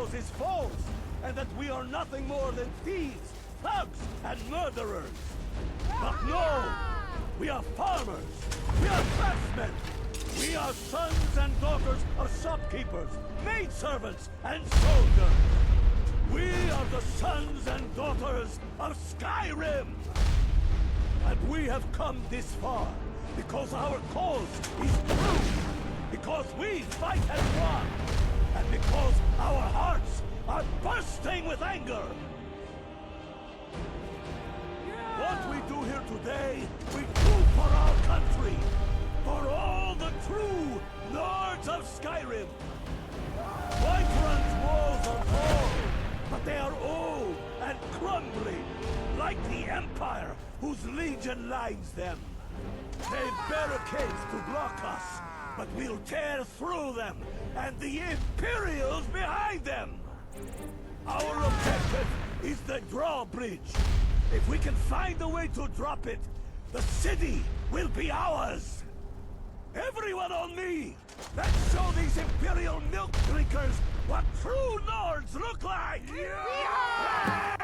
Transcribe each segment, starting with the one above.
heroes is false, and that we are nothing more than thieves, thugs, and murderers. But no! We are farmers! We are craftsmen! We are sons and daughters of shopkeepers, maidservants, and soldiers! We are the sons and daughters of Skyrim! And we have come this far because our cause is true! Because we fight as one! And because our hearts are bursting with anger! What we do here today, we do for our country! For all the true Lords of Skyrim! Whiterun's walls are tall, but they are old and crumbling, like the Empire whose legion lines them. They've barricades to block us, but we'll tear through them, and the Imperials behind them! Our objective is the drawbridge. If we can find a way to drop it, the city will be ours! Everyone on me! Let's show these Imperial milk drinkers what true lords look like! Yeah!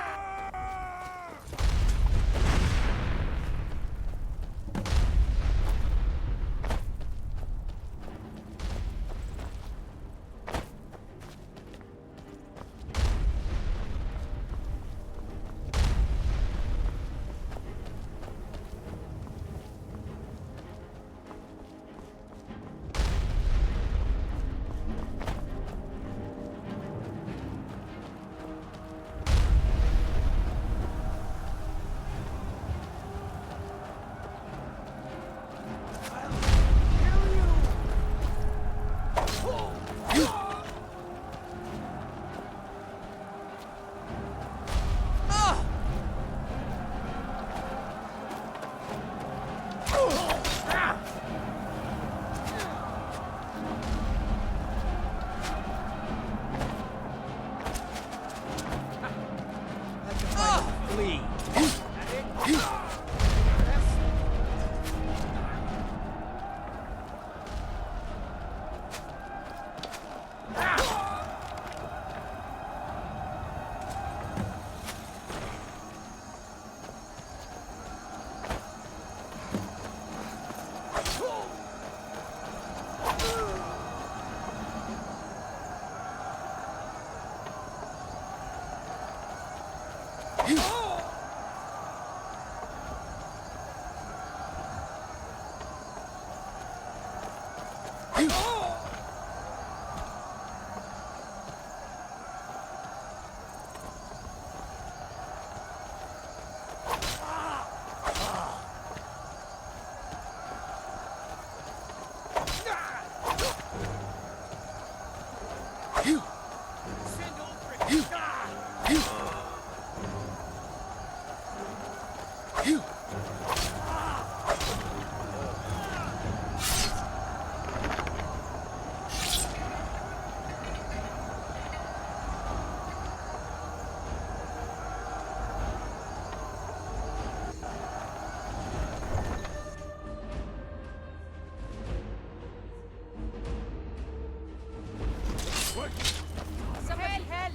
Somebody help!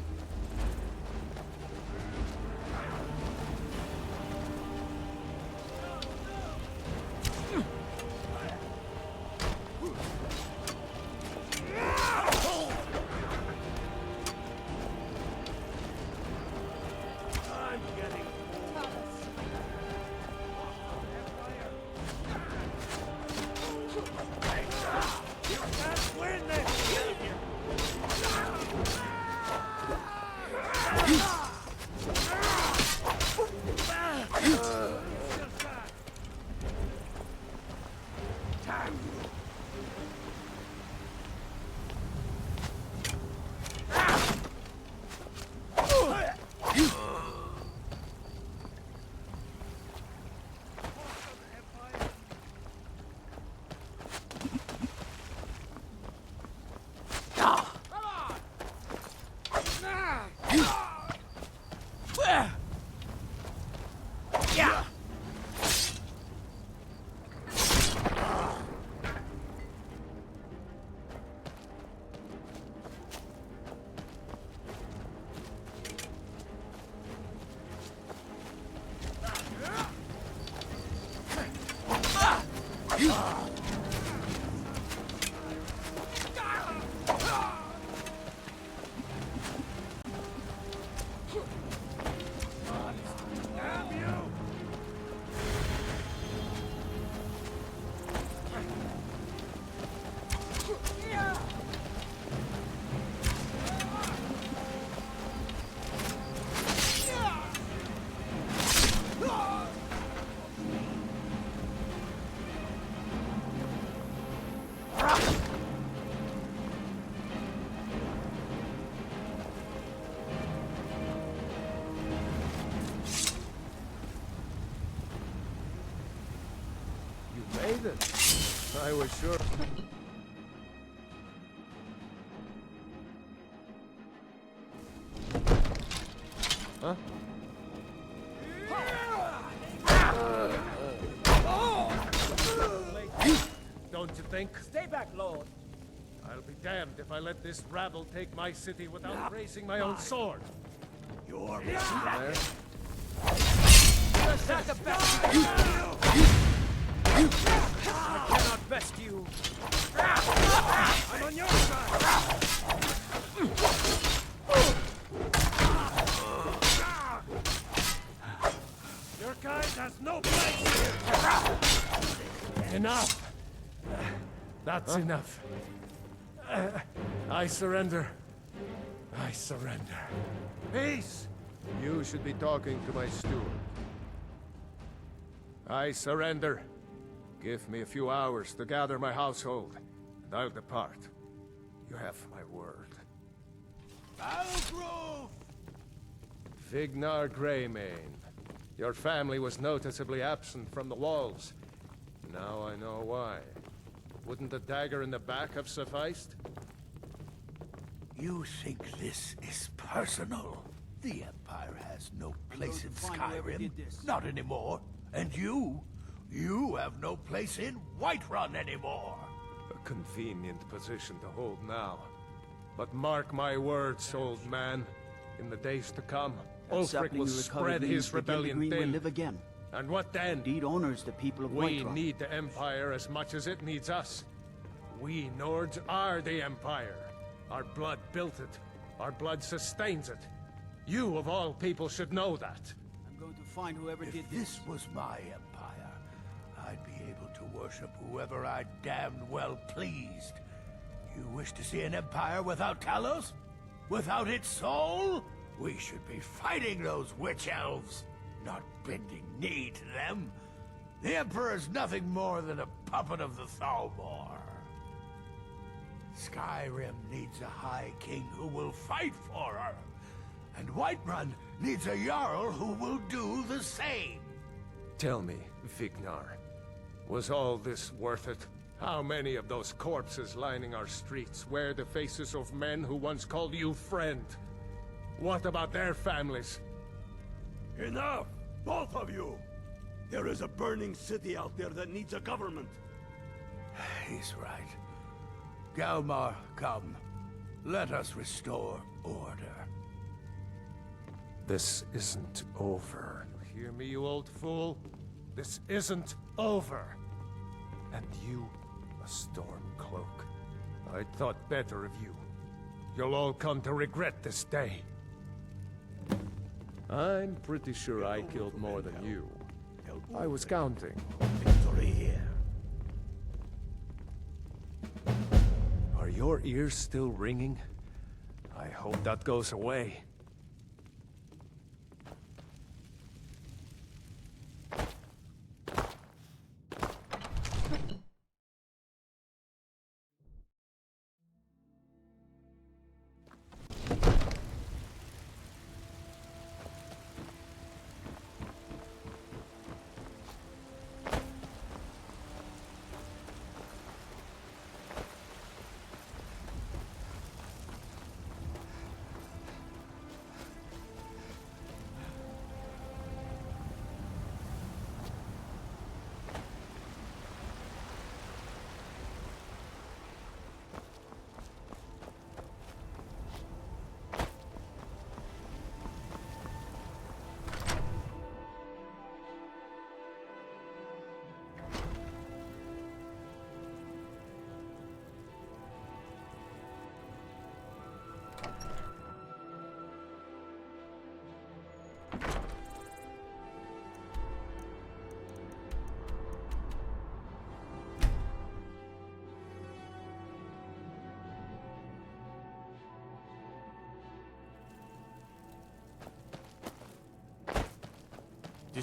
Damn you! You made it. I was sure. Huh? Don't you think? Stay back, Lord. I'll be damned if I let this rabble take my city without raising my own sword. You're There. Attack the best. I cannot best you. I'm on your side. Your kind has no place here! Enough! That's enough. I surrender. I surrender. Peace! You should be talking to my steward. I surrender. Give me a few hours to gather my household, and I'll depart. You have my word. Battlegrove! Vignar Greymane. Your family was noticeably absent from the walls. Now I know why. Wouldn't a dagger in the back have sufficed? You think this is personal? The Empire has no place in Skyrim. Not anymore. And you have no place in Whiterun anymore. A convenient position to hold now. But mark my words, old man. In the days to come, Ulfric will spread his rebellion thin. Live again. And what then? Indeed honors the people of We Whiterun. need the Empire as much as it needs us. We Nords are the Empire. Our blood built it. Our blood sustains it. You, of all people, should know that. I'm going to find whoever did If this. this was my empire, I'd be able to worship whoever I damned well pleased. You wish to see an empire without Talos? Without its soul? We should be fighting those witch elves, not bending knee to them. The Emperor's nothing more than a puppet of the Thalmor. Skyrim needs a High King who will fight for her. And Whiterun needs a Jarl who will do the same. Tell me, Vignar, was all this worth it? How many of those corpses lining our streets wear the faces of men who once called you friend? What about their families? Enough! Both of you! There is a burning city out there that needs a government. He's right. Galmar, come. Let us restore order. This isn't over. Hear me, you old fool? This isn't over. And you, a Stormcloak. I thought better of you. You'll all come to regret this day. I'm pretty sure I killed more than you. I was counting. Victory here. Are your ears still ringing? I hope that goes away.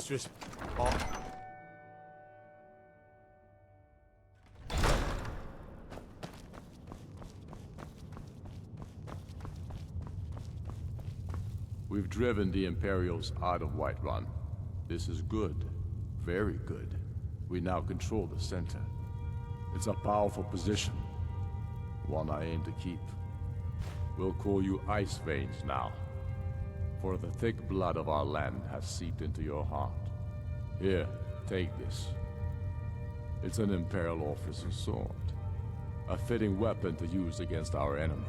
disrespect. We've driven the Imperials out of Whiterun. This is good. Very good. We now control the center. It's a powerful position. One I aim to keep. We'll call you Ice Veins now. For the thick blood of our land has seeped into your heart. Here, take this. It's an Imperial officer's sword. A fitting weapon to use against our enemy.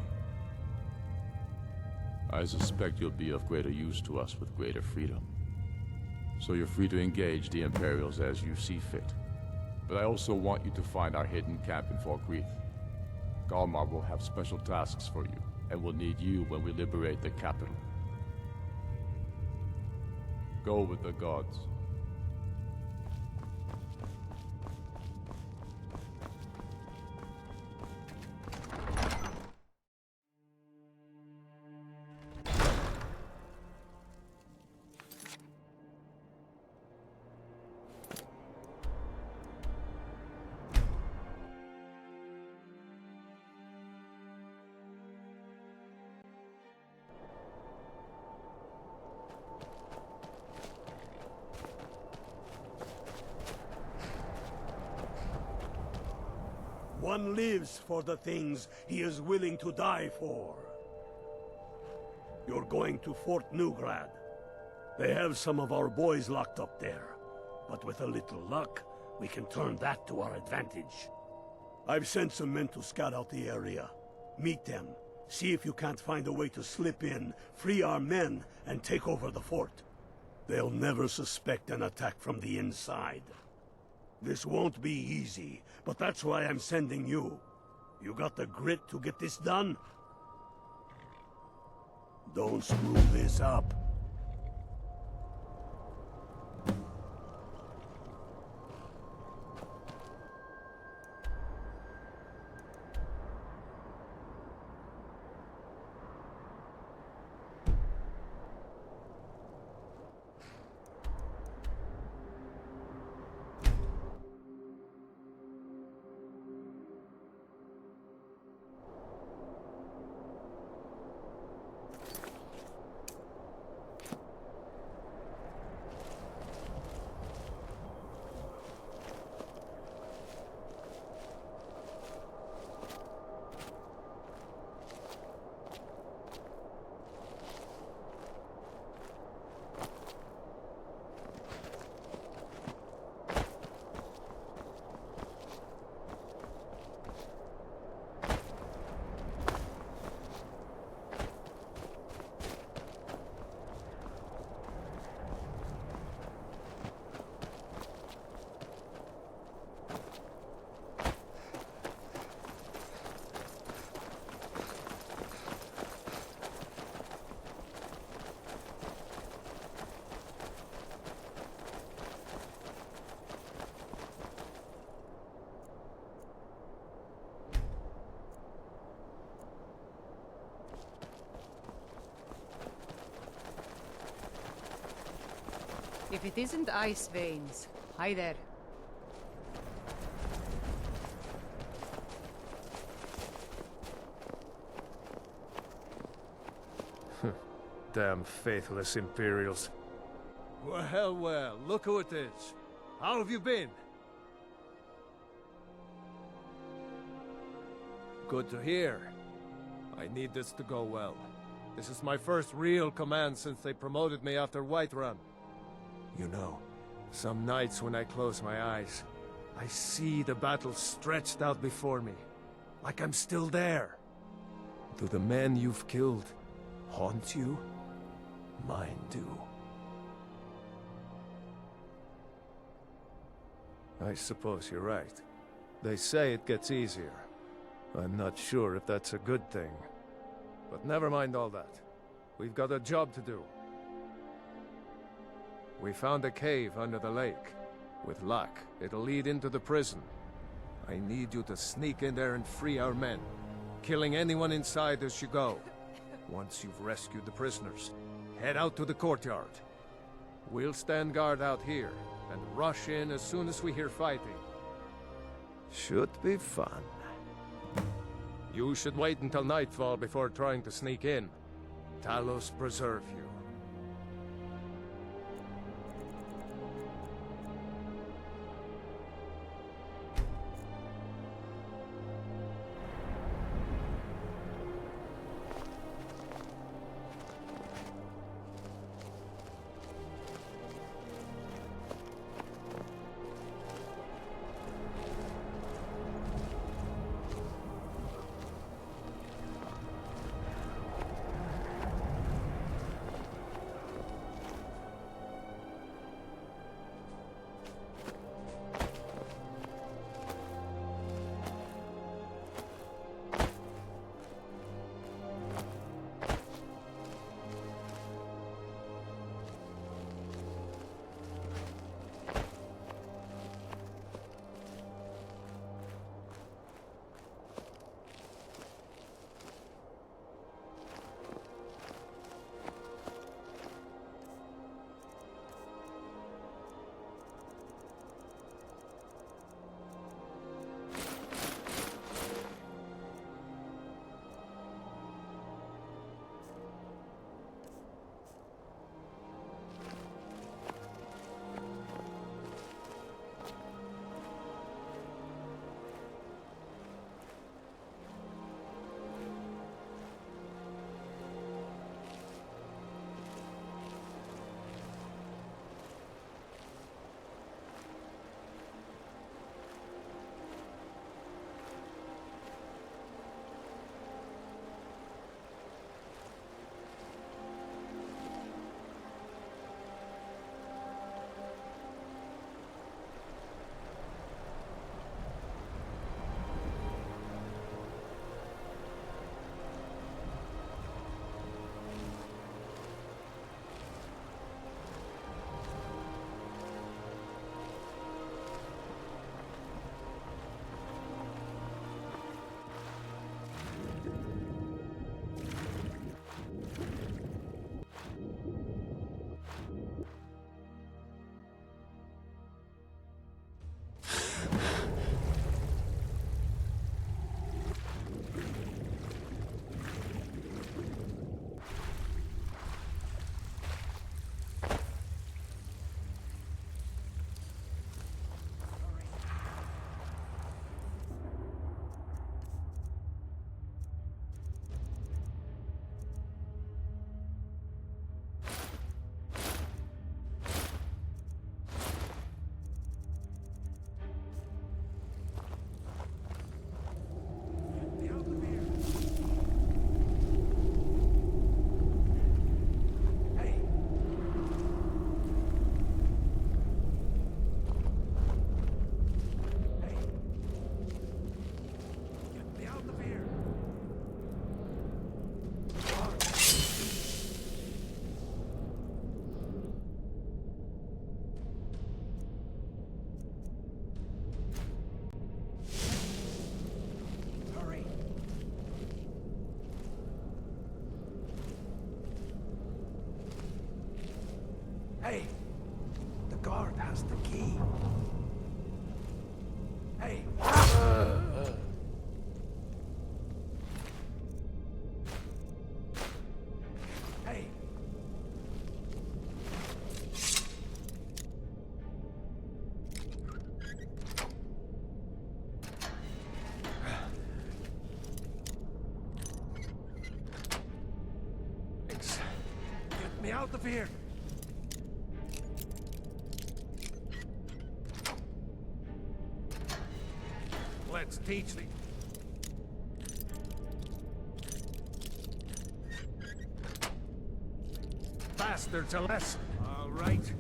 I suspect you'll be of greater use to us with greater freedom. So you're free to engage the Imperials as you see fit. But I also want you to find our hidden camp in Falkreath. Galmar will have special tasks for you, and will need you when we liberate the capital. Go with the gods. One lives for the things he is willing to die for. You're going to Fort Newgrad. They have some of our boys locked up there. But with a little luck, we can turn that to our advantage. I've sent some men to scout out the area. Meet them. See if you can't find a way to slip in, free our men, and take over the fort. They'll never suspect an attack from the inside. This won't be easy, but that's why I'm sending you. You got the grit to get this done? Don't screw this up. If it isn't Ice Veins, hi there. Damn faithless Imperials. Well, well, look who it is. How have you been? Good to hear. I need this to go well. This is my first real command since they promoted me after Whiterun. You know, some nights when I close my eyes, I see the battle stretched out before me, like I'm still there. Do the men you've killed haunt you? Mine do. I suppose you're right. They say it gets easier. I'm not sure if that's a good thing. But never mind all that. We've got a job to do. We found a cave under the lake. With luck, it'll lead into the prison. I need you to sneak in there and free our men, killing anyone inside as you go. Once you've rescued the prisoners, head out to the courtyard. We'll stand guard out here, and rush in as soon as we hear fighting. Should be fun. You should wait until nightfall before trying to sneak in. Talos preserve you. Hey, the guard has the key. Hey. Hey. Thanks. Get me out of here! Let's teach thee. Bastards a lesson. All right.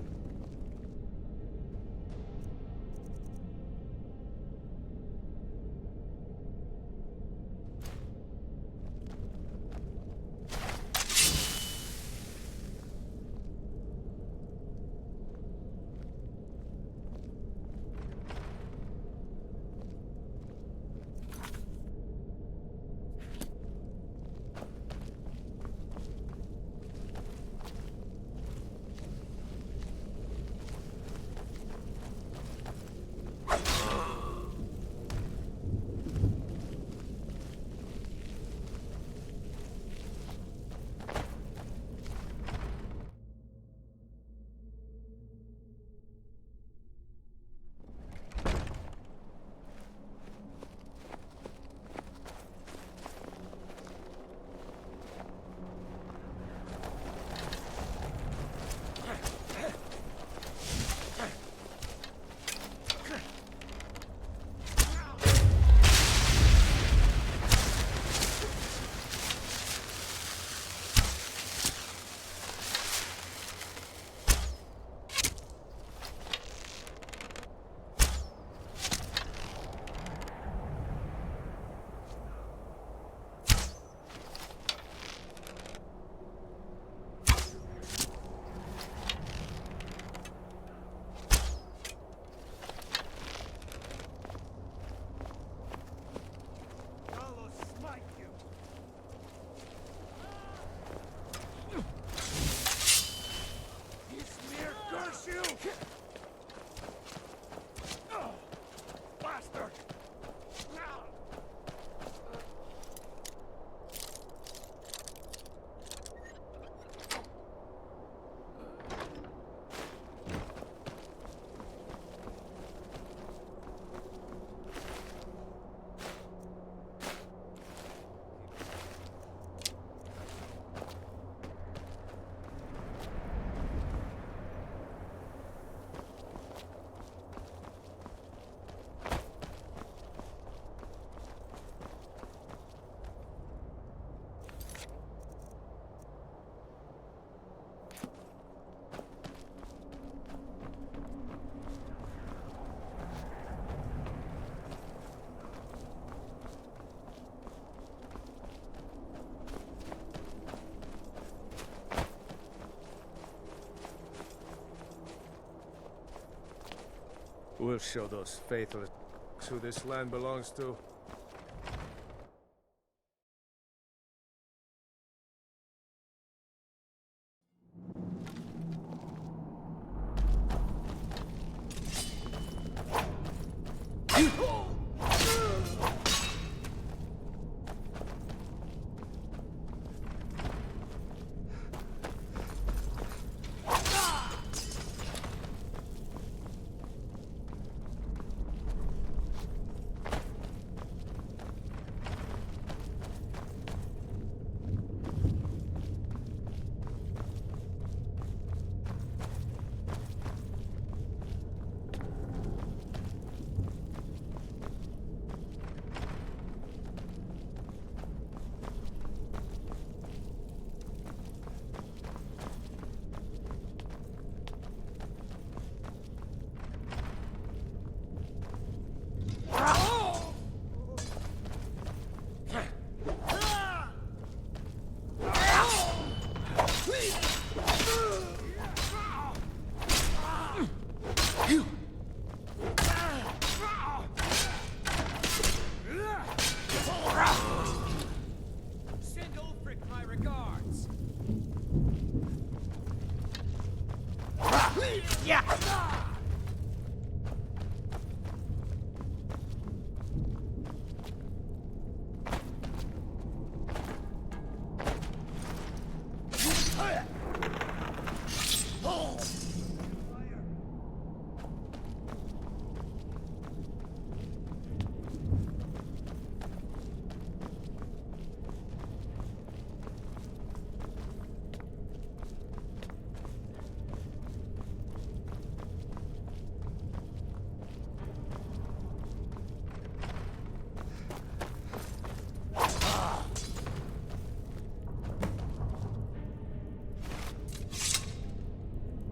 We'll show those faithless who this land belongs to. Send Ulfric my regards.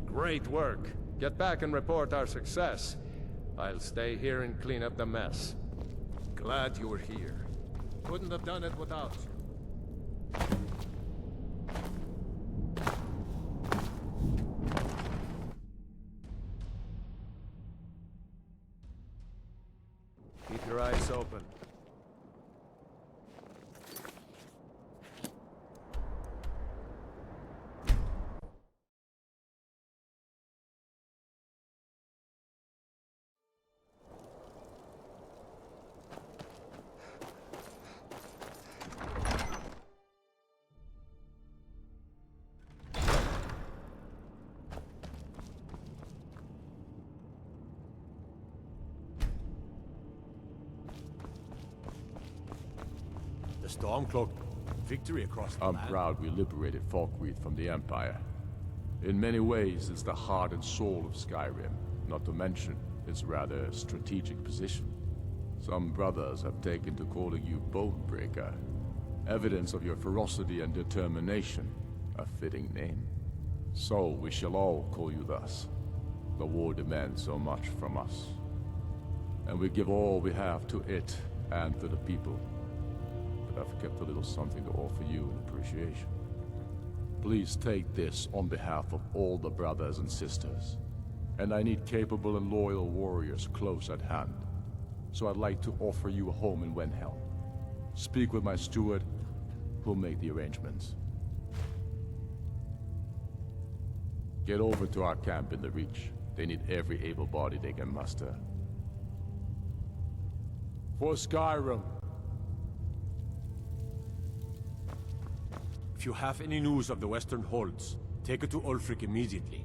Great work. Get back and report our success. I'll stay here and clean up the mess. Glad you were here. Couldn't have done it without you. Keep your eyes open. The Stormcloak. Victory across the I'm land. proud we liberated Falkreath from the Empire. In many ways, it's the heart and soul of Skyrim, not to mention its rather strategic position. Some brothers have taken to calling you Bonebreaker. Evidence of your ferocity and determination, a fitting name. So we shall all call you thus. The war demands so much from us. And we give all we have to it and to the people. But I've kept a little something to offer you in appreciation. Please take this on behalf of all the brothers and sisters. And I need capable and loyal warriors close at hand. So I'd like to offer you a home in Wenhelm. Speak with my steward, who'll make the arrangements. Get over to our camp in the Reach. They need every able body they can muster. For Skyrim! If you have any news of the Western Holds, take it to Ulfric immediately.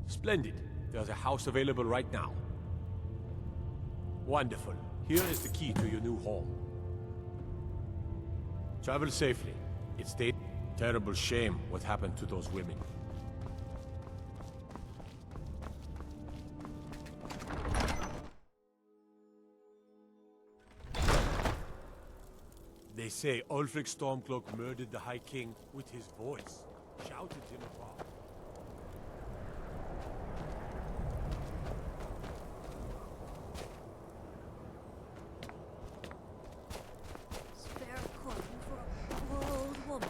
Splendid. There's a house available right now. Wonderful. Here is the key to your new home. Travel safely. It's a terrible shame what happened to those women. They say Ulfric Stormcloak murdered the High King with his voice. Shouted him apart. Spare coin for a poor old woman.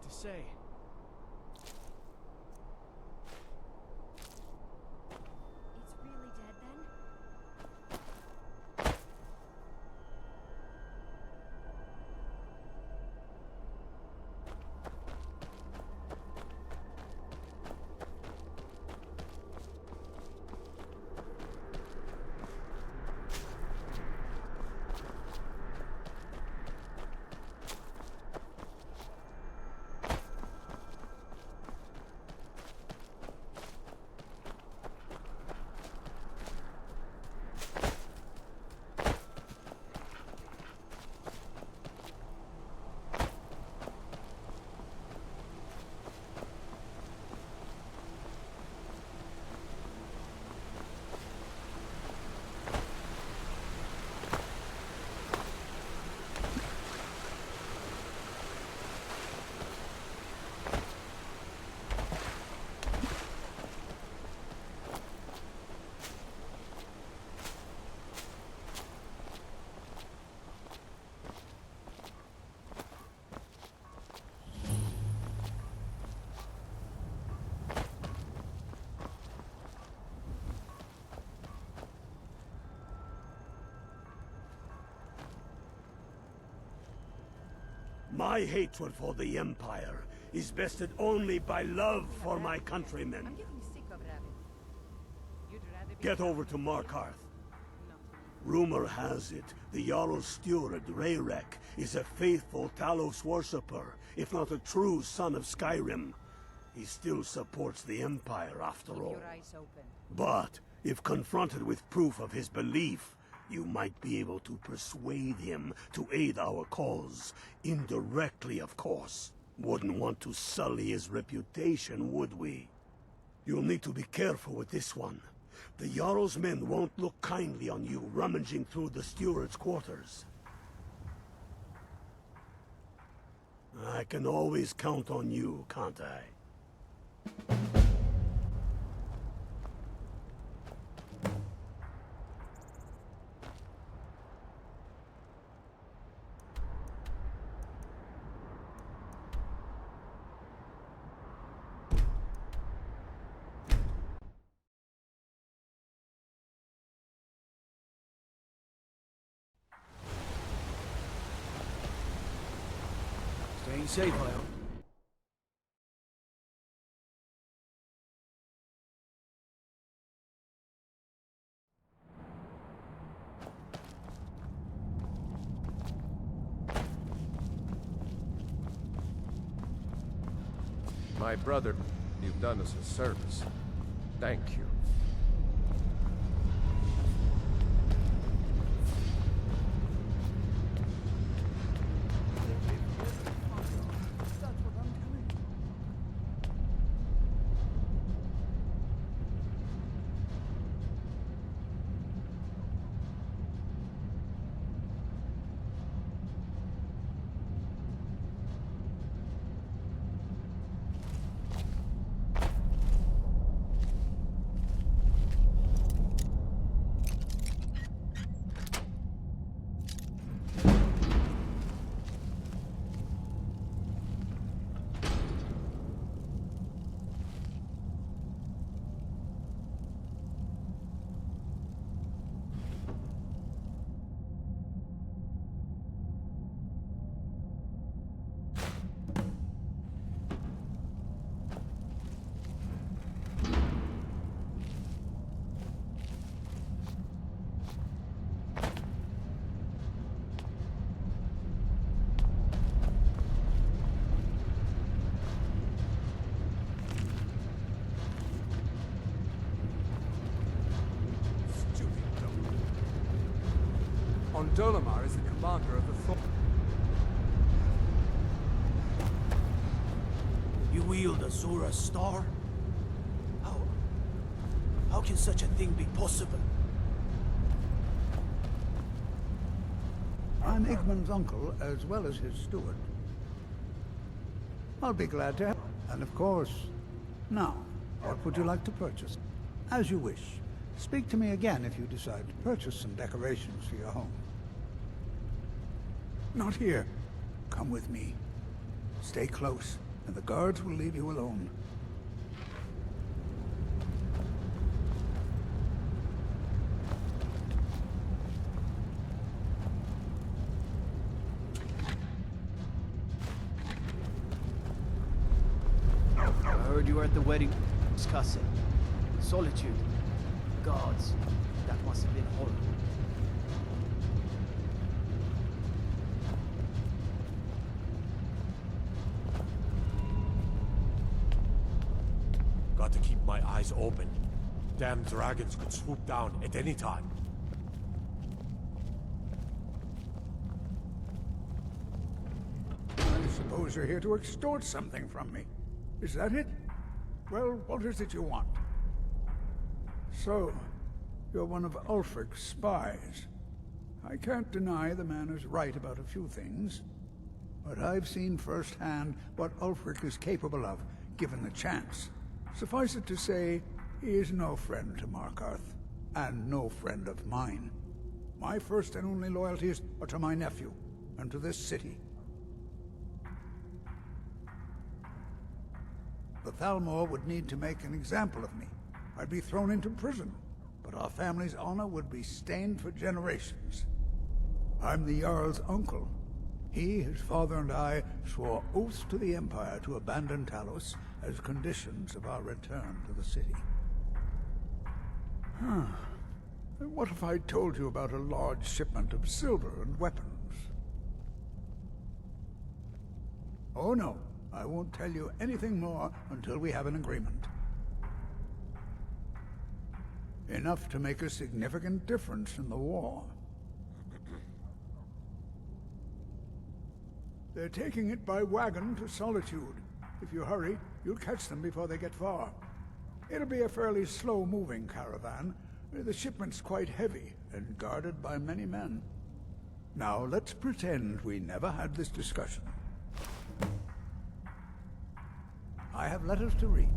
hard to say. It's really dead then? My hatred for the Empire is vested only by love for my countrymen. I'm getting sick of rabbits. You'd rather be Get over to Markarth. Rumor has it, the Jarl's steward, Rayrek, is a faithful Talos worshipper, if not a true son of Skyrim. He still supports the Empire after keep all. your eyes open. But, if confronted with proof of his belief, you might be able to persuade him to aid our cause. Indirectly, of course. Wouldn't want to sully his reputation, would we? You'll need to be careful with this one. The Jarl's men won't look kindly on you rummaging through the steward's quarters. I can always count on you, can't I? Staying safe, I hope. My brother, you've done us a service. Thank you. Dolomar is the commander of the Thor. You wield Azura's star? How can such a thing be possible? I'm Igmund's uncle, as well as his steward. I'll be glad to help. And of course, now, what would you like to purchase? As you wish. Speak to me again if you decide to purchase some decorations for your home. Not here. Come with me. Stay close. and the guards will leave you alone. I heard you were at the wedding discussing solitude. Gods, that must have been horrible. Got to keep my eyes open. Damn dragons could swoop down at any time. I suppose you're here to extort something from me. Is that it? Well, what is it you want? So, you're one of Ulfric's spies. I can't deny the man is right about a few things, but I've seen firsthand what Ulfric is capable of, given the chance. Suffice it to say, he is no friend to Markarth, and no friend of mine. My first and only loyalties are to my nephew, and to this city. The Thalmor would need to make an example of me. I'd be thrown into prison, but our family's honor would be stained for generations. I'm the Jarl's uncle. He, his father, and I swore oaths to the Empire to abandon Talos as conditions of our return to the city. What if I told you about a large shipment of silver and weapons? Oh no, I won't tell you anything more until we have an agreement. Enough to make a significant difference in the war. They're taking it by wagon to Solitude. If you hurry, you'll catch them before they get far. It'll be a fairly slow-moving caravan. The shipment's quite heavy and guarded by many men. Now, let's pretend we never had this discussion. I have letters to read.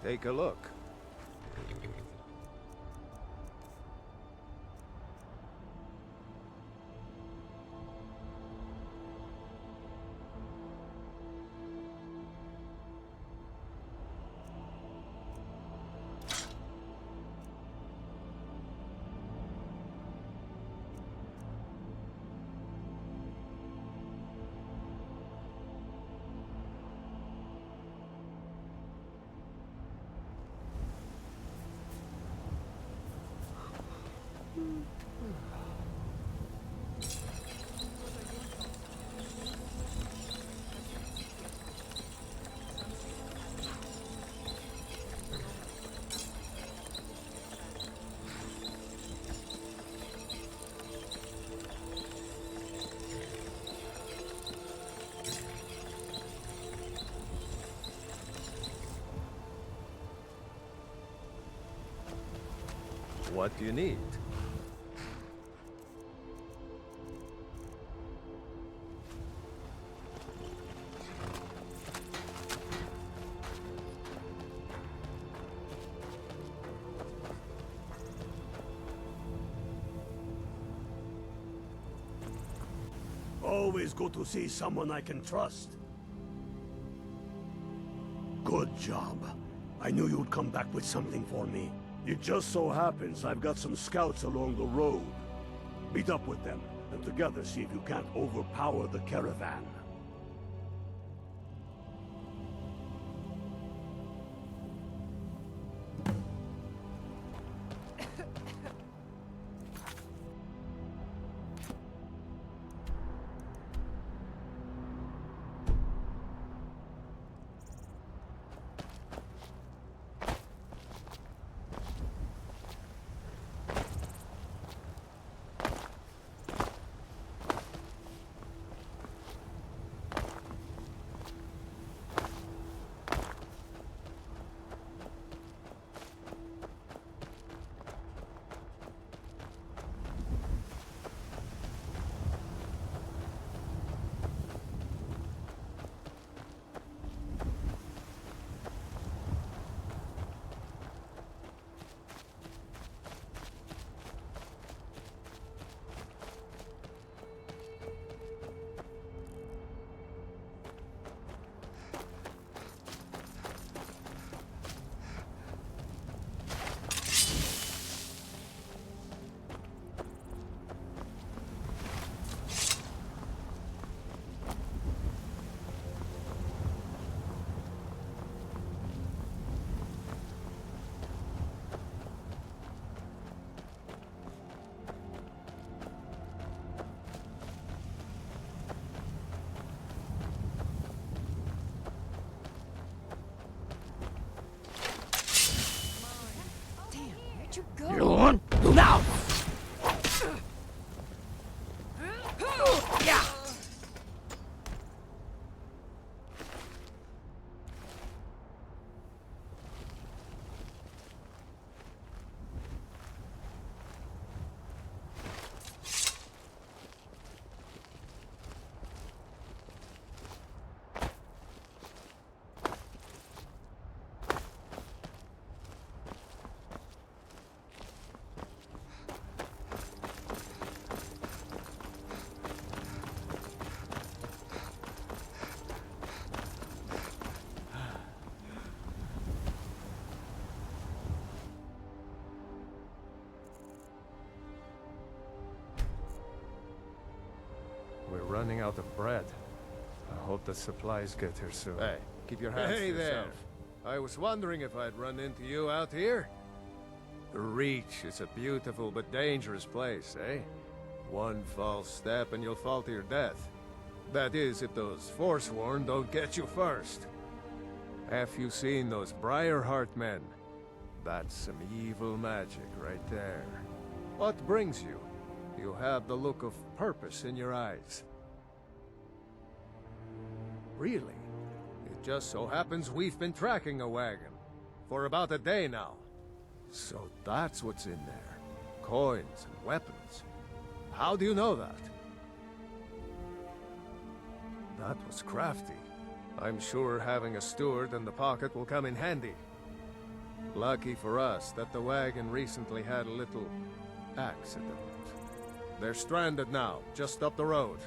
Take a look. What do you need? Always good to see someone I can trust. Good job. I knew you'd come back with something for me. It just so happens I've got some scouts along the road. Meet up with them, and together see if you can't overpower the caravan. Where'd you go? Now! We're running out of bread. I hope the supplies get here soon. Hey, keep your hands to Hey there! yourself. I was wondering if I'd run into you out here. The Reach is a beautiful but dangerous place, eh? One false step and you'll fall to your death. That is, if those Forsworn don't get you first. Have you seen those Briarheart men? That's some evil magic right there. What brings you? You have the look of purpose in your eyes. Really? It just so happens we've been tracking a wagon for about a day now. So that's what's in there. Coins and weapons. How do you know that? That was crafty. I'm sure having a steward in the pocket will come in handy. Lucky for us that the wagon recently had a little accident. They're stranded now, just up the road.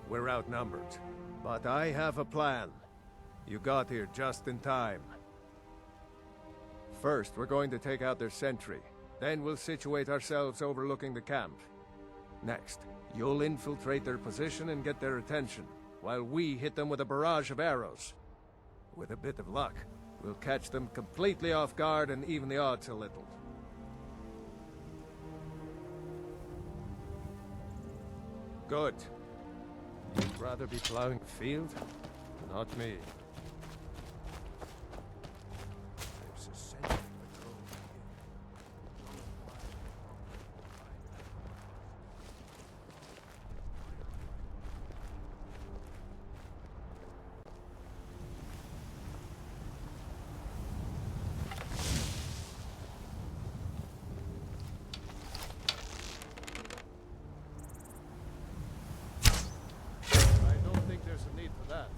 We're outnumbered. But I have a plan. You got here just in time. First, we're going to take out their sentry. Then we'll situate ourselves overlooking the camp. Next, you'll infiltrate their position and get their attention, while we hit them with a barrage of arrows. With a bit of luck, we'll catch them completely off guard and even the odds a little. Good. You'd rather be plowing a field? Not me. There's a sentry patrol I don't think there's a need for that.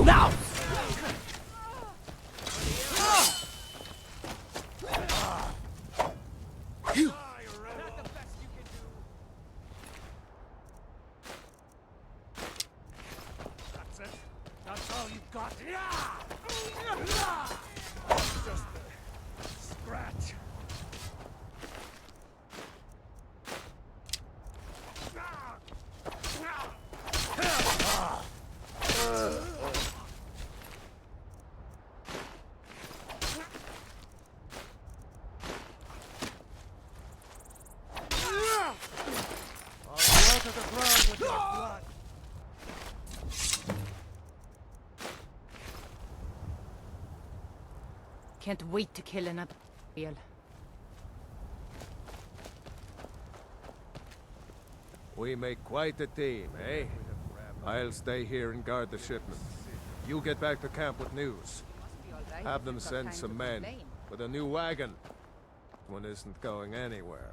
Now! Scott. Just a scratch. I'll water the ground with your blood. Can't wait to kill another real. We make quite a team, eh? I'll stay here and guard the shipment. You get back to camp with news. Have them send some men with a new wagon. One isn't going anywhere.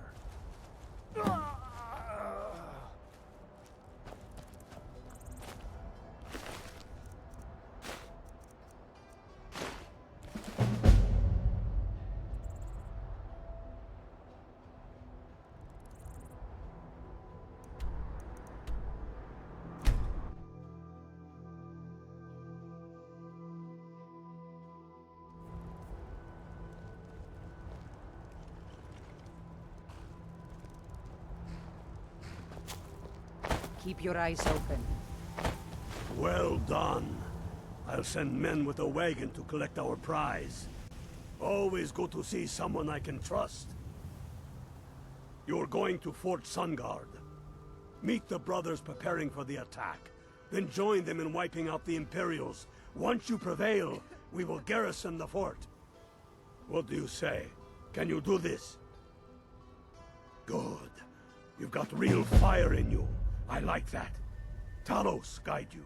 Keep your eyes open. Well done. I'll send men with a wagon to collect our prize. Always good to see someone I can trust. You're going to Fort Sungard. Meet the brothers preparing for the attack. Then join them in wiping out the Imperials. Once you prevail, we will garrison the fort. What do you say? Can you do this? Good. You've got real fire in you. I like that. Talos guide you.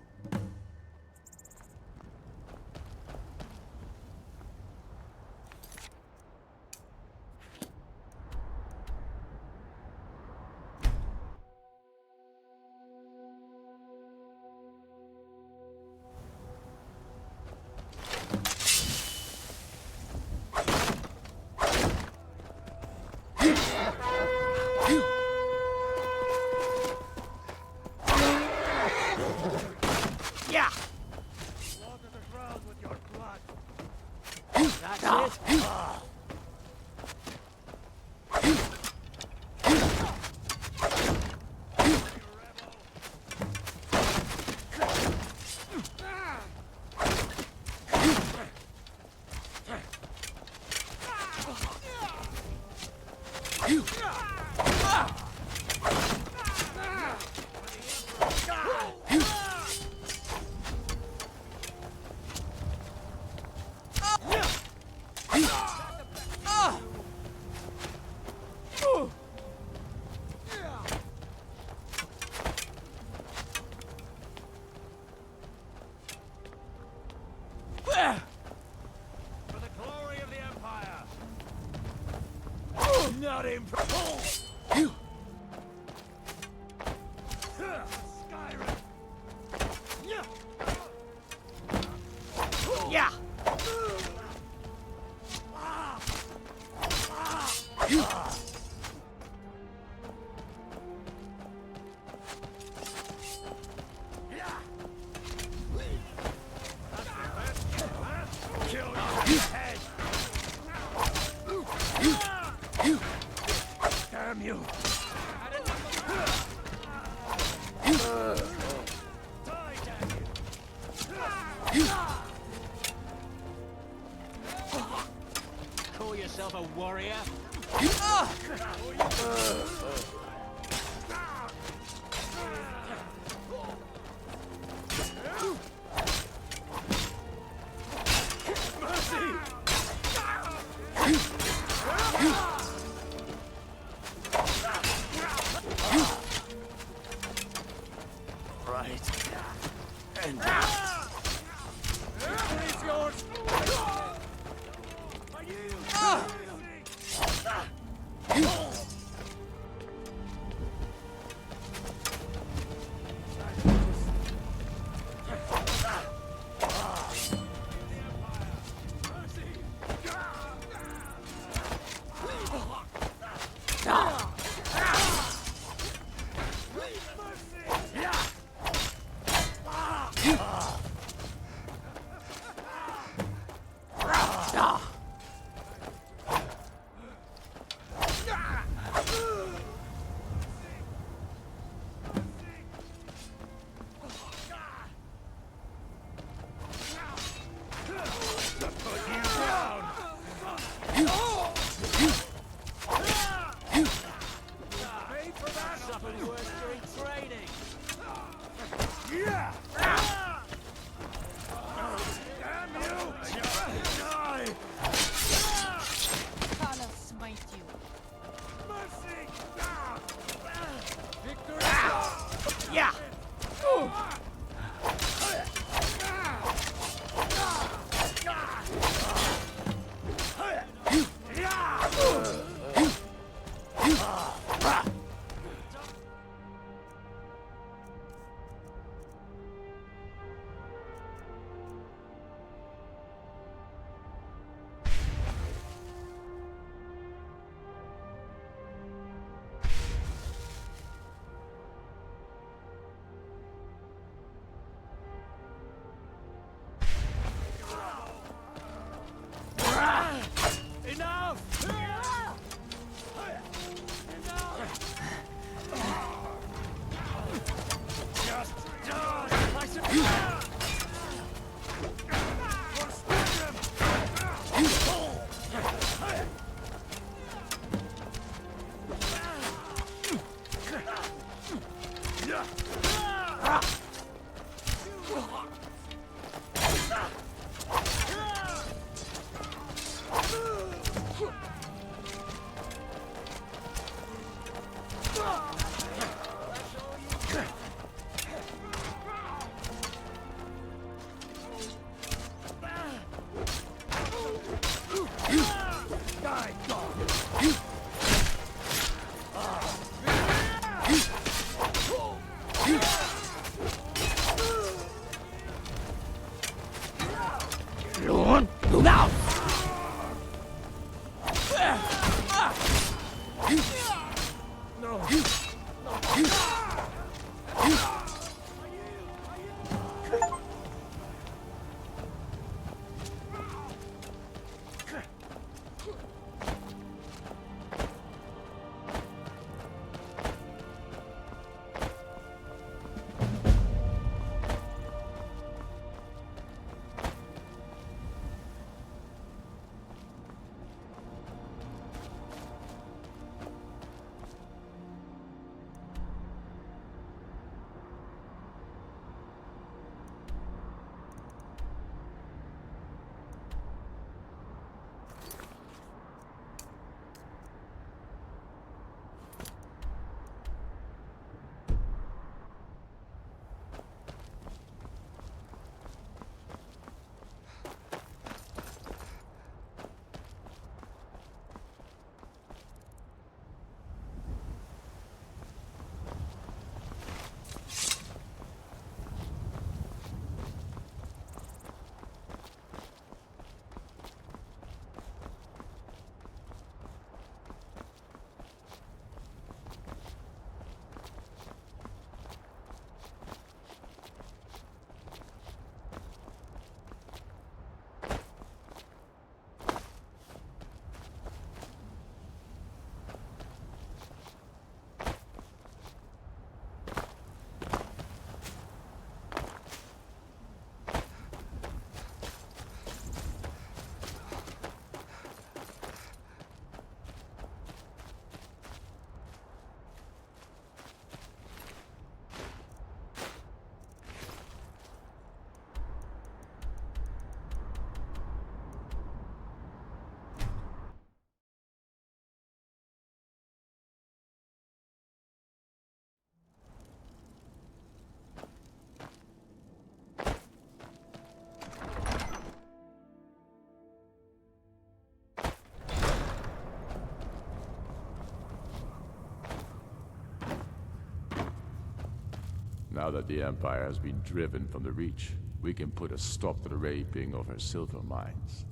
Now that the Empire has been driven from the Reach, we can put a stop to the raping of her silver mines.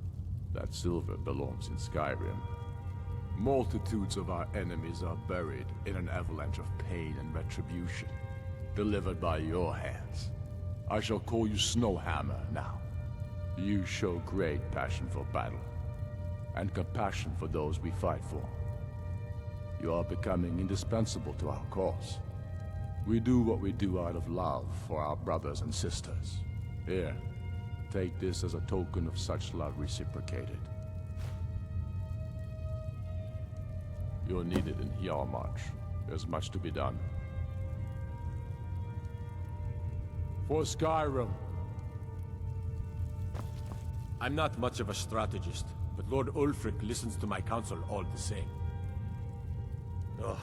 That silver belongs in Skyrim. Multitudes of our enemies are buried in an avalanche of pain and retribution, delivered by your hands. I shall call you Snowhammer now. You show great passion for battle, and compassion for those we fight for. You are becoming indispensable to our cause. We do what we do out of love for our brothers and sisters. Here, take this as a token of such love reciprocated. You're needed in Hjalmarch. There's much to be done. For Skyrim. I'm not much of a strategist, but Lord Ulfric listens to my counsel all the same. Oh,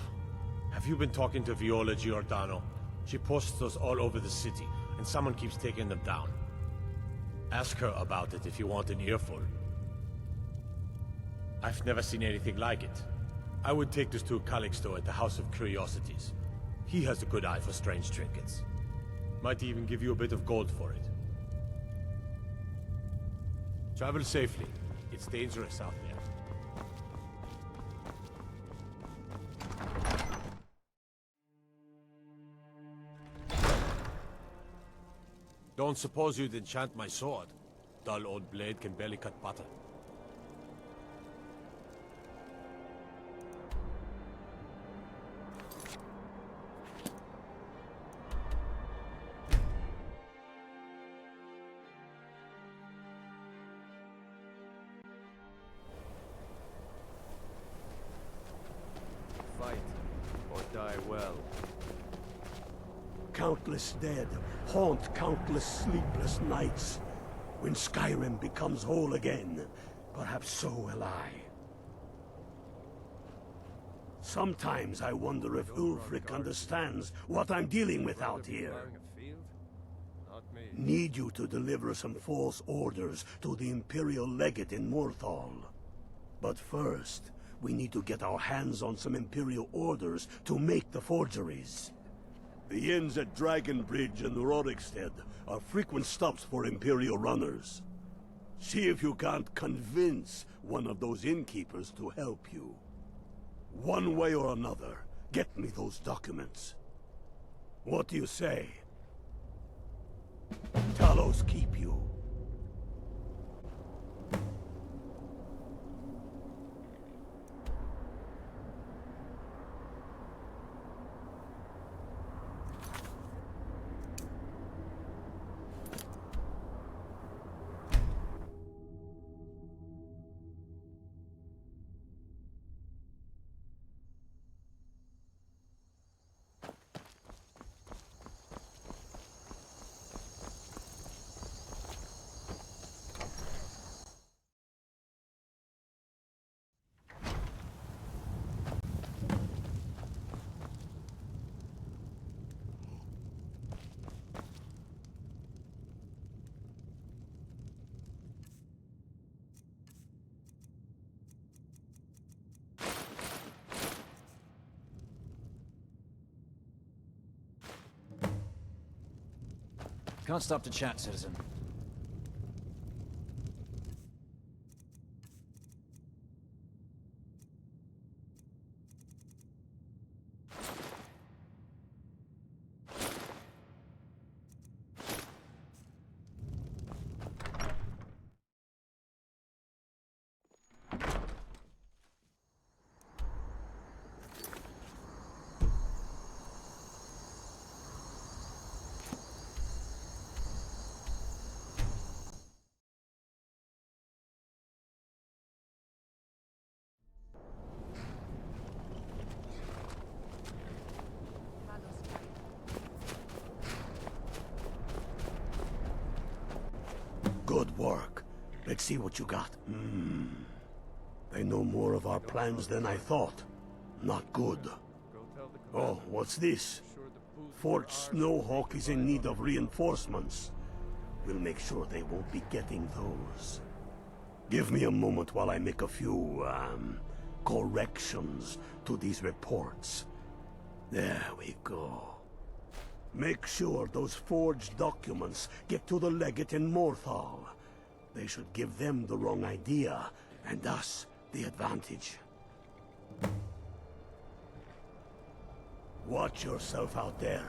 have you been talking to Viola Giordano? She posts those all over the city, and someone keeps taking them down. Ask her about it if you want an earful. I've never seen anything like it. I would take this to Calixto at the House of Curiosities. He has a good eye for strange trinkets. Might even give you a bit of gold for it. Travel safely. It's dangerous out there. Don't suppose you'd enchant my sword. Dull old blade can barely cut butter. Fight, or die well. Countless dead haunt countless sleepless nights. When Skyrim becomes whole again, perhaps so will I. Sometimes I wonder if Ulfric understands what I'm dealing with out here. Plowing a field? Not me. Need you to deliver some false orders to the Imperial Legate in Morthal. But first, we need to get our hands on some Imperial orders to make the forgeries. The inns at Dragonbridge and Rorikstead are frequent stops for Imperial runners. See if you can't convince one of those innkeepers to help you. One way or another, get me those documents. What do you say? Talos keep you. Can't stop to chat, citizen. Good work. Let's see what you got. They know more of our plans than I thought. Not good. Oh, what's this? Fort Snowhawk is in need of reinforcements. We'll make sure they won't be getting those. Give me a moment while I make a few, corrections to these reports. There we go. Make sure those forged documents get to the Legate in Morthal. They should give them the wrong idea, and us the advantage. Watch yourself out there.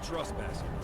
trespassing.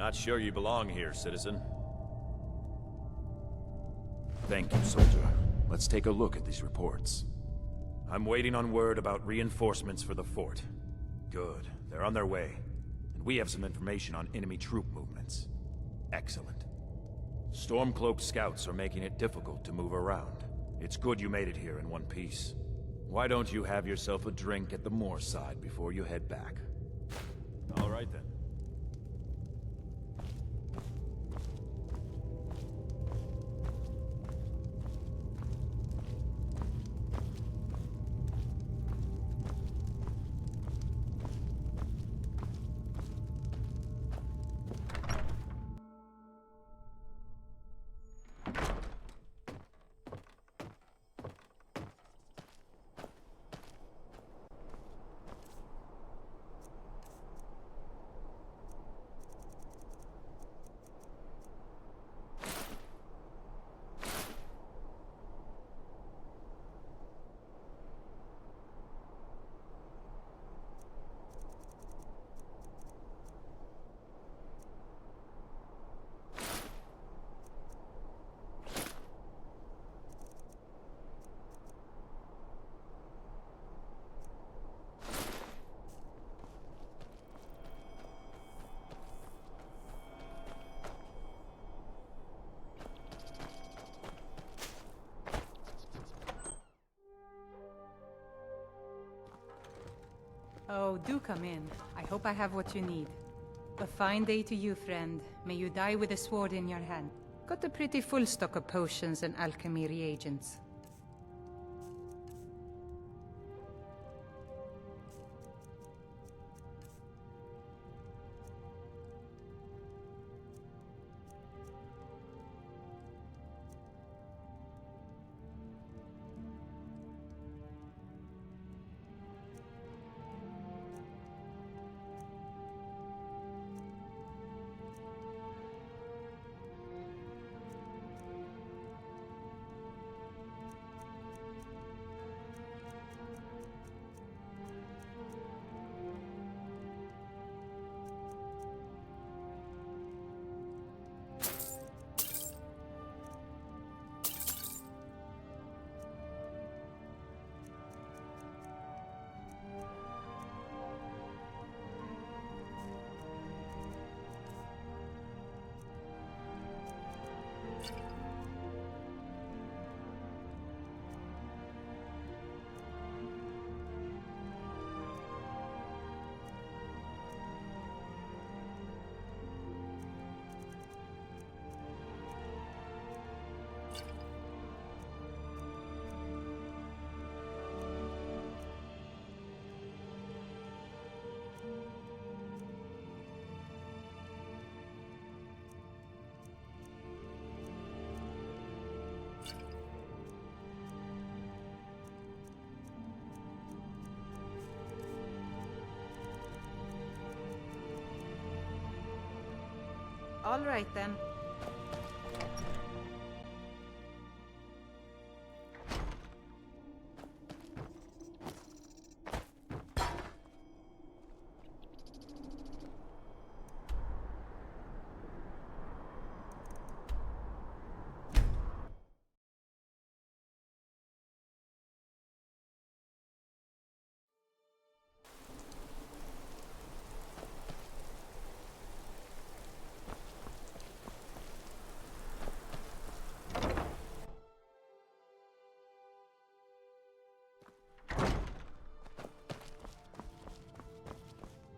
Not sure you belong here, citizen. Thank you, soldier. Let's take a look at these reports. I'm waiting on word about reinforcements for the fort. Good. They're on their way. And we have some information on enemy troop movements. Excellent. Stormcloaked scouts are making it difficult to move around. It's good you made it here in one piece. Why don't you have yourself a drink at the moor side before you head back? All right then. Oh, do come in. I hope I have what you need. A fine day to you, friend. May you die with a sword in your hand. Got a pretty full stock of potions and alchemy reagents. All right, then.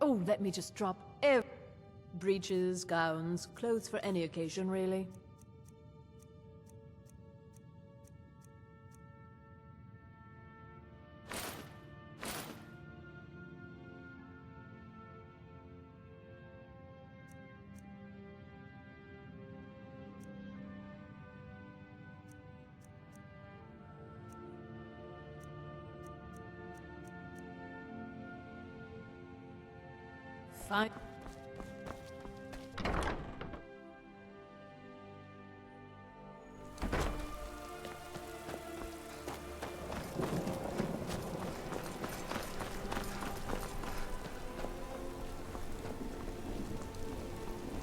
Oh, let me just drop breeches, gowns, clothes for any occasion, really. Fine.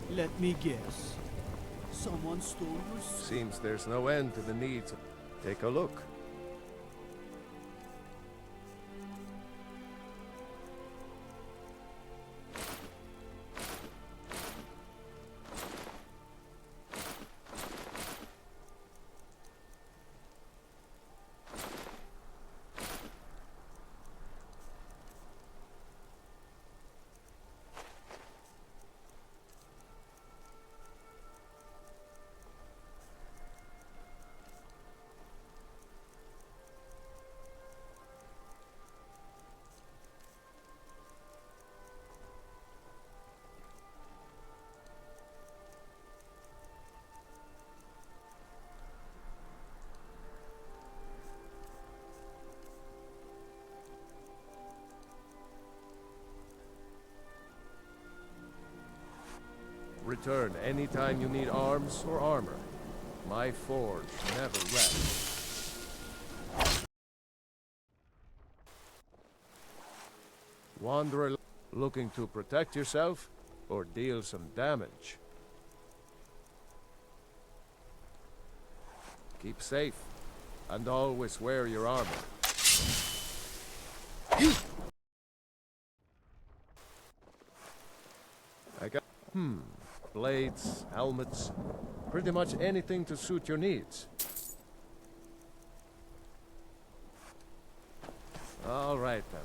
Let me guess. Someone stole your... Seems there's no end to the needs. Take a look. Return anytime you need arms or armor. My forge never rests. Wanderer, looking to protect yourself or deal some damage? Keep safe and always wear your armor. I got... blades, helmets, pretty much anything to suit your needs. All right then.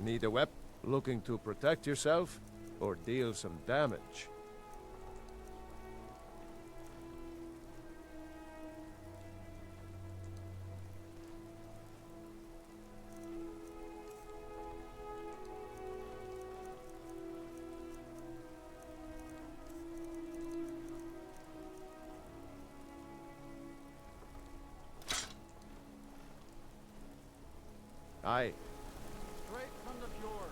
Need a weapon? Looking to protect yourself? Or deal some damage? Aye. Straight from the fjord.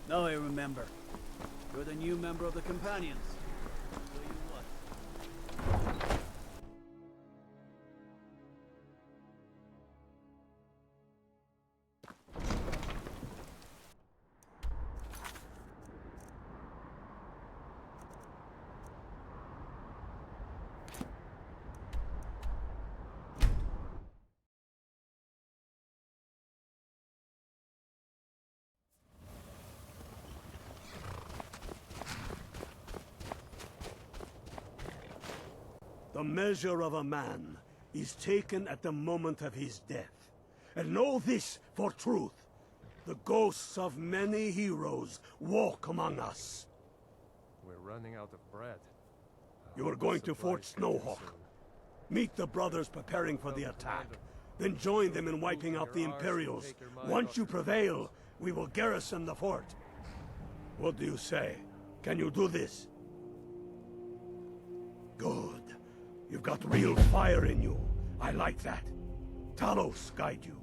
Now I remember. You're the new member of the Companions. Tell you what. The measure of a man is taken at the moment of his death. And know this for truth. The ghosts of many heroes walk among us. We're running out of bread. You are going to Fort Snowhawk. Meet the brothers preparing for the attack. Then join them in wiping out the Imperials. Once you prevail, we will garrison the fort. What do you say? Can you do this? Good. You've got real fire in you. I like that. Talos guide you.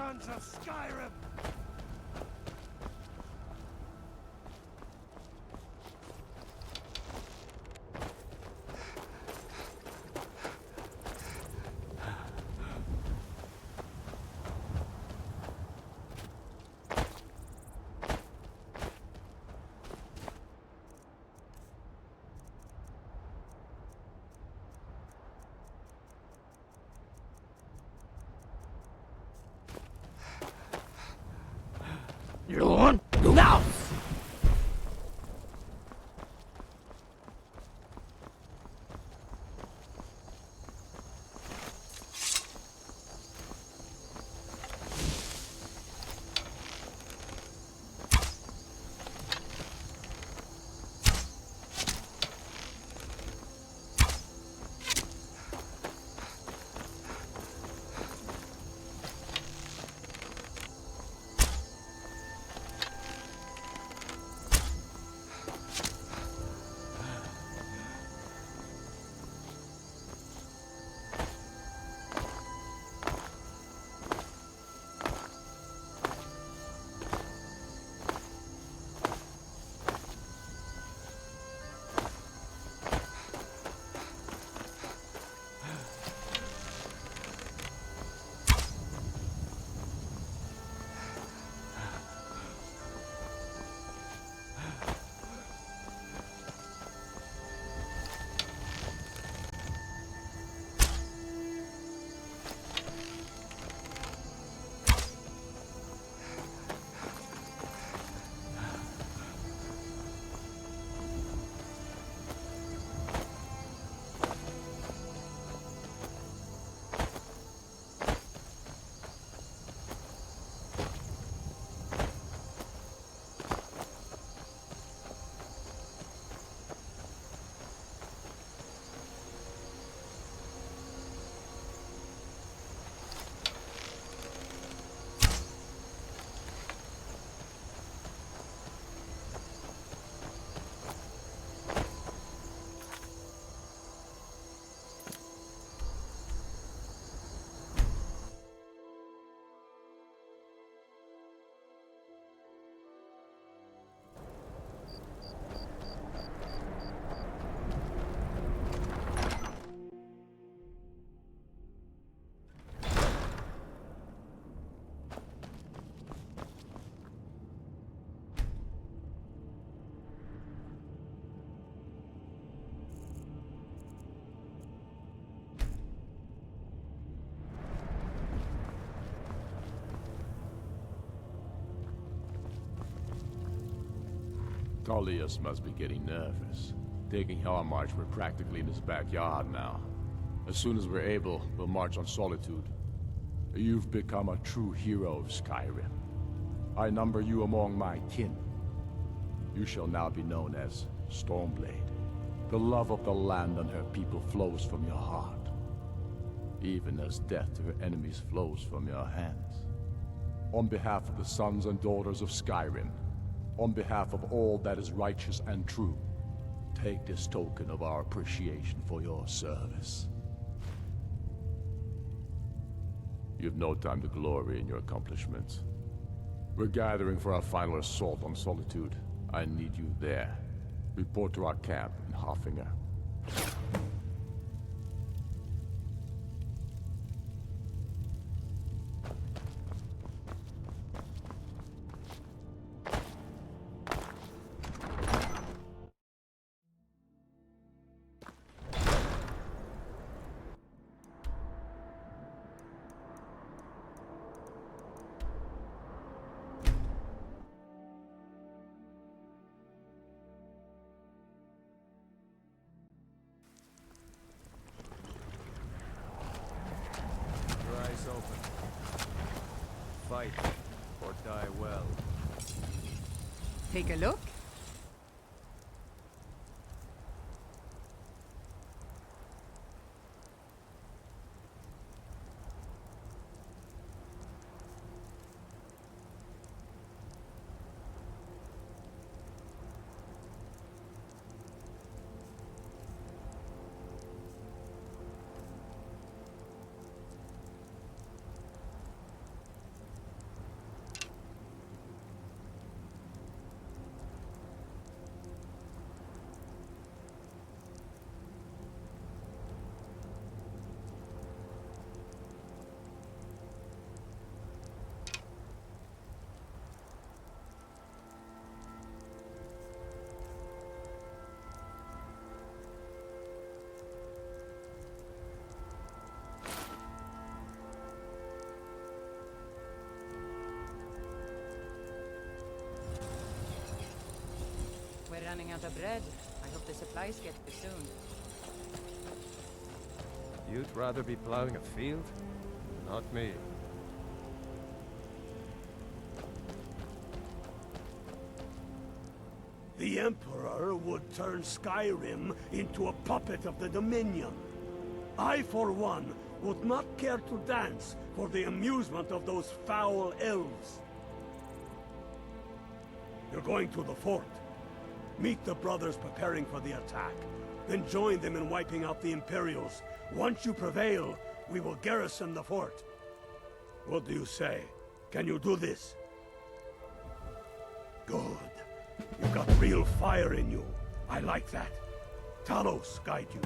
Sons of Skyrim! Now! Tullius must be getting nervous. Taking Hell March, we're practically in his backyard now. As soon as we're able, we'll march on Solitude. You've become a true hero of Skyrim. I number you among my kin. You shall now be known as Stormblade. The love of the land and her people flows from your heart, even as death to her enemies flows from your hands. On behalf of the sons and daughters of Skyrim, on behalf of all that is righteous and true, take this token of our appreciation for your service. You've no time to glory in your accomplishments. We're gathering for our final assault on Solitude. I need you there. Report to our camp in Hoffinger. Open. Fight or die well. Take a look. We're running out of bread. I hope the supplies get here soon. You'd rather be plowing a field? Not me. The Emperor would turn Skyrim into a puppet of the Dominion. I, for one, would not care to dance for the amusement of those foul elves. You're going to the fort. Meet the brothers preparing for the attack. Then join them in wiping out the Imperials. Once you prevail, we will garrison the fort. What do you say? Can you do this? Good. You've got real fire in you. I like that. Talos guide you.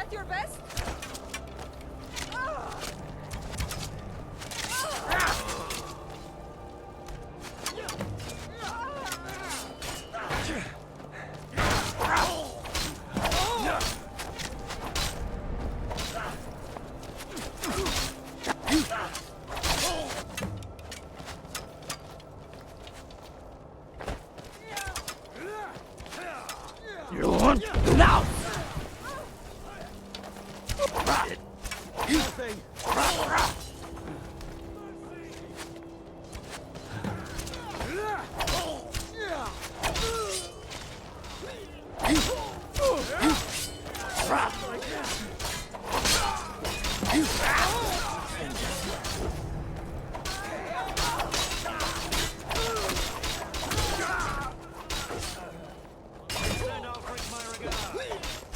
that your best? You want now?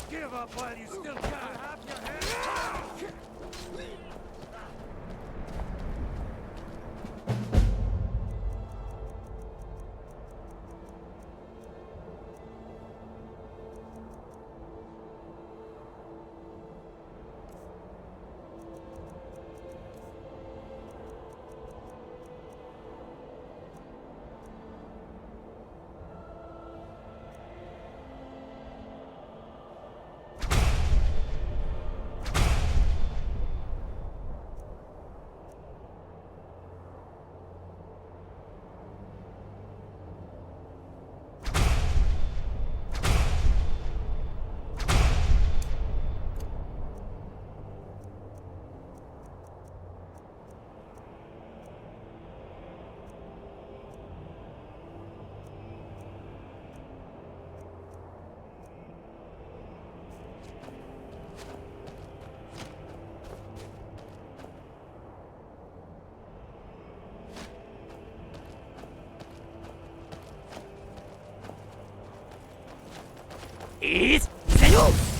Give up while you still can. Have your head. Is Zenu!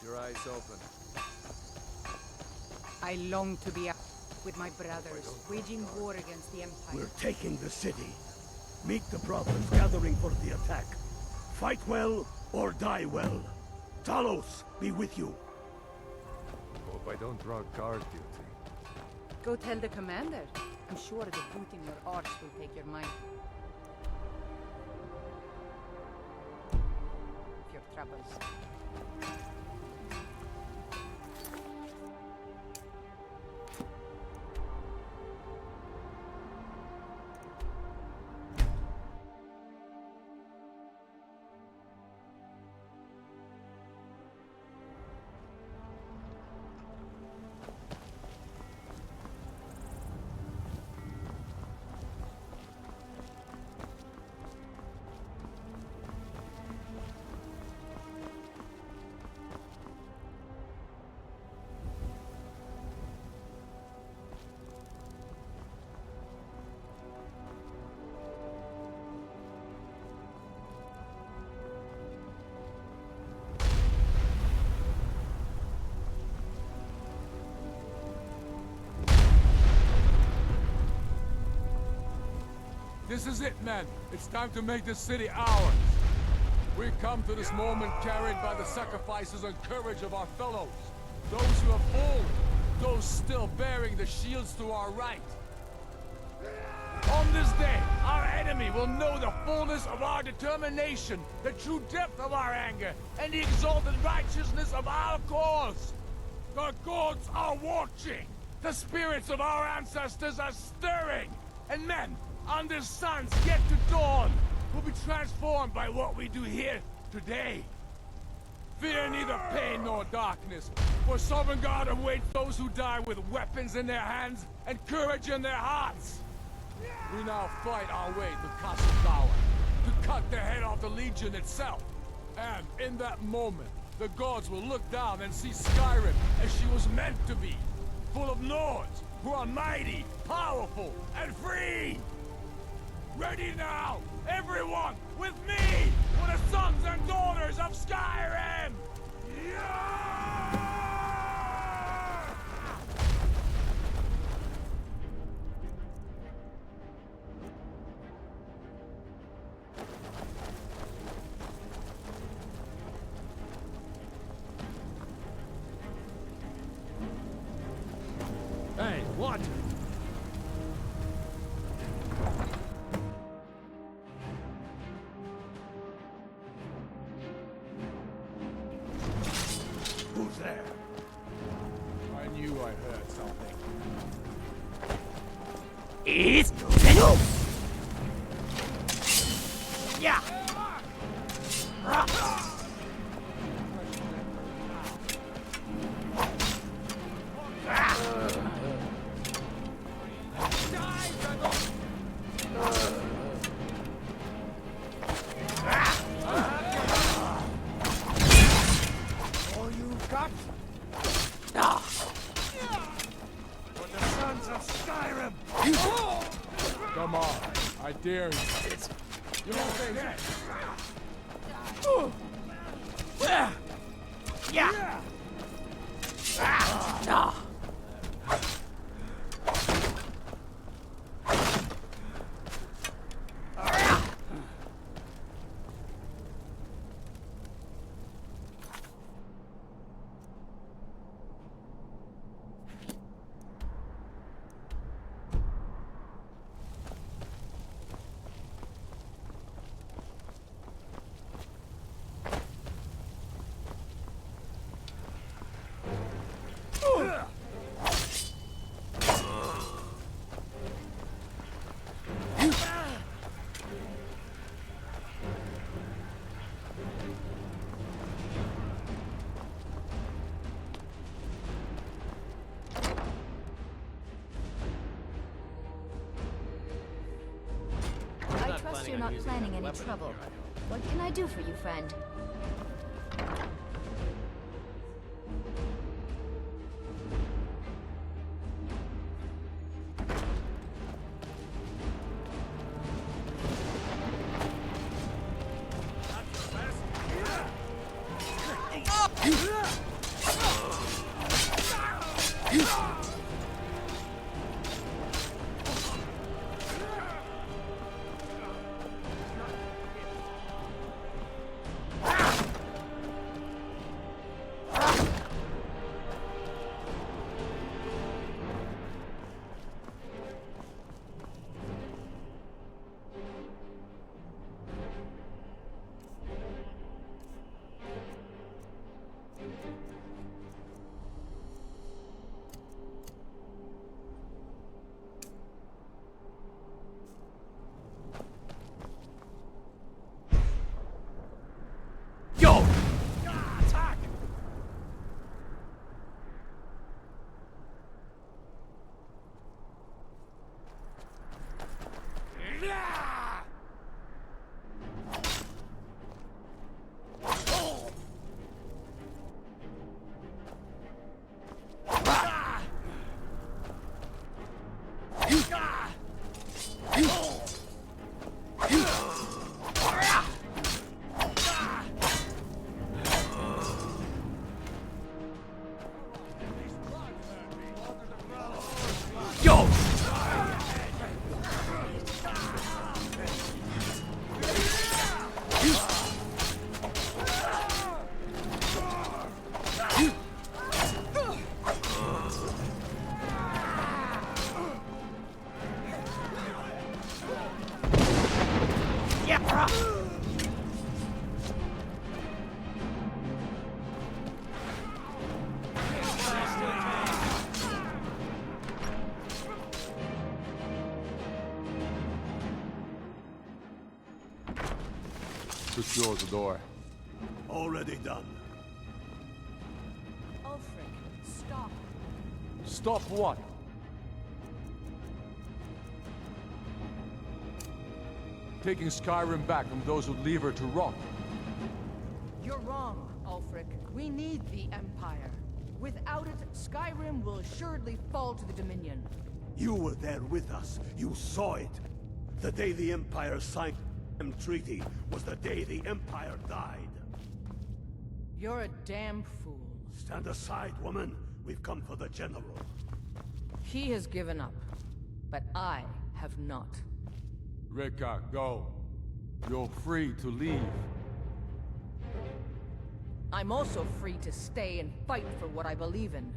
Your eyes open. I long to be out with my brothers, waging war against the Empire. We're taking the city. Meet the brothers gathering for the attack. Fight well or die well. Talos be with you. Hope I don't draw guard duty. Go tell the commander. I'm sure the boot in your arse will take your mind. Your troubles. This is it, men. It's time to make this city ours. We come to this moment carried by the sacrifices and courage of our fellows. Those who have fallen, those still bearing the shields to our right. On this day, our enemy will know the fullness of our determination, the true depth of our anger, and the exalted righteousness of our cause. The gods are watching. The spirits of our ancestors are stirring. And men, on this sun's yet to dawn, will be transformed by what we do here today. Fear neither pain nor darkness, for Sovereign God awaits those who die with weapons in their hands and courage in their hearts. We now fight our way to Castle Tower, to cut the head off the Legion itself. And in that moment, the gods will look down and see Skyrim as she was meant to be, full of Nords who are mighty, powerful, and free! Ready now, everyone, with me, for the sons and daughters of Skyrim! Yeah! Hey, what? Who's there? I knew I heard something. It's Zenu! Yeah! All you got? For the sons of Skyrim! Come on, I dare you. You're dead. Yeah! I trust you're not planning any trouble. What can I do for you, friend? Secure the door. Already done. Ulfric, stop. Stop what? Taking Skyrim back from those who leave her to rot. You're wrong, Ulfric. We need the Empire. Without it, Skyrim will assuredly fall to the Dominion. You were there with us. You saw it. The day the Empire signed the treaty was the day the Empire died. You're a damn fool. Stand aside, woman. We've come for the General. He has given up, but I have not. Rika, go. You're free to leave. I'm also free to stay and fight for what I believe in.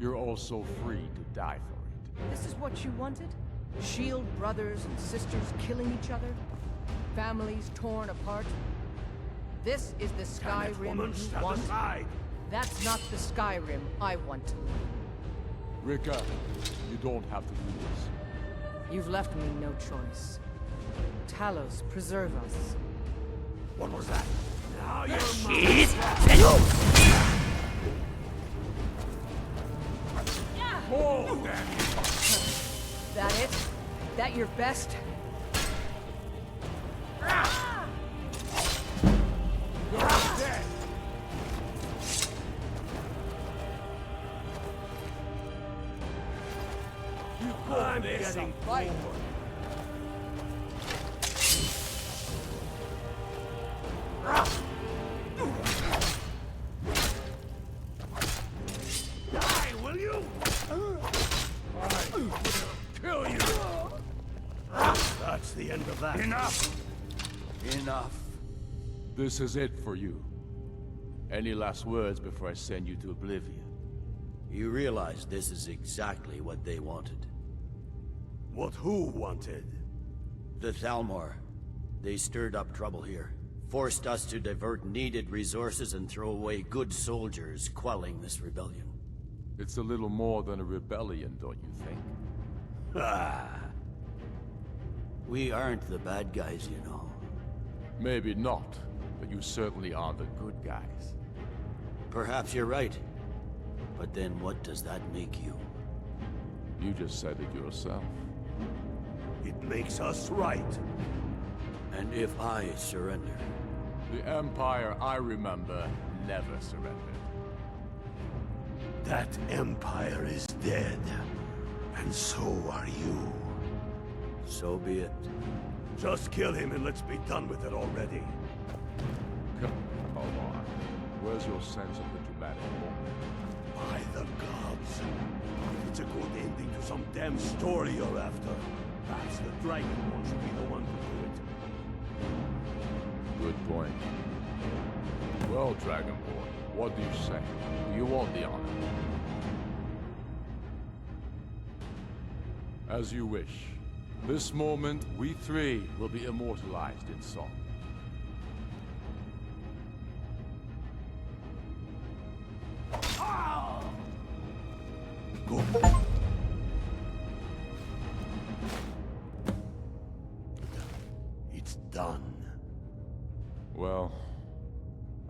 You're also free to die for it. This is what you wanted? Shield brothers and sisters killing each other? Families torn apart? This is the Skyrim woman, you stand want? aside. That's not the Skyrim I want to live. Rika, you don't have to do this. You've left me no choice. Talos, preserve us. What was that? Now you're Oh, that it? That your best? You're dead. I'm getting bored. Die, will you? I will kill you. That's the end of that. Enough! Enough. This is it for you. Any last words before I send you to oblivion? You realize this is exactly what they wanted. What who wanted? The Thalmor. They stirred up trouble here. Forced us to divert needed resources and throw away good soldiers, quelling this rebellion. It's a little more than a rebellion, don't you think? Ah. We aren't the bad guys, you know. Maybe not, but you certainly are the good guys. Perhaps you're right. But then what does that make you? You just said it yourself. It makes us right. And if I surrender? The Empire I remember never surrendered. That Empire is dead. And so are you. So be it. Just kill him and let's be done with it already. Come on. Where's your sense of the dramatic moment? By the gods. If it's a good ending to some damn story you're after, perhaps the Dragonborn should be the one to do it. Good point. Well, Dragonborn, what do you say? Do you want the honor? As you wish. This moment, we three will be immortalized in song. Good. It's done. Well,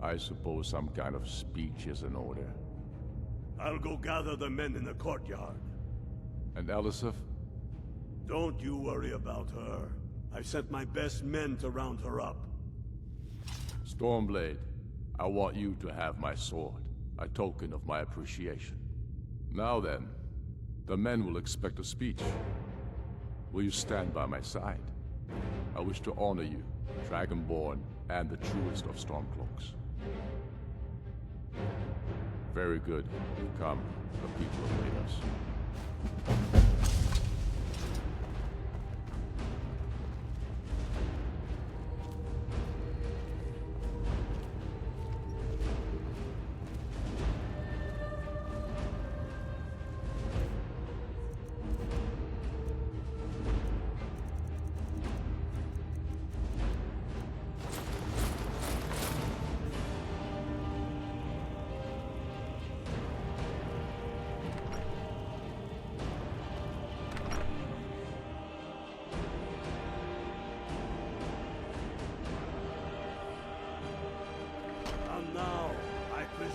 I suppose some kind of speech is in order. I'll go gather the men in the courtyard. And Elisif? Don't you worry about her. I've sent my best men to round her up. Stormblade, I want you to have my sword, a token of my appreciation. Now then, the men will expect a speech. Will you stand by my side? I wish to honor you, Dragonborn, and the truest of Stormcloaks. Very good. Come, the people await us.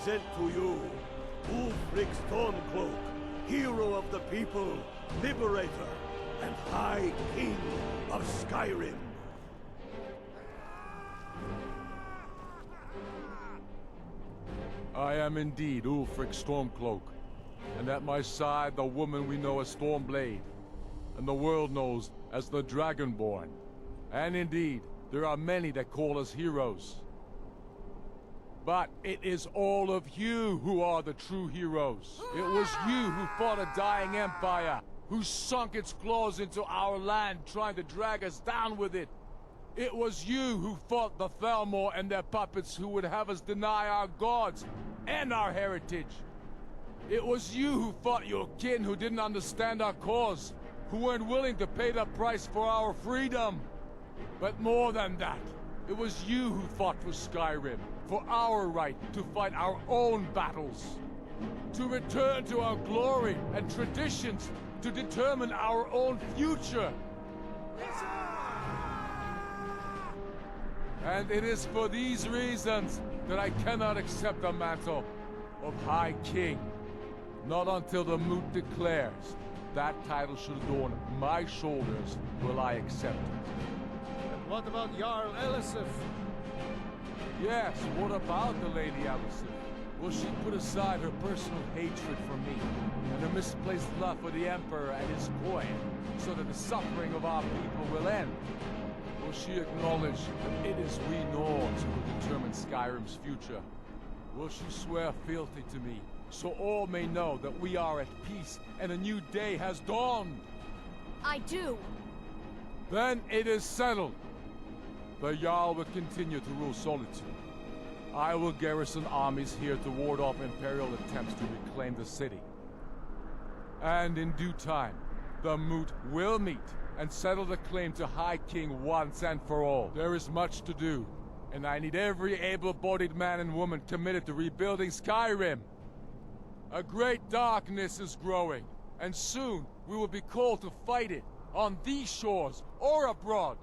present to you Ulfric Stormcloak, hero of the people, liberator, and High King of Skyrim. I am indeed Ulfric Stormcloak, and at my side the woman we know as Stormblade, and the world knows as the Dragonborn. And indeed, there are many that call us heroes. But it is all of you who are the true heroes. It was you who fought a dying empire, who sunk its claws into our land trying to drag us down with it. It was you who fought the Thalmor and their puppets who would have us deny our gods and our heritage. It was you who fought your kin who didn't understand our cause, who weren't willing to pay the price for our freedom. But more than that, it was you who fought for Skyrim, for our right to fight our own battles, to return to our glory and traditions, to determine our own future. And it is for these reasons that I cannot accept the mantle of High King. Not until the Moot declares that title should adorn my shoulders will I accept it. And what about Jarl Elisif? Yes, what about the Lady Elisif? Will she put aside her personal hatred for me and her misplaced love for the Emperor and his coin so that the suffering of our people will end? Will she acknowledge that it is we Nords who will determine Skyrim's future? Will she swear fealty to me, so all may know that we are at peace and a new day has dawned? I do! Then it is settled. The Jarl will continue to rule Solitude. I will garrison armies here to ward off Imperial attempts to reclaim the city. And in due time, the Moot will meet and settle the claim to High King once and for all. There is much to do, and I need every able-bodied man and woman committed to rebuilding Skyrim. A great darkness is growing, and soon we will be called to fight it, on these shores or abroad.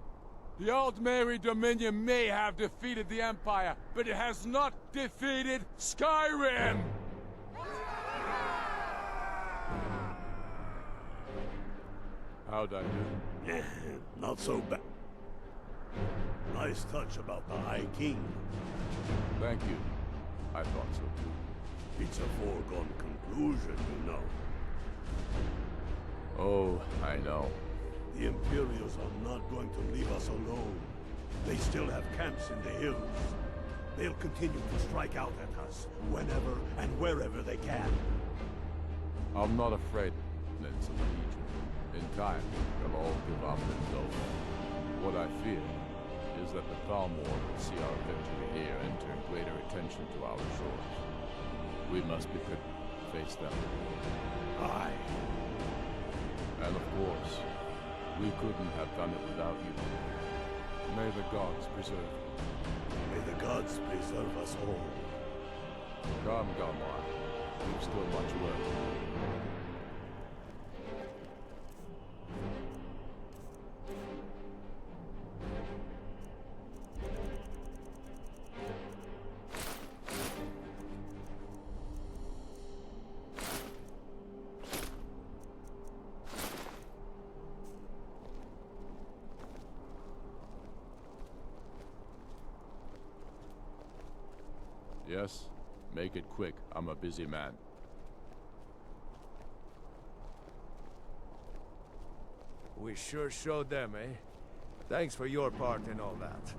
The Aldmeri Dominion may have defeated the Empire, but it has not defeated Skyrim! How'd I do? Not so bad. Nice touch about the High King. Thank you. I thought so too. It's a foregone conclusion, you know. Oh, I know. The Imperials are not going to leave us alone. They still have camps in the hills. They'll continue to strike out at us, whenever and wherever they can. I'm not afraid, Knights of the Legion. In time, they'll all give up and go. What I fear is that the Thalmor will see our victory here and turn greater attention to our shores. We must be prepared to face them. Aye. And of course, we couldn't have done it without you. May the gods preserve you. May the gods preserve us all. Come, Galmar. We've still much work. Yes? Make it quick. I'm a busy man. We sure showed them, eh? Thanks for your part in all that.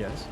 guess.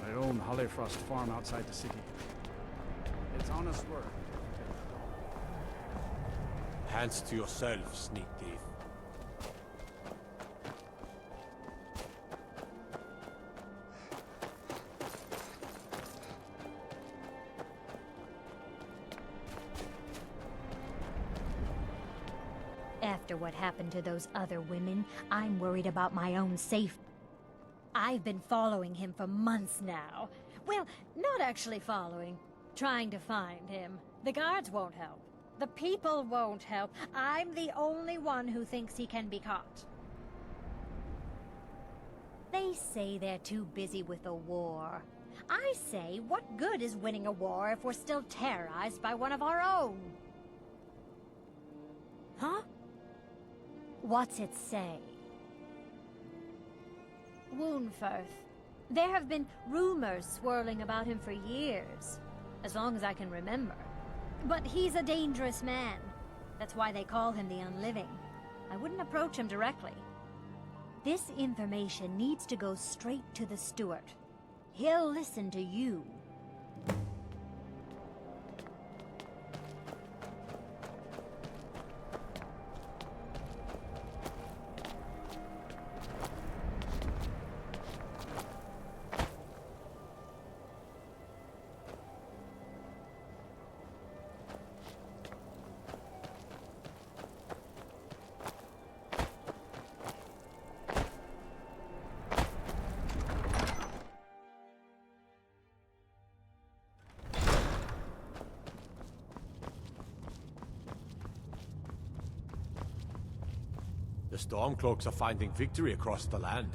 I own Hollifrost Farm outside the city. It's honest work. Hands to yourself, sneak thief. After what happened to those other women, I'm worried about my own safety. I've been following him for months now. Well, not actually following. Trying to find him. The guards won't help. The people won't help. I'm the only one who thinks he can be caught. They say they're too busy with the war. I say, what good is winning a war if we're still terrorized by one of our own? Huh? What's it say? Woundfirth. There have been rumors swirling about him for years, as long as I can remember. But he's a dangerous man. That's why they call him the Unliving. I wouldn't approach him directly. This information needs to go straight to the steward. He'll listen to you. The Stormcloaks are finding victory across the land.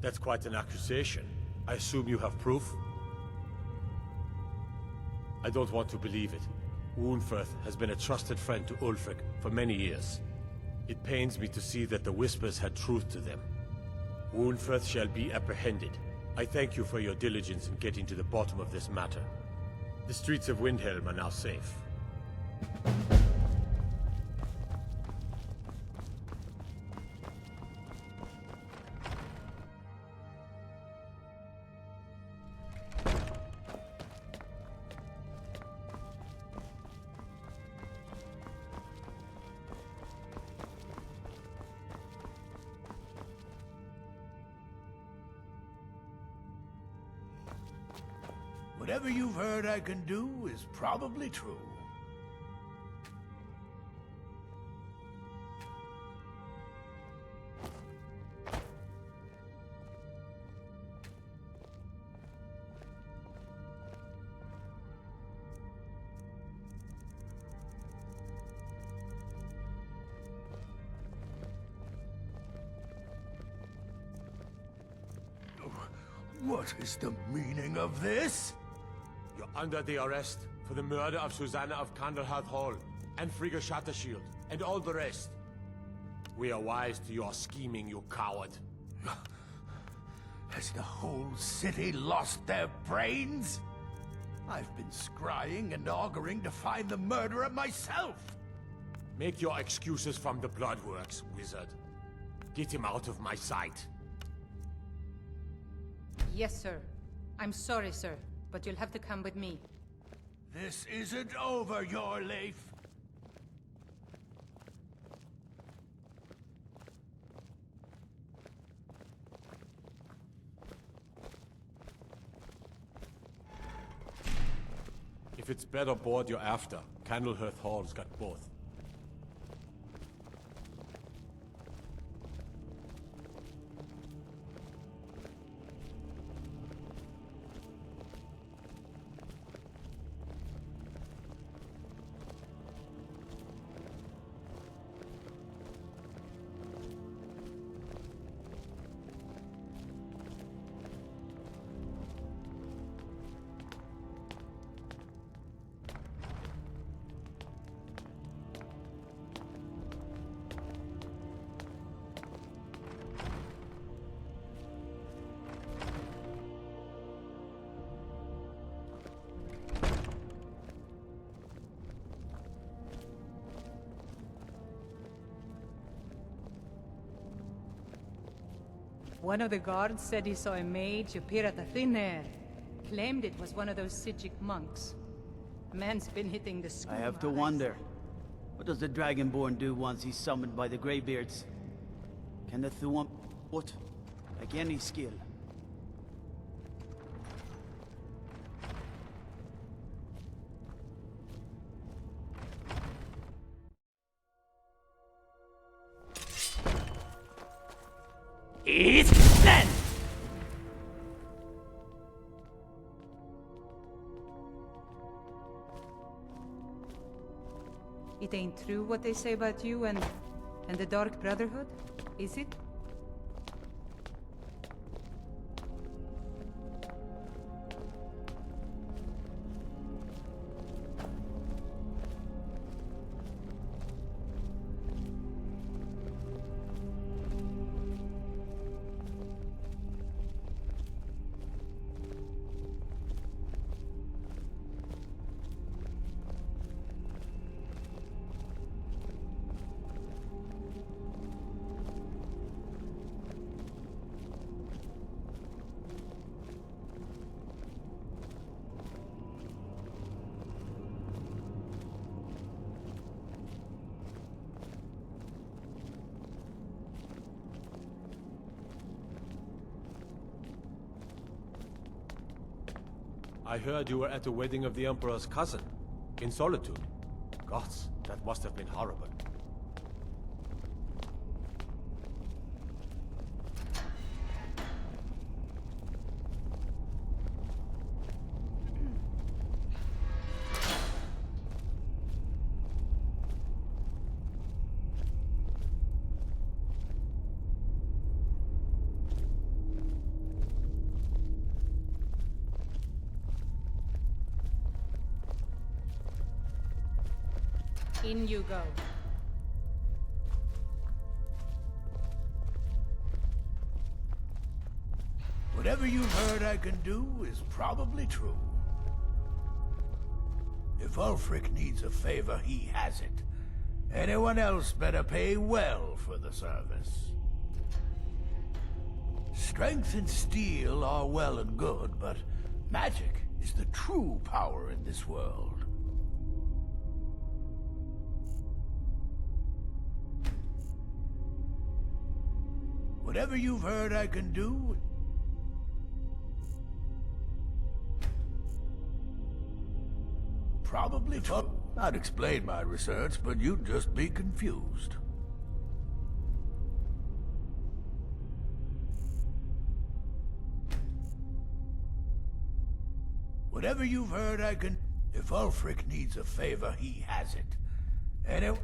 That's quite an accusation. I assume you have proof? I don't want to believe it. Woundfirth has been a trusted friend to Ulfric for many years. It pains me to see that the Whispers had truth to them. Woundfirth shall be apprehended. I thank you for your diligence in getting to the bottom of this matter. The streets of Windhelm are now safe. Whatever you've heard I can do is probably true. What is the meaning of this? You're under the arrest for the murder of Susanna of Candlehearth Hall, and Frigga Shattershield, and all the rest. We are wise to your scheming, you coward. Has the whole city lost their brains? I've been scrying and auguring to find the murderer myself. Make your excuses from the Bloodworks, wizard. Get him out of my sight. Yes, sir. I'm sorry, sir, but you'll have to come with me. This isn't over, your Leif. If it's better board you're after, Candlehearth Hall's got both. One of the guards said he saw a mage appear at the thin air. Claimed it was one of those Sijic monks. A man's been hitting the school. I have to wonder. What does the Dragonborn do once he's summoned by the Greybeards? Can the Thuum... What? Like any skill. It's then! It ain't true what they say about you and the Dark Brotherhood, is it? I heard you were at the wedding of the Emperor's cousin, in Solitude. Gods, that must have been horrible. In you go. Whatever you've heard I can do is probably true. If Ulfric needs a favor, he has it. Anyone else better pay well for the service. Strength and steel are well and good, but magic is the true power in this world. Whatever you've heard I can do... Probably true. I'd explain my research, but you'd just be confused. Whatever you've heard I can... If Ulfric needs a favor, he has it. Anyone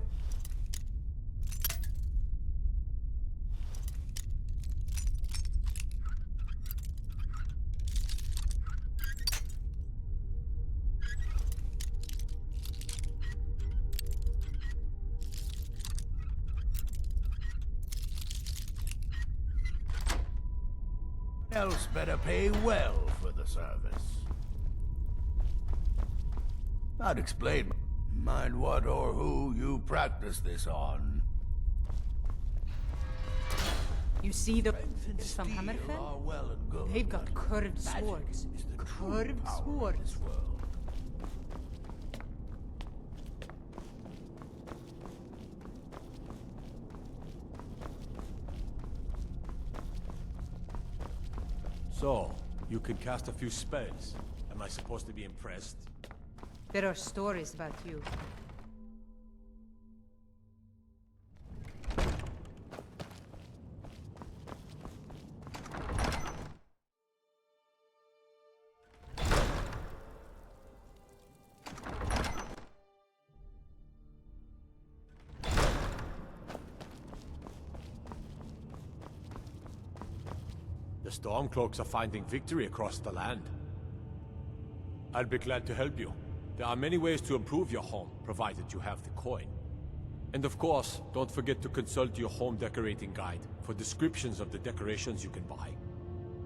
else better pay well for the service. I'd explain. Mind what or who you practice this on? You see the Strength and from steel Hammerfell? are well and good, They've got but curved magic swords. is the true Curved power of swords. this world. So, you can cast a few spells. Am I supposed to be impressed? There are stories about you. The Stormcloaks are finding victory across the land. I'll be glad to help you. There are many ways to improve your home, provided you have the coin. And of course, don't forget to consult your home decorating guide for descriptions of the decorations you can buy.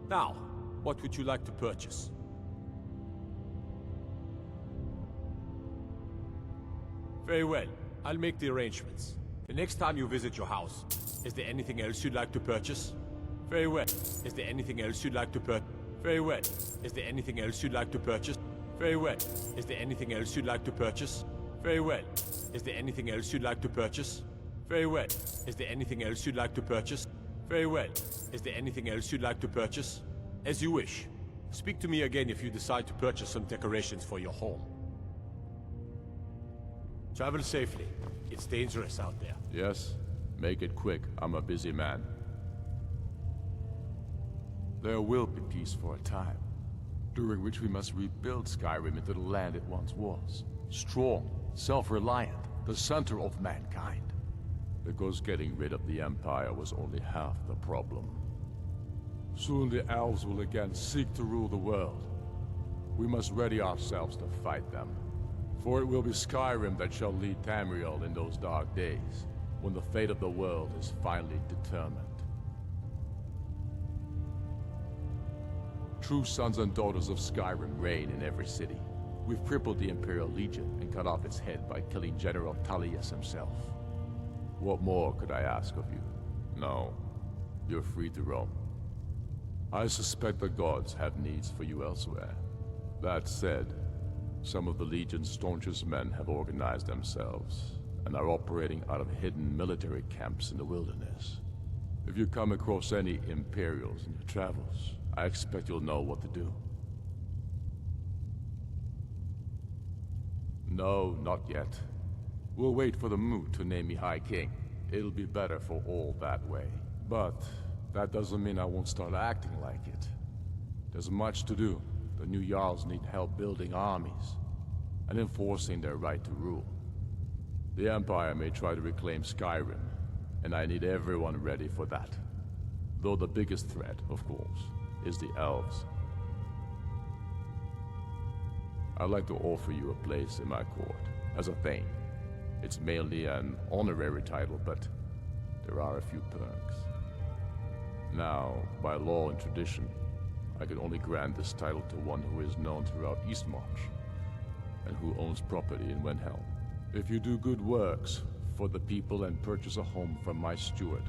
Now, what would you like to purchase? Very well. I'll make the arrangements. The next time you visit your house, is there anything else you'd like to purchase? Very well. Is there anything else you'd like to purchase? Very well. Is there anything else you'd like to purchase? Very well. Is there anything else you'd like to purchase? Very well. Is there anything else you'd like to purchase? Very well. Is there anything else you'd like to purchase? Very well. Is there anything else you'd like to purchase? As you wish. Speak to me again if you decide to purchase some decorations for your home. Travel safely. It's dangerous out there. Yes? Make it quick. I'm a busy man. There will be peace for a time, during which we must rebuild Skyrim into the land it once was. Strong, self-reliant, the center of mankind. Because getting rid of the Empire was only half the problem. Soon the elves will again seek to rule the world. We must ready ourselves to fight them. For it will be Skyrim that shall lead Tamriel in those dark days, when the fate of the world is finally determined. True sons and daughters of Skyrim reign in every city. We've crippled the Imperial Legion and cut off its head by killing General Tullius himself. What more could I ask of you? No, you're free to roam. I suspect the gods have needs for you elsewhere. That said, some of the Legion's staunchest men have organized themselves and are operating out of hidden military camps in the wilderness. If you come across any Imperials in your travels, I expect you'll know what to do. No, not yet. We'll wait for the mood to name me High King. It'll be better for all that way. But that doesn't mean I won't start acting like it. There's much to do. The new Jarls need help building armies and enforcing their right to rule. The Empire may try to reclaim Skyrim, and I need everyone ready for that. Though the biggest threat, of course, is the elves. I'd like to offer you a place in my court, as a thane. It's mainly an honorary title, but there are a few perks. Now, by law and tradition, I can only grant this title to one who is known throughout Eastmarch, and who owns property in Wenhelm. If you do good works for the people and purchase a home from my steward,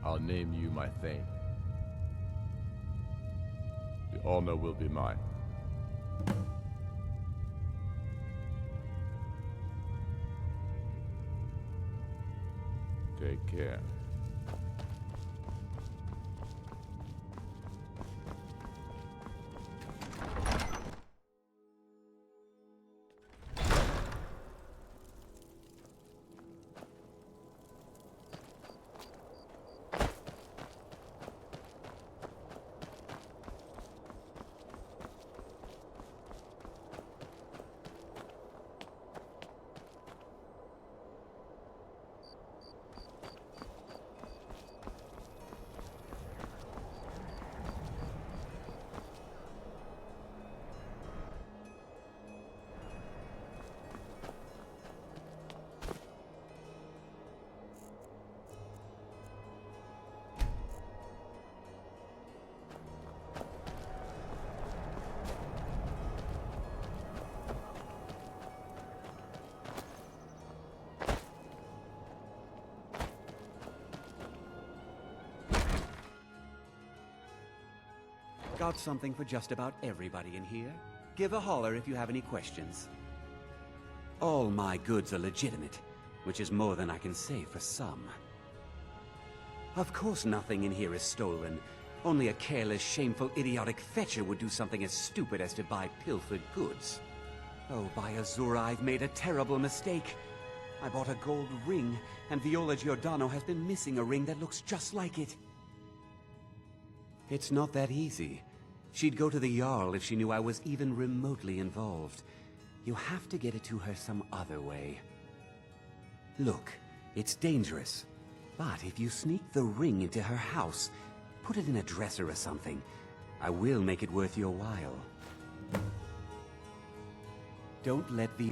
I'll name you my thane. The honor will be mine. Take care. Got something for just about everybody in here. Give a holler if you have any questions. All my goods are legitimate, which is more than I can say for some. Of course nothing in here is stolen. Only a careless, shameful, idiotic fetcher would do something as stupid as to buy pilfered goods. Oh, by Azura, I've made a terrible mistake. I bought a gold ring, and Viola Giordano has been missing a ring that looks just like it. It's not that easy. She'd go to the Jarl if she knew I was even remotely involved. You have to get it to her some other way. Look, it's dangerous. But if you sneak the ring into her house, put it in a dresser or something, I will make it worth your while. Don't let the...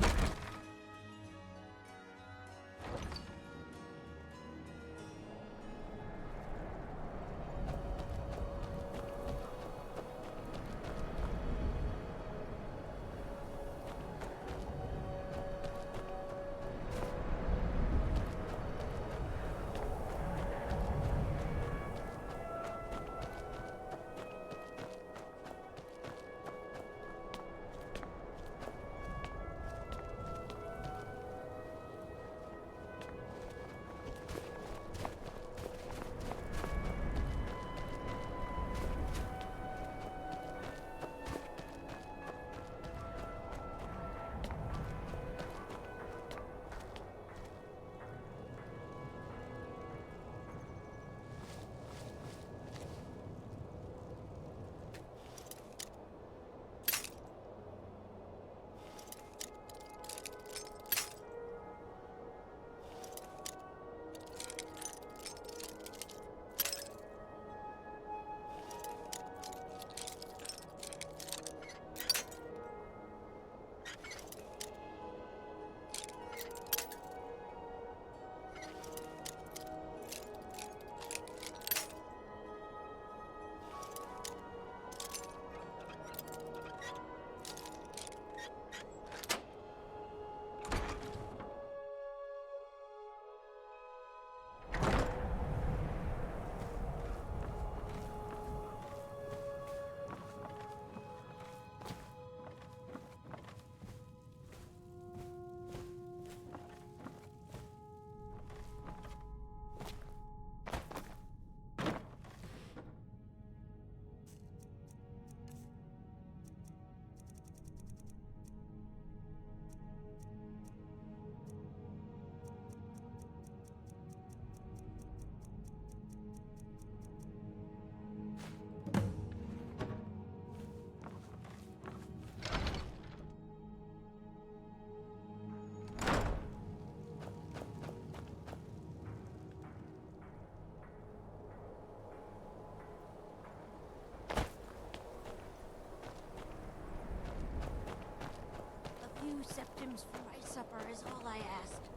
Septims for my supper is all I asked.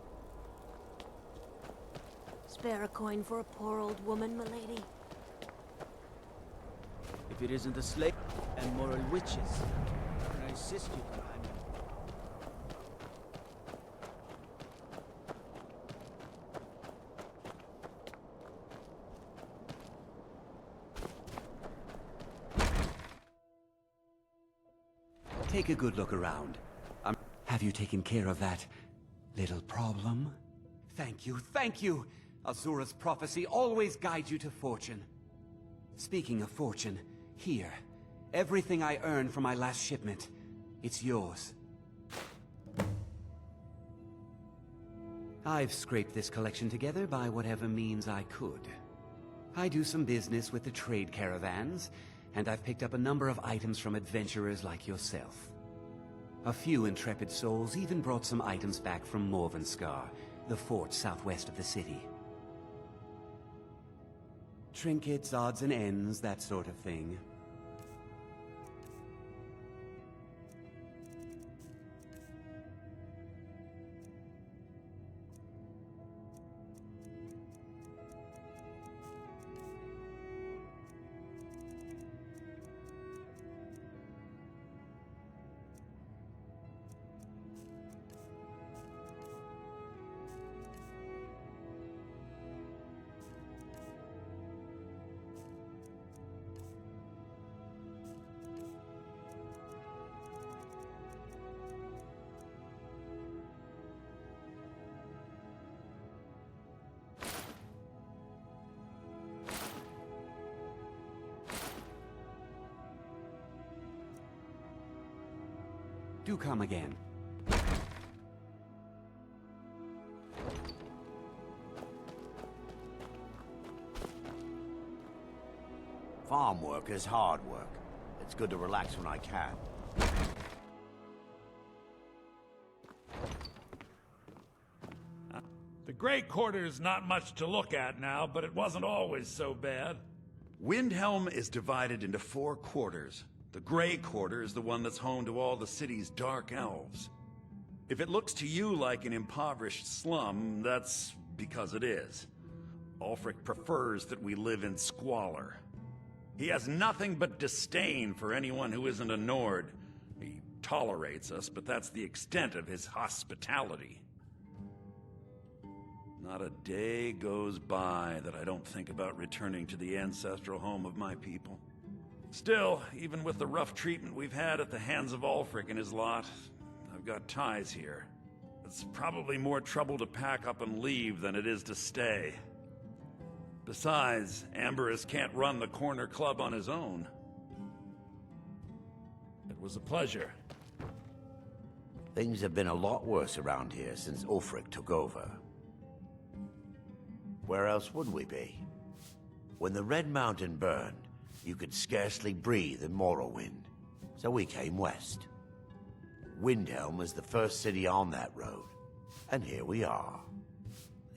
Spare a coin for a poor old woman, milady. If it isn't the slave and moral witches, can I assist you, companion? Take a good look around. Have you taken care of that little problem? Thank you, thank you! Azura's prophecy always guides you to fortune. Speaking of fortune, here. Everything I earned from my last shipment. It's yours. I've scraped this collection together by whatever means I could. I do some business with the trade caravans, and I've picked up a number of items from adventurers like yourself. A few intrepid souls even brought some items back from Morvenskar, the fort southwest of the city. Trinkets, odds and ends, that sort of thing. Do come again. Farm work is hard work. It's good to relax when I can. The Grey Quarter's not much to look at now, but it wasn't always so bad. Windhelm is divided into 4 quarters. The Grey Quarter is the one that's home to all the city's dark elves. If it looks to you like an impoverished slum, that's because it is. Ulfric prefers that we live in squalor. He has nothing but disdain for anyone who isn't a Nord. He tolerates us, but that's the extent of his hospitality. Not a day goes by that I don't think about returning to the ancestral home of my people. Still, even with the rough treatment we've had at the hands of Ulfric and his lot, I've got ties here. It's probably more trouble to pack up and leave than it is to stay. Besides, Amberus can't run the corner club on his own. It was a pleasure. Things have been a lot worse around here since Ulfric took over. Where else would we be? When the Red Mountain burned, you could scarcely breathe in Morrowind, so we came west. Windhelm was the first city on that road, and here we are.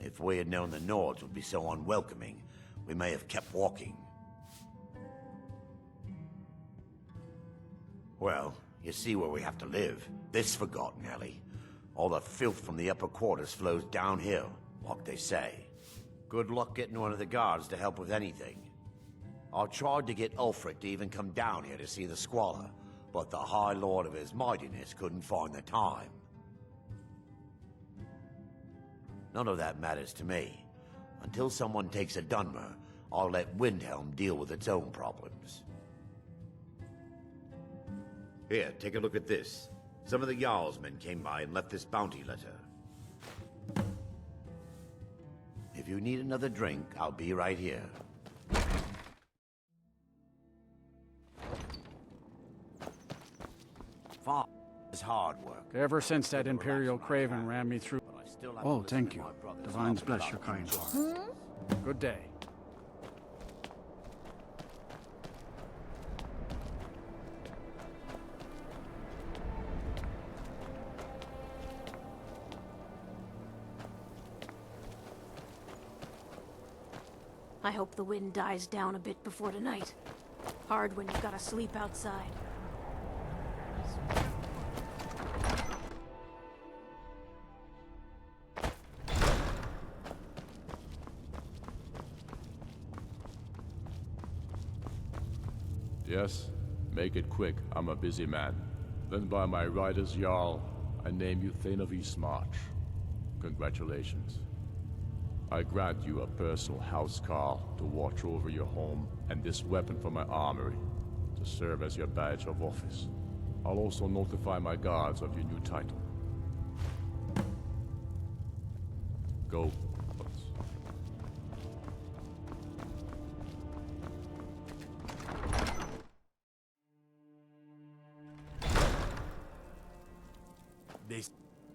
If we had known the Nords would be so unwelcoming, we may have kept walking. Well, you see where we have to live. This forgotten alley. All the filth from the upper quarters flows downhill, like they say. Good luck getting one of the guards to help with anything. I tried to get Ulfric to even come down here to see the squalor, but the High Lord of his mightiness couldn't find the time. None of that matters to me. Until someone takes a Dunmer, I'll let Windhelm deal with its own problems. Here, take a look at this. Some of the Jarl's men came by and left this bounty letter. If you need another drink, I'll be right here. Farm is hard work. Ever since that Imperial Craven ran me through... Oh, thank you. Divines bless your kind heart. Good day. I hope the wind dies down a bit before tonight. Hard when you gotta sleep outside. Yes? Make it quick, I'm a busy man. Then by my rider's Jarl, I name you Thane of East March. Congratulations. I grant you a personal housecarl to watch over your home, and this weapon from my armory to serve as your badge of office. I'll also notify my guards of your new title. Go.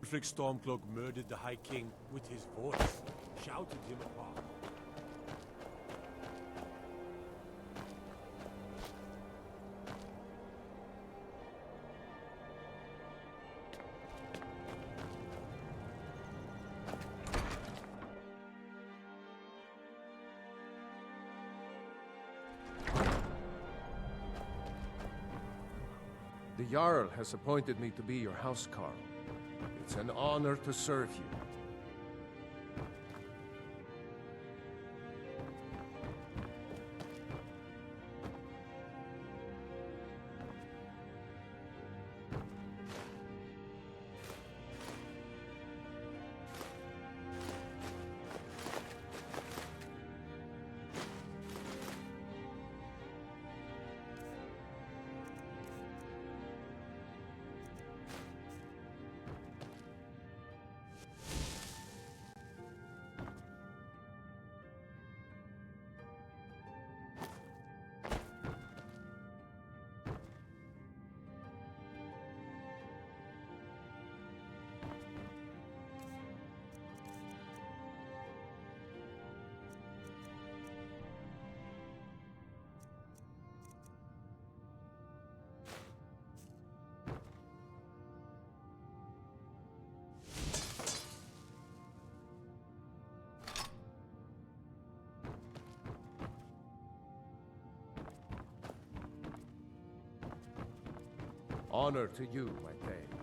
Ulfric Stormcloak murdered the High King with his voice, shouted him apart. The Jarl has appointed me to be your housecarl. It's an honor to serve you. Honor to you, my Thane.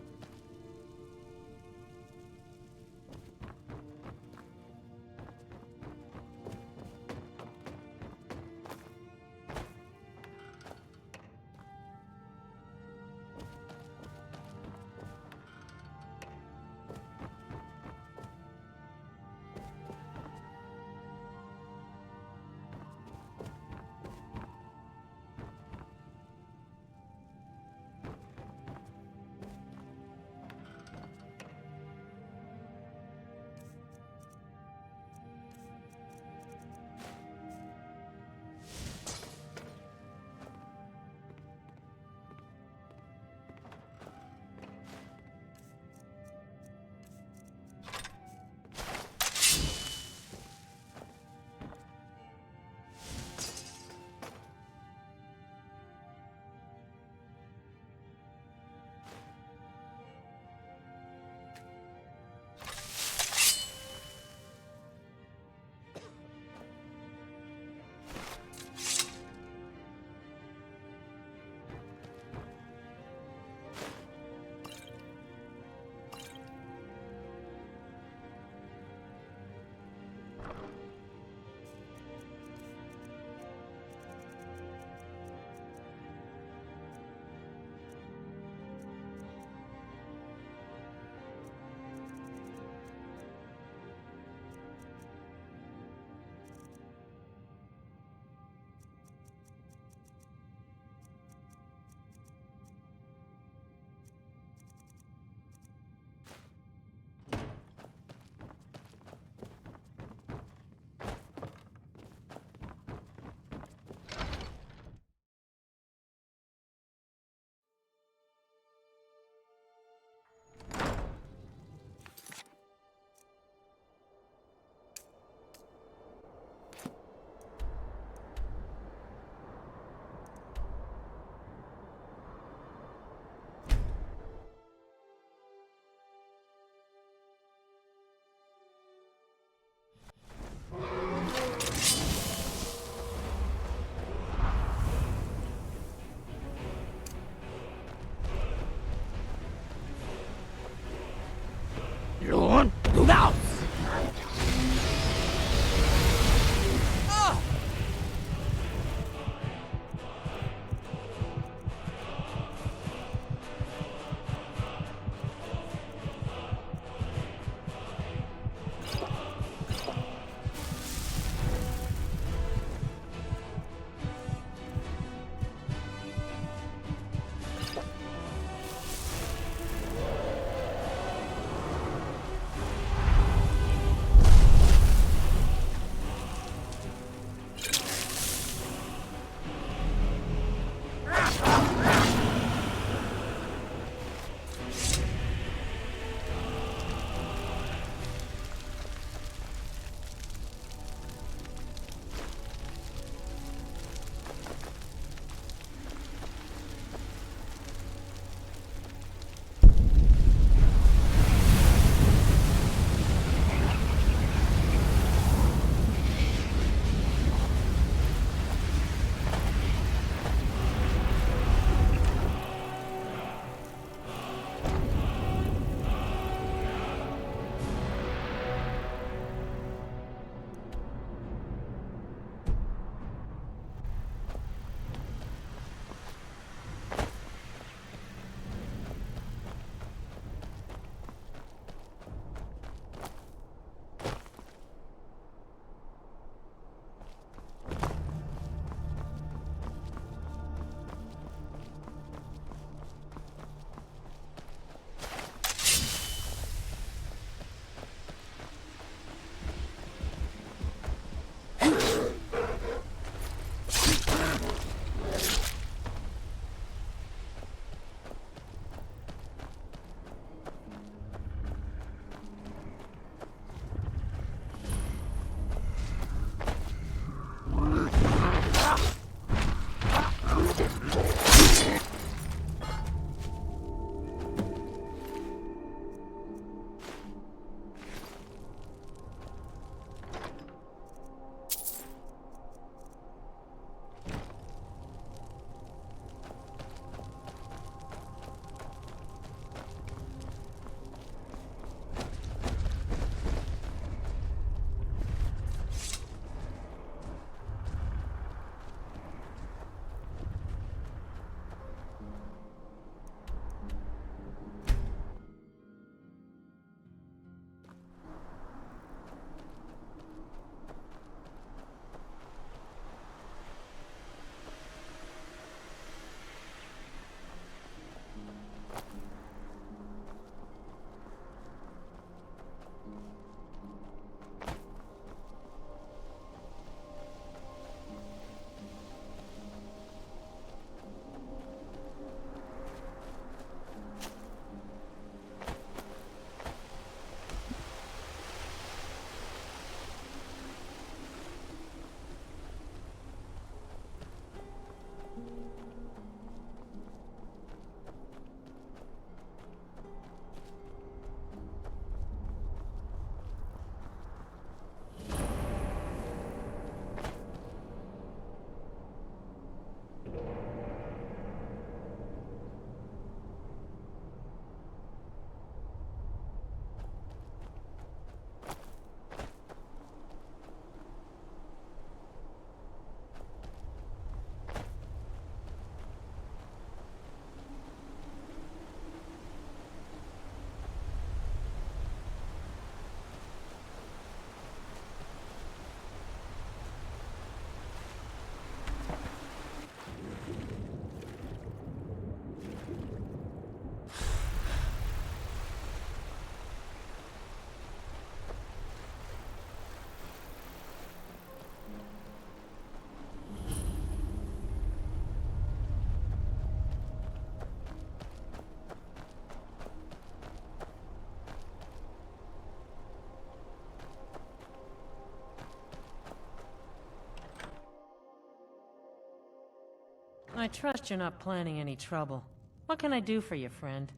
I trust you're not planning any trouble. What can I do for you, friend?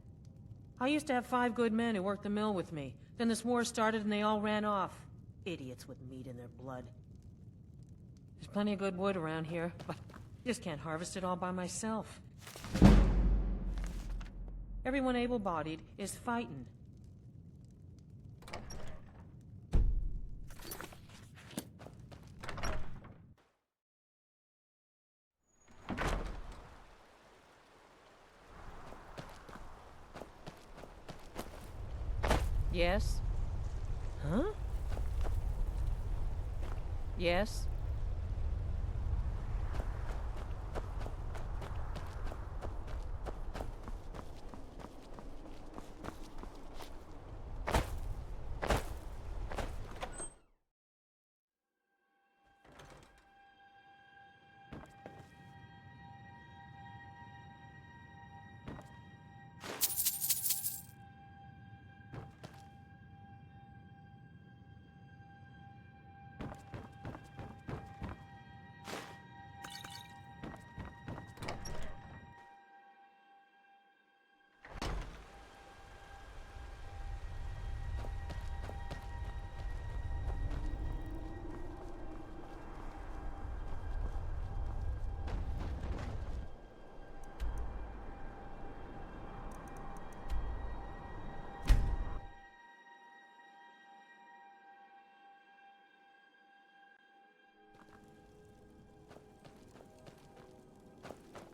I used to have 5 good men who worked the mill with me. Then this war started and they all ran off. Idiots with meat in their blood. There's plenty of good wood around here, but I just can't harvest it all by myself. Everyone able-bodied is fighting. Yes? Huh? Yes?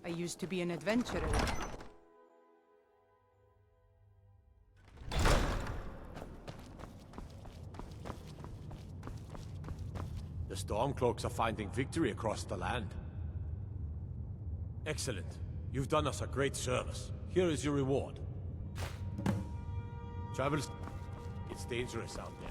I used to be an adventurer. The Stormcloaks are finding victory across the land. Excellent. You've done us a great service. Here is your reward. Travel... It's dangerous out there.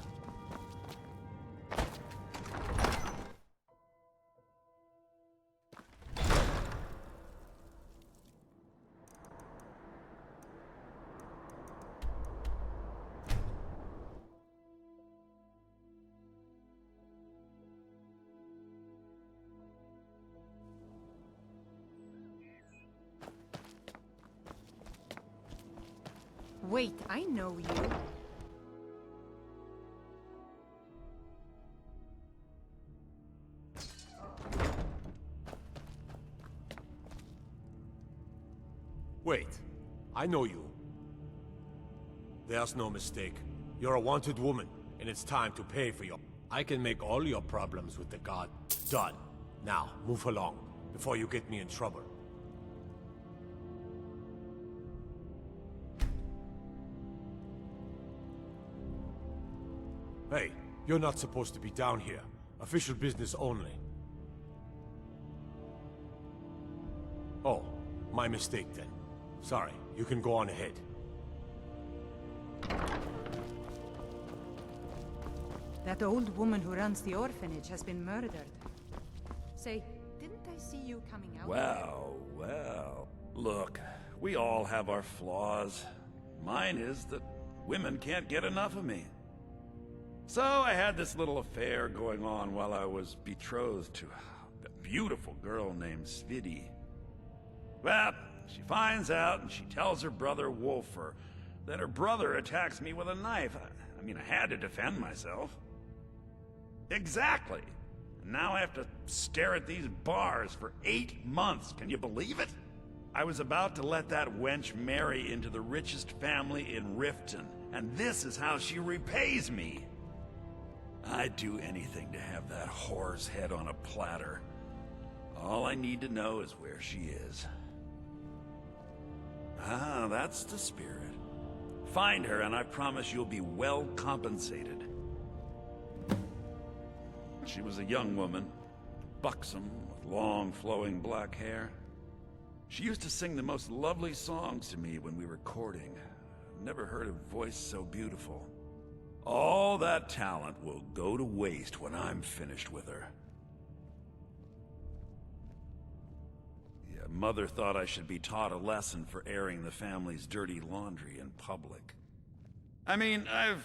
Wait, I know you. Wait, I know you. There's no mistake. You're a wanted woman, and it's time to pay for your... I can make all your problems with the god done. Now, move along, before you get me in trouble. Hey, you're not supposed to be down here. Official business only. Oh, my mistake then. Sorry, you can go on ahead. That old woman who runs the orphanage has been murdered. Say, didn't I see you coming out? Well, well. Look, we all have our flaws. Mine is that women can't get enough of me. So I had this little affair going on while I was betrothed to a beautiful girl named Svidi. Well, she finds out and she tells her brother Wolfer that her brother attacks me with a knife. I mean, I had to defend myself. Exactly. And now I have to stare at these bars for 8 months. Can you believe it? I was about to let that wench marry into the richest family in Riften, and this is how she repays me. I'd do anything to have that whore's head on a platter. All I need to know is where she is. Ah, that's the spirit. Find her, and I promise you'll be well compensated. She was a young woman, buxom, with long, flowing black hair. She used to sing the most lovely songs to me when we were courting. Never heard a voice so beautiful. All that talent will go to waste when I'm finished with her. Yeah, Mother thought I should be taught a lesson for airing the family's dirty laundry in public. I mean, I've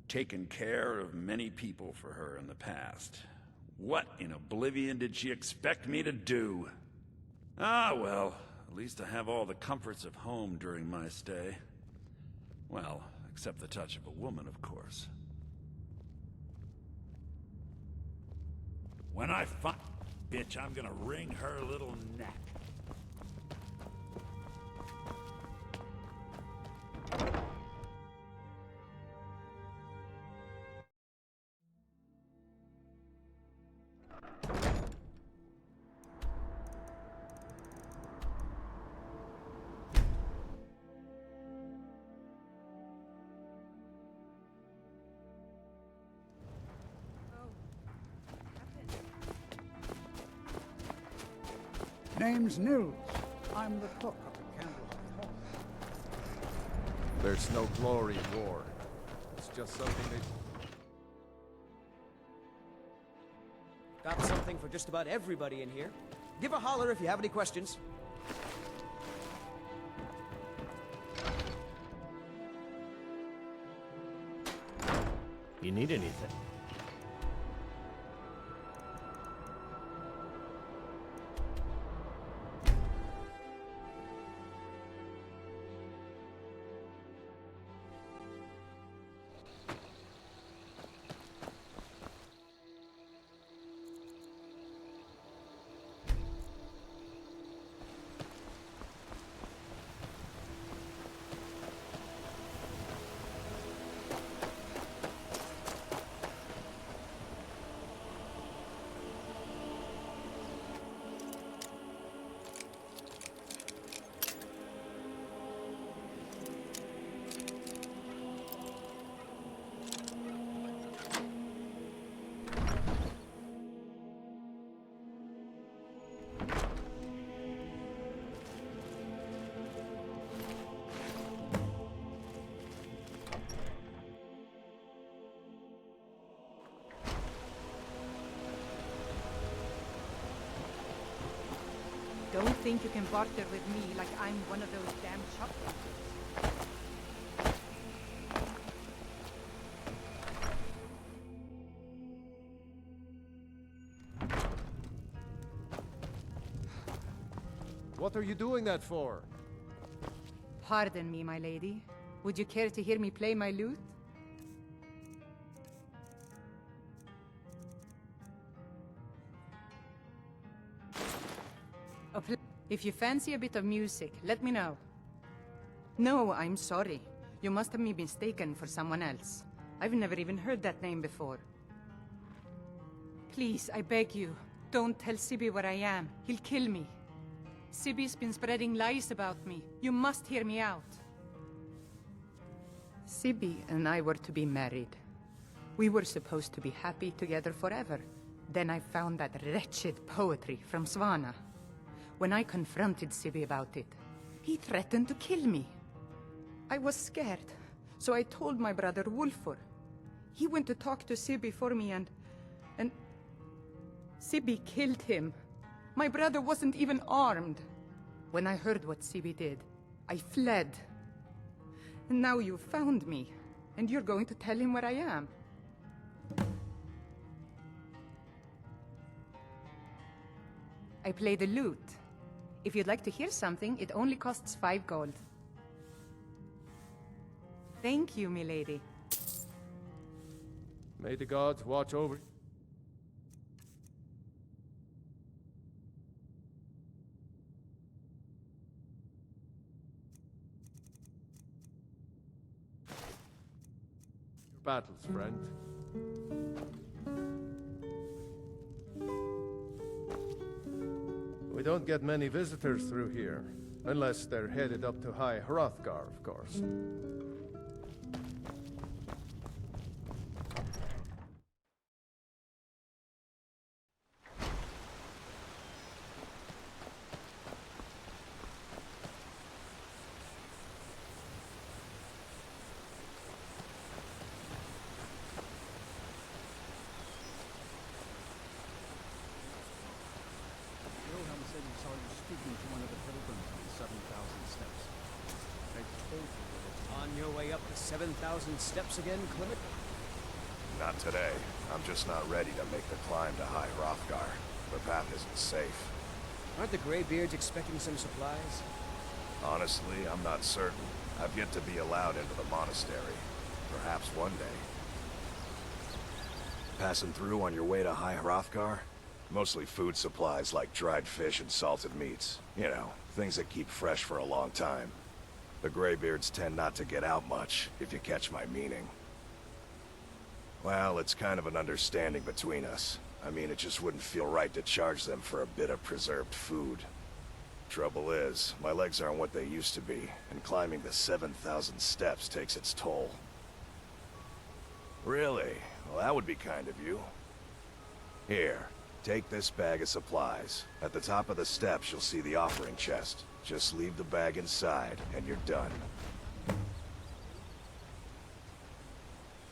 taken care of many people for her in the past. What in oblivion did she expect me to do? Ah, well, at least I have all the comforts of home during my stay. Well, except the touch of a woman, of course. When I find bitch, I'm gonna wring her little neck. Name's Nils. I'm the cook up at Candlehearth Hall. There's no glory in war. It's just something they... Got something for just about everybody in here. Give a holler if you have any questions. You need anything? Don't think you can barter with me like I'm one of those damn shopkeepers. What are you doing that for? Pardon me, my lady. Would you care to hear me play my lute? If you fancy a bit of music, let me know. No, I'm sorry. You must have me mistaken for someone else. I've never even heard that name before. Please, I beg you, don't tell Sibby where I am. He'll kill me. Sibby's been spreading lies about me. You must hear me out. Sibby and I were to be married. We were supposed to be happy together forever. Then I found that wretched poetry from Svana. When I confronted Sibby about it, he threatened to kill me. I was scared, so I told my brother Wolfur. He went to talk to Sibby for me and Sibby killed him. My brother wasn't even armed. When I heard what Sibby did, I fled. And now you found me, and you're going to tell him where I am. I play the lute. If you'd like to hear something, it only costs 5 gold. Thank you, milady. May the gods watch over... your battles, friend. We don't get many visitors through here, unless they're headed up to High Hrothgar, of course. Speaking to one of the pilgrims on 7,000 steps. I told you that it's... On your way up the 7,000 steps again, Clement? Not today. I'm just not ready to make the climb to High Hrothgar. The path isn't safe. Aren't the Greybeards expecting some supplies? Honestly, I'm not certain. I've yet to be allowed into the monastery. Perhaps one day. Passing through on your way to High Hrothgar? Mostly food supplies like dried fish and salted meats. You know, things that keep fresh for a long time. The Greybeards tend not to get out much, if you catch my meaning. Well, it's kind of an understanding between us. I mean, it just wouldn't feel right to charge them for a bit of preserved food. Trouble is, my legs aren't what they used to be, and climbing the 7,000 steps takes its toll. Really? Well, that would be kind of you. Here, take this bag of supplies. At the top of the steps, you'll see the offering chest. Just leave the bag inside, and you're done.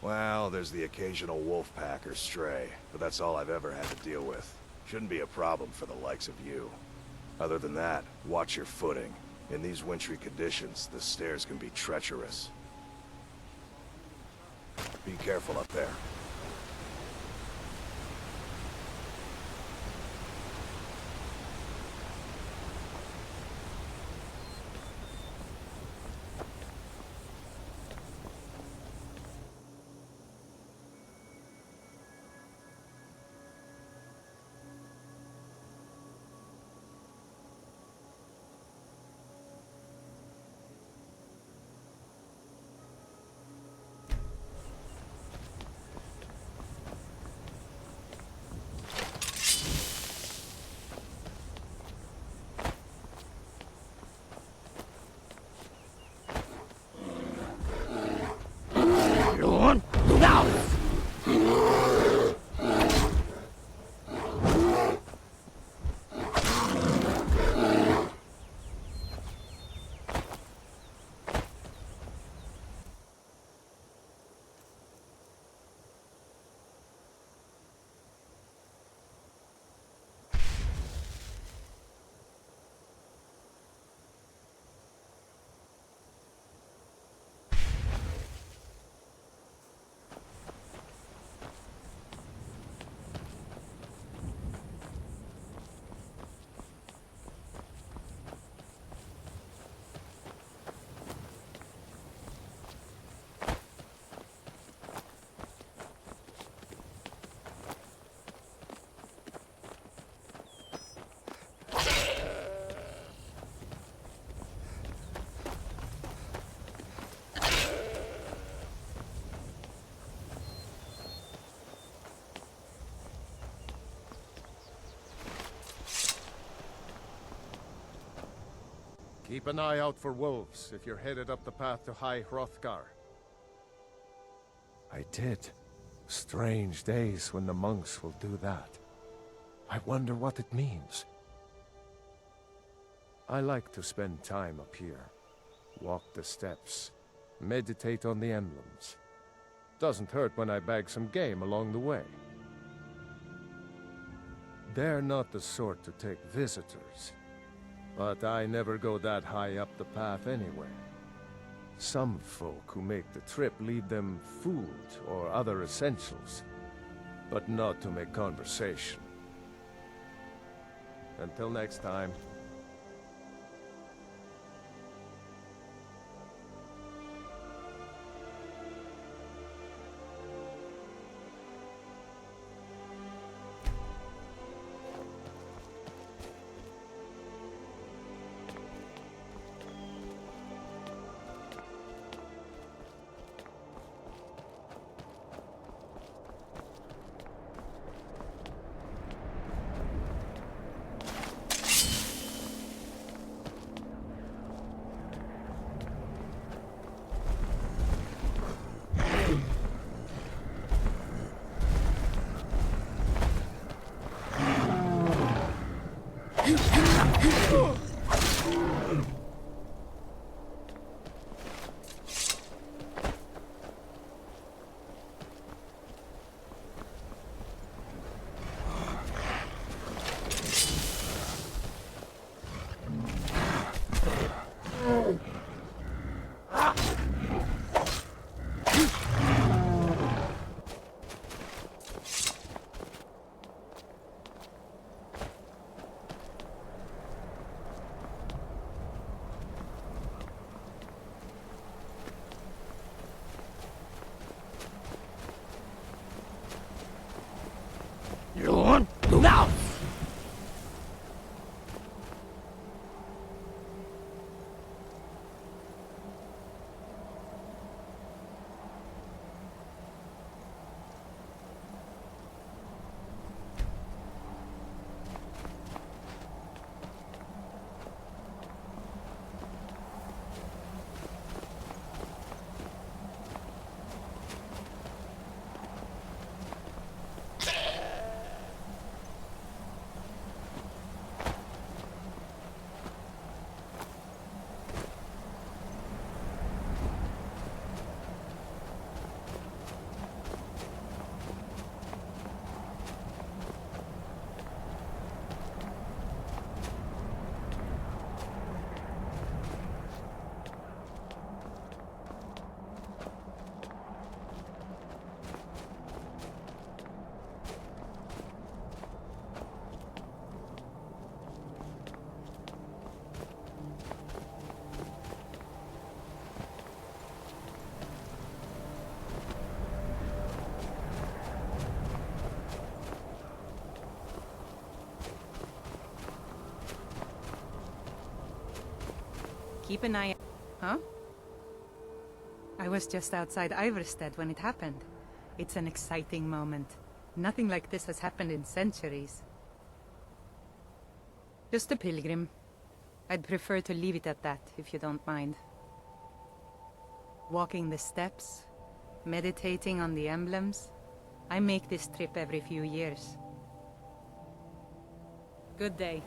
Well, there's the occasional wolf pack or stray, but that's all I've ever had to deal with. Shouldn't be a problem for the likes of you. Other than that, watch your footing. In these wintry conditions, the stairs can be treacherous. Be careful up there. Keep an eye out for wolves if you're headed up the path to High Hrothgar. I did. Strange days when the monks will do that. I wonder what it means. I like to spend time up here. Walk the steps. Meditate on the emblems. Doesn't hurt when I bag some game along the way. They're not the sort to take visitors. But I never go that high up the path anyway. Some folk who make the trip leave them food or other essentials, but not to make conversation. Until next time. keep an eye... Huh? I was just outside Iverstead when it happened. It's an exciting moment. Nothing like this has happened in centuries. Just a pilgrim. I'd prefer to leave it at that, if you don't mind. Walking the steps, meditating on the emblems. I make this trip every few years. Good day.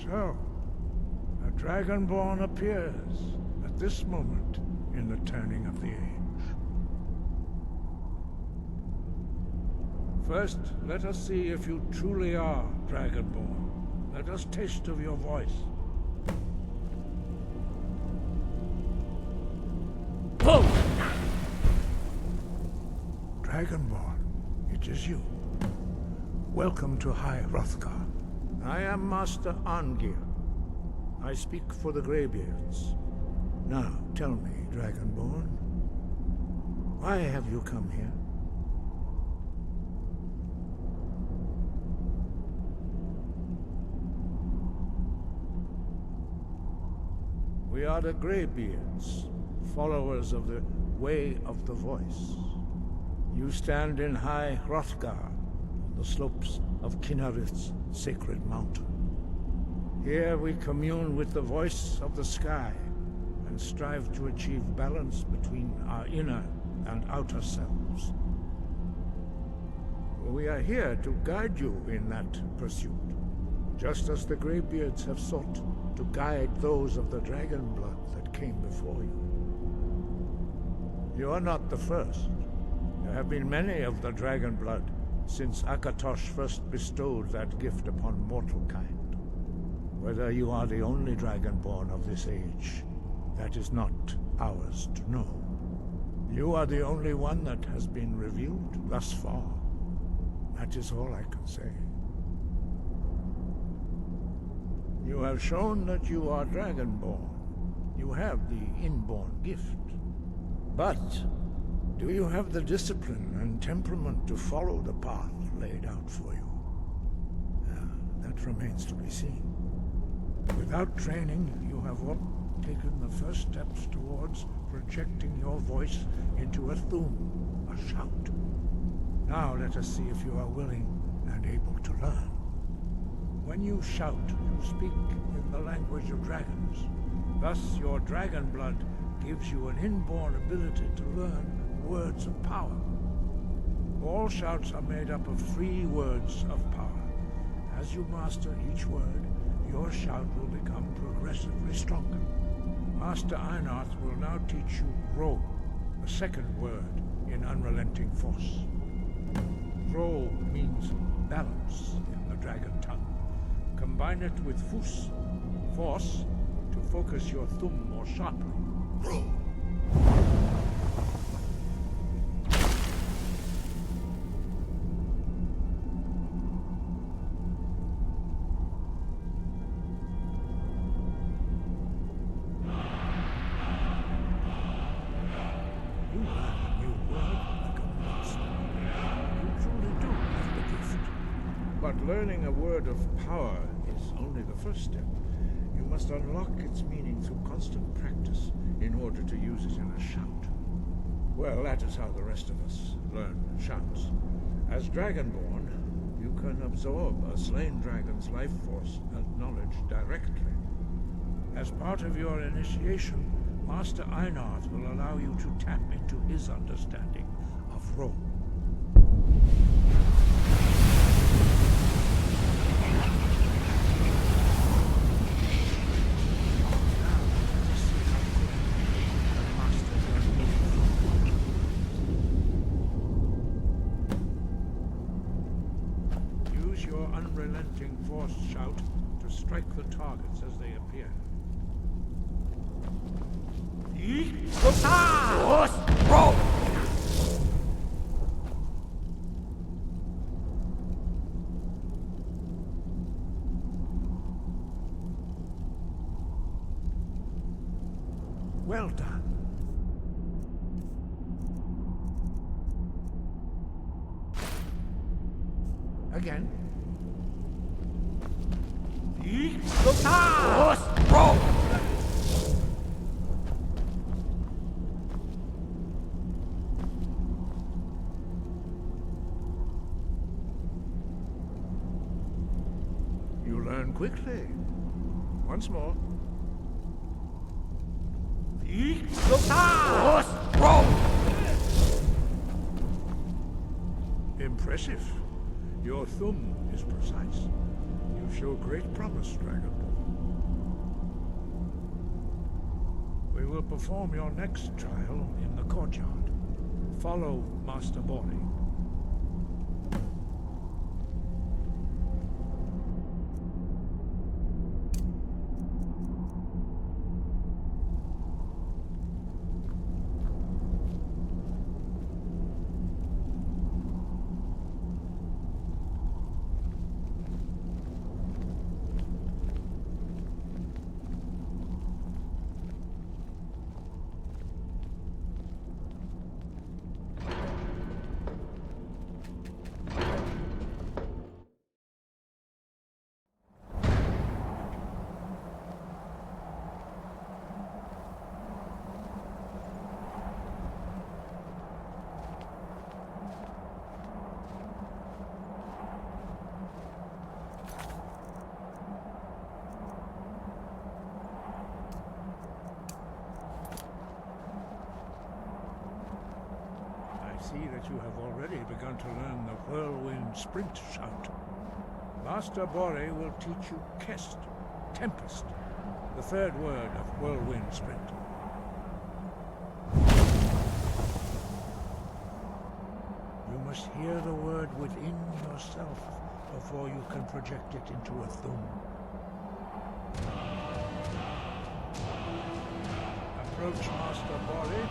So, a Dragonborn appears at this moment in the turning of the age. First, let us see if you truly are Dragonborn. Let us taste of your voice. Whoa! Dragonborn, it is you. Welcome to High Hrothgar. I am Master Arngir. I speak for the Greybeards. Now, tell me, Dragonborn, why have you come here? We are the Greybeards, followers of the Way of the Voice. You stand in High Hrothgar, on the slopes of Kinnarith's sacred mountain. Here we commune with the voice of the sky, and strive to achieve balance between our inner and outer selves. We are here to guide you in that pursuit, just as the Greybeards have sought to guide those of the dragon blood that came before you. You are not the first. There have been many of the dragon blood since Akatosh first bestowed that gift upon mortal kind. Whether you are the only dragonborn of this age, that is not ours to know. You are the only one that has been revealed thus far. That is all I can say. You have shown that you are Dragonborn. You have the inborn gift. But, do you have the discipline and temperament to follow the path laid out for you? That remains to be seen. Without training, you have all taken the first steps towards projecting your voice into a thum, a shout. Now let us see if you are willing and able to learn. When you shout, you speak in the language of dragons. Thus, your dragon blood gives you an inborn ability to learn words of power. All shouts are made up of 3 words of power. As you master each word, your shout will become progressively stronger. Master Einarth will now teach you Ro, the second word in Unrelenting Force. Ro means balance in the dragon tongue. Combine it with Fus, force, to focus your thumb more sharply. Ro! Learning a word of power is only the first step. You must unlock its meaning through constant practice in order to use it in a shout. Well, that is how the rest of us learn shouts. As Dragonborn, you can absorb a slain dragon's life force and knowledge directly. As part of your initiation, Master Einarth will allow you to tap into his understanding of Ro. Unrelenting force shout to strike the targets as they appear. Well done. Again. You learn quickly. Once more. Impressive. Your thumb is precise. You show great promise, Dragonborn. will perform your next trial in the courtyard. Follow Master Bori. I see that you have already begun to learn the Whirlwind Sprint shout. Master Bori will teach you Kest, Tempest, the third word of Whirlwind Sprint. You must hear the word within yourself before you can project it into a thum. Approach Master Bori,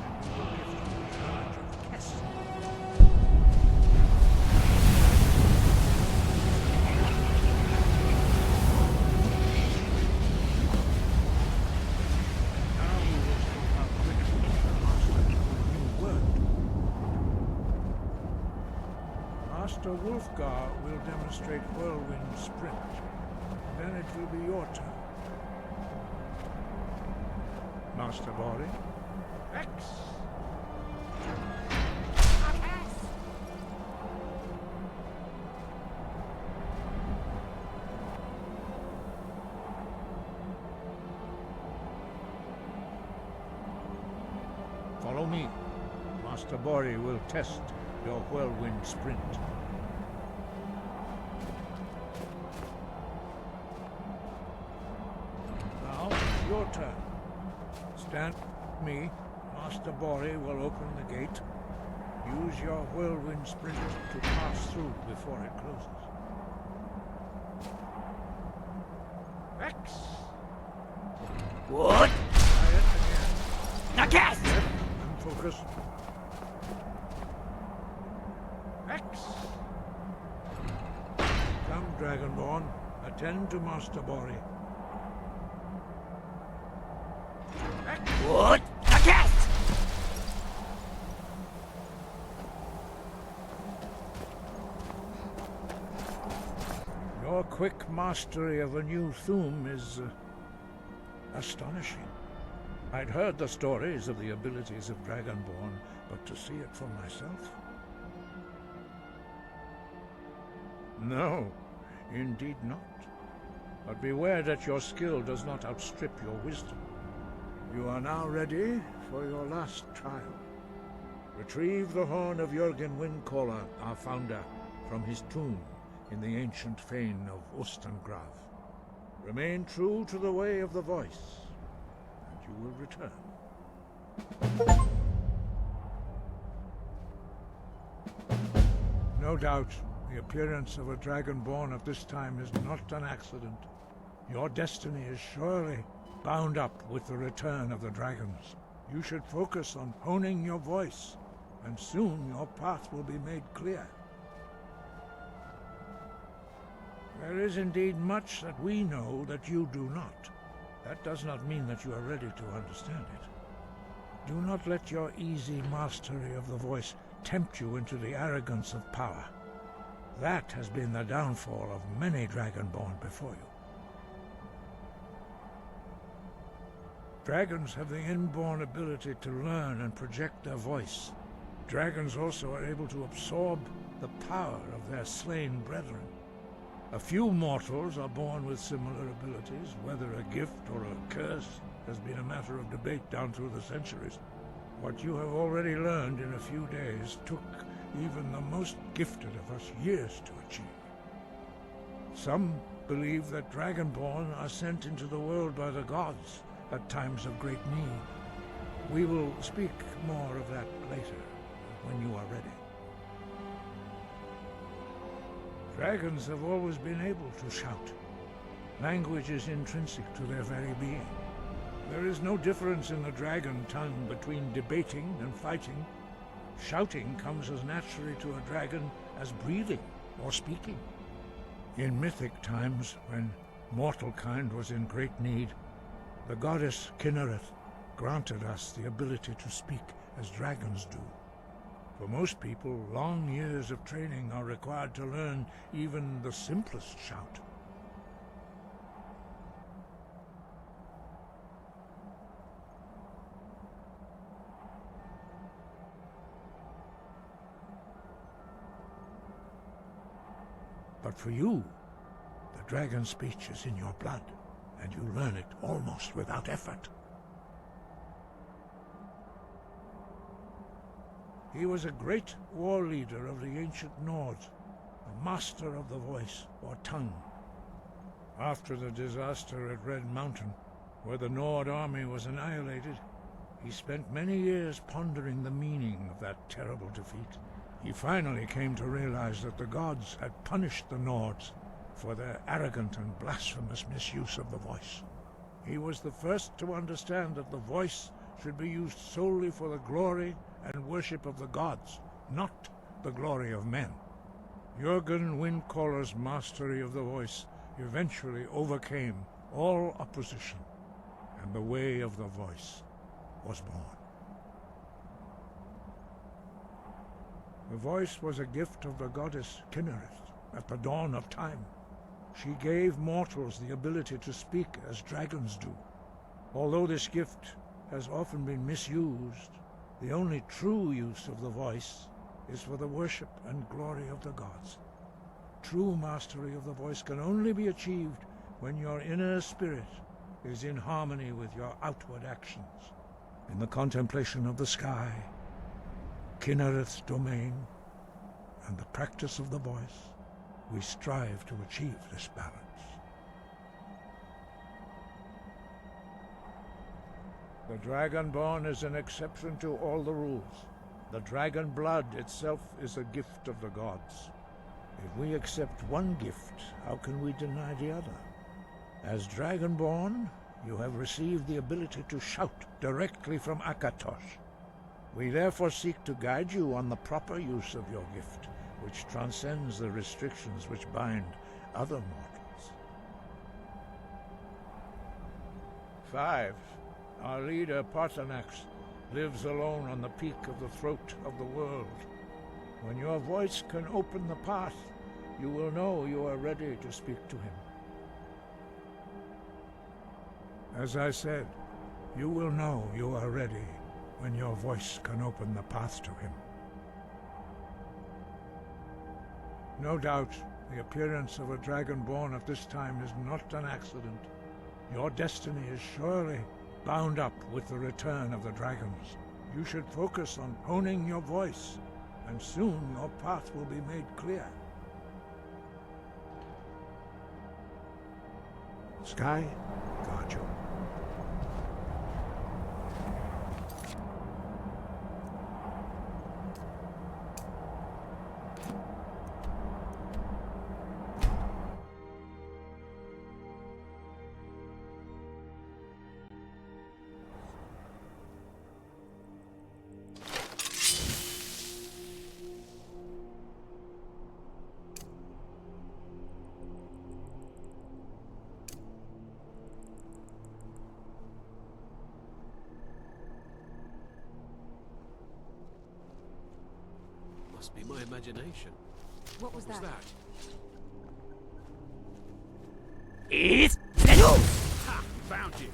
and you will lift the charge of Kest. Now we will see how quickly the Master will new word. Master Wolfgar will demonstrate Whirlwind Sprint. Then it will be your turn. Master Bori. X! Follow me. Master Bori will test your Whirlwind Sprint. Now, your turn. Stand with me. Master Bori will open the gate. Use your Whirlwind Sprint to pass through before it closes. X! What? Try it again. Now cast! And focus. X! Come, Dragonborn. Attend to Master Bori. X! What? Now cast! Your quick mastery of a new thum is astonishing. I'd heard the stories of the abilities of Dragonborn, but to see it for myself? No, indeed not. But beware that your skill does not outstrip your wisdom. You are now ready for your last trial. Retrieve the horn of Jürgen Windcaller, our founder, from his tomb in the ancient fane of Ustengrav. Remain true to the way of the voice, and you will return. No doubt, the appearance of a Dragonborn at this time is not an accident. Your destiny is surely bound up with the return of the dragons. You should focus on honing your voice, and soon your path will be made clear. There is indeed much that we know that you do not. That does not mean that you are ready to understand it. Do not let your easy mastery of the voice tempt you into the arrogance of power. That has been the downfall of many Dragonborn before you. Dragons have the inborn ability to learn and project their voice. Dragons also are able to absorb the power of their slain brethren. A few mortals are born with similar abilities. Whether a gift or a curse has been a matter of debate down through the centuries. What you have already learned in a few days took even the most gifted of us years to achieve. Some believe that Dragonborn are sent into the world by the gods at times of great need. We will speak more of that later, when you are ready. Dragons have always been able to shout. Language is intrinsic to their very being. There is no difference in the dragon tongue between debating and fighting. Shouting comes as naturally to a dragon as breathing or speaking. In mythic times, when mortal kind was in great need, the goddess Kinnereth granted us the ability to speak as dragons do. For most people, long years of training are required to learn even the simplest shout. But for you, the dragon speech is in your blood, and you learn it almost without effort. He was a great war leader of the ancient Nords, a master of the voice, or tongue. After the disaster at Red Mountain, where the Nord army was annihilated, he spent many years pondering the meaning of that terrible defeat. He finally came to realize that the gods had punished the Nords for their arrogant and blasphemous misuse of the voice. He was the first to understand that the voice should be used solely for the glory and worship of the gods, not the glory of men. Jurgen Windcaller's mastery of the voice eventually overcame all opposition, and the way of the voice was born. The voice was a gift of the goddess Kinnereth at the dawn of time. She gave mortals the ability to speak as dragons do. Although this gift has often been misused, the only true use of the voice is for the worship and glory of the gods. True mastery of the voice can only be achieved when your inner spirit is in harmony with your outward actions. In the contemplation of the sky, Kinnereth's domain, and the practice of the voice, we strive to achieve this balance. The Dragonborn is an exception to all the rules. The dragon blood itself is a gift of the gods. If we accept one gift, how can we deny the other? As Dragonborn, you have received the ability to shout directly from Akatosh. We therefore seek to guide you on the proper use of your gift, which transcends the restrictions which bind other mortals. 5. Our leader, Parthenax, lives alone on the peak of the throat of the world. When your voice can open the path, you will know you are ready to speak to him. As I said, you will know you are ready when your voice can open the path to him. No doubt, the appearance of a Dragonborn at this time is not an accident. Your destiny is surely bound up with the return of the dragons. You should focus on honing your voice, and soon your path will be made clear. Sky, guard you. Must be my imagination. What was that? It's Ha! Found you.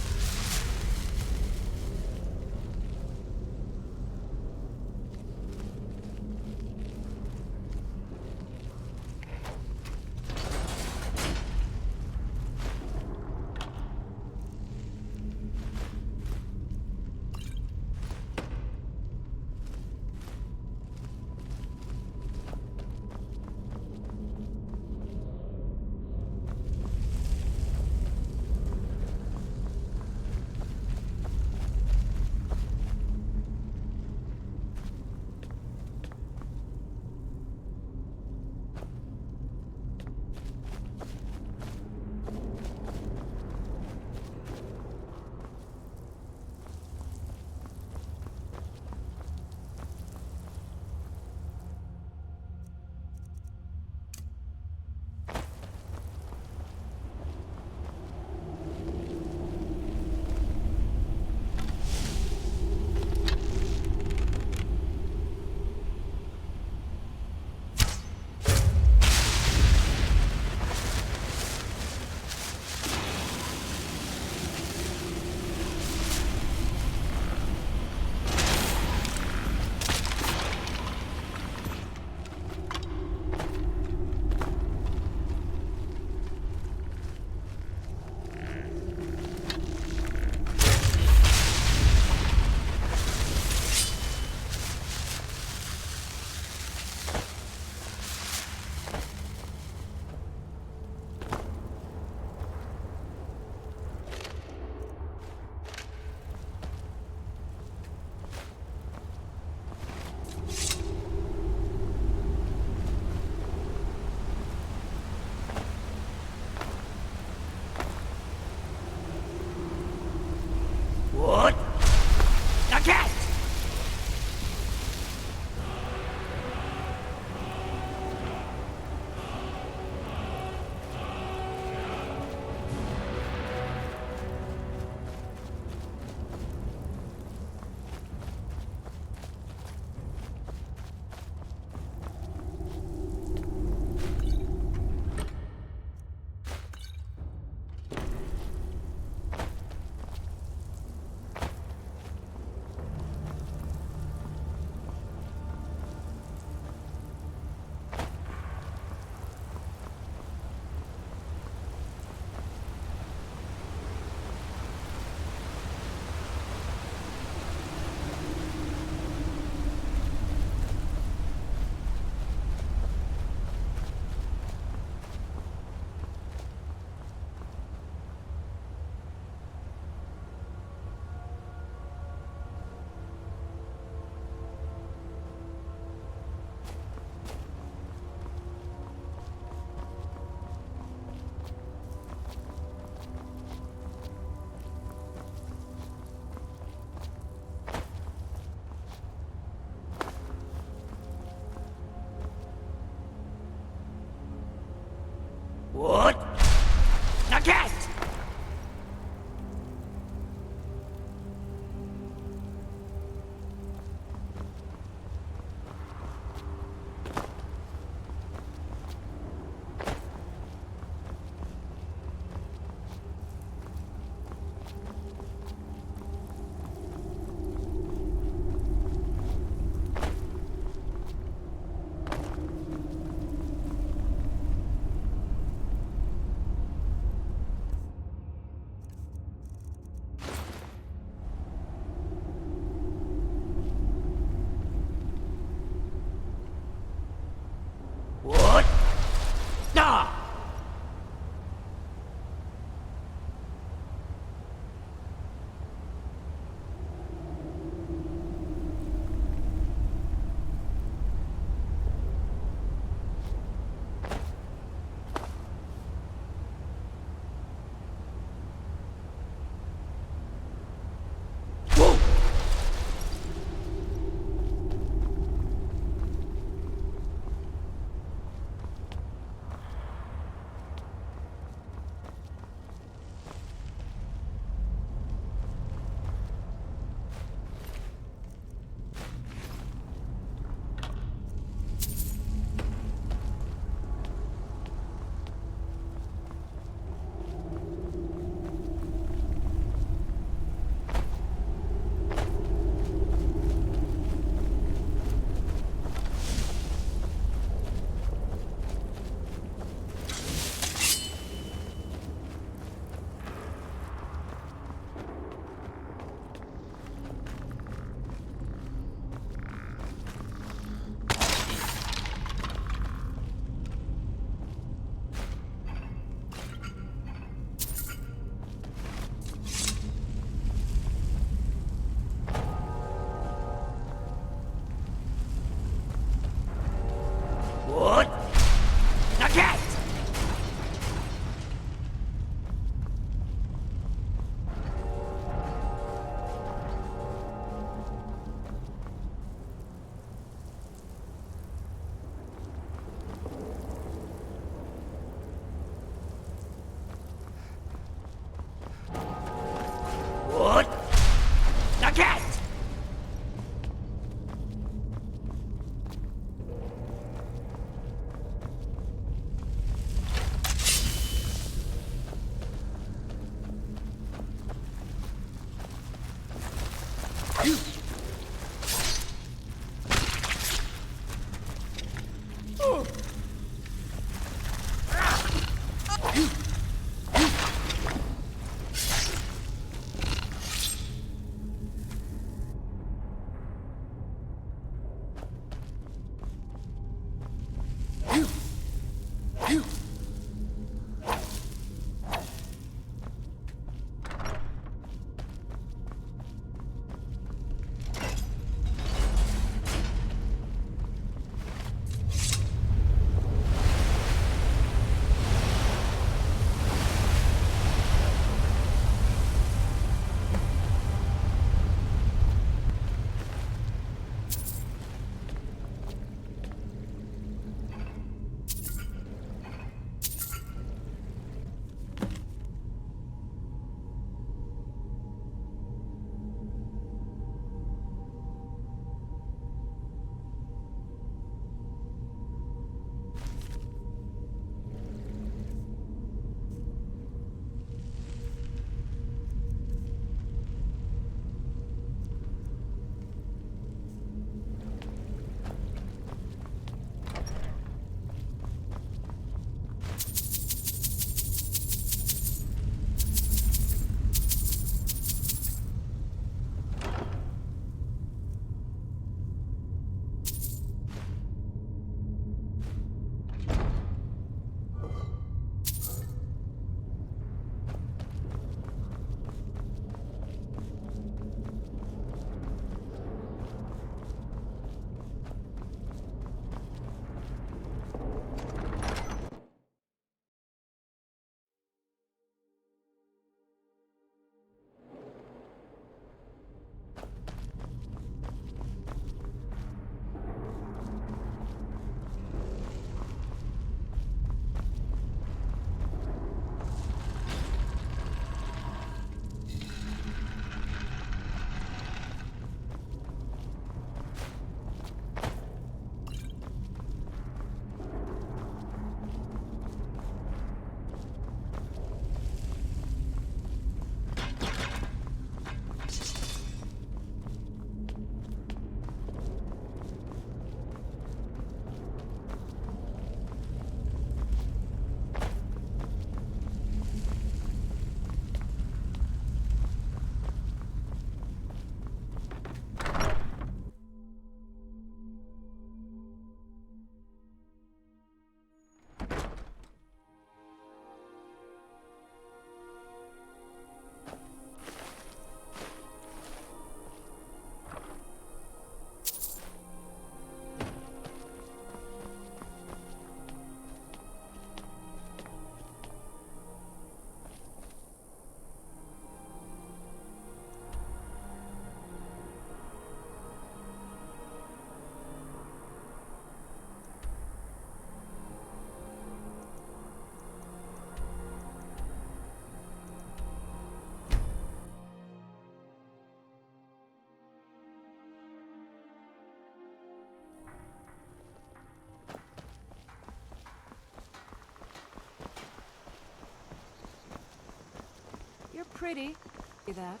You're pretty. See that?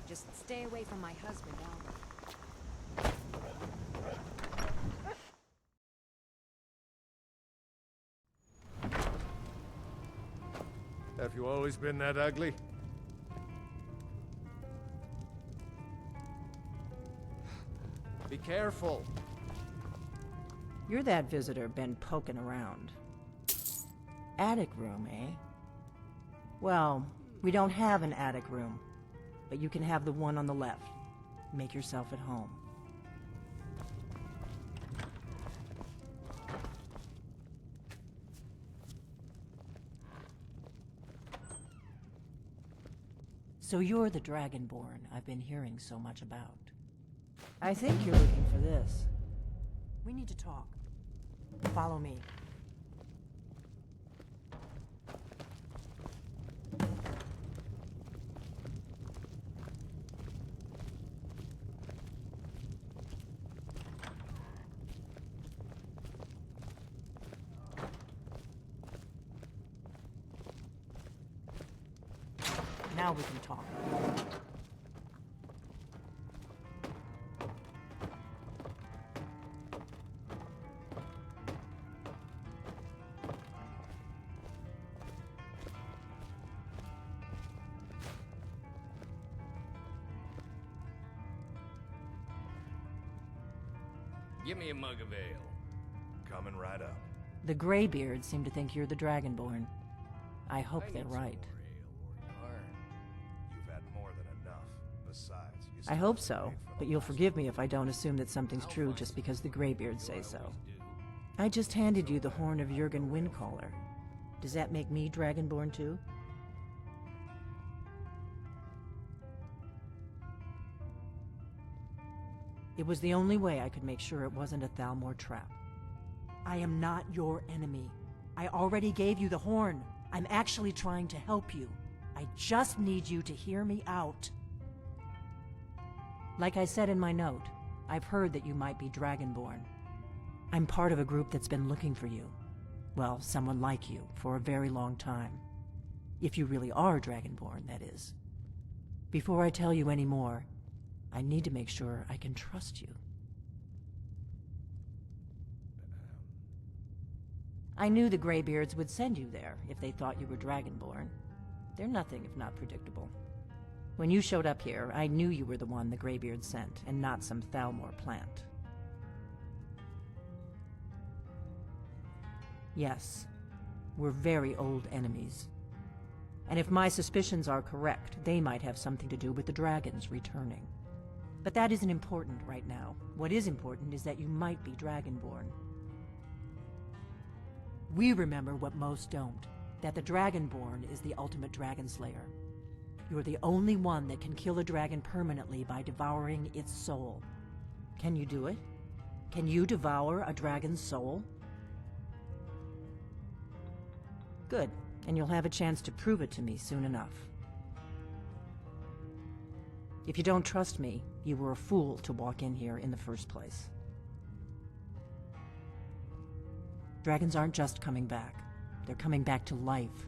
Just stay away from my husband, Albert. Have you always been that ugly? Be careful. You're that visitor been poking around. Attic room, eh? Well, we don't have an attic room, but you can have the one on the left. Make yourself at home. So you're the Dragonborn I've been hearing so much about. I think you're looking for this. We need to talk. Follow me. Now we can talk. Give me a mug of ale. Coming right up. The Greybeards seem to think you're the Dragonborn. I hope they're right. You've had more than enough. Besides, you I hope so, but you'll forgive me if I don't assume that something's true just because the Greybeards say so. I just handed you the horn of Jurgen Windcaller. Does that make me Dragonborn too? It was the only way I could make sure it wasn't a Thalmor trap. I am not your enemy. I already gave you the horn. I'm actually trying to help you. I just need you to hear me out. Like I said in my note, I've heard that you might be Dragonborn. I'm part of a group that's been looking for you. Well, someone like you, for a very long time. If you really are Dragonborn, that is. Before I tell you any more, I need to make sure I can trust you. I knew the Greybeards would send you there if they thought you were Dragonborn. They're nothing if not predictable. When you showed up here, I knew you were the one the Greybeards sent, and not some Thalmor plant. Yes, we're very old enemies. And if my suspicions are correct, they might have something to do with the dragons returning. But that isn't important right now. What is important is that you might be Dragonborn. We remember what most don't, that the Dragonborn is the ultimate dragon slayer. You're the only one that can kill a dragon permanently by devouring its soul. Can you do it? Can you devour a dragon's soul? Good, and you'll have a chance to prove it to me soon enough. If you don't trust me, you were a fool to walk in here in the first place. Dragons aren't just coming back. They're coming back to life.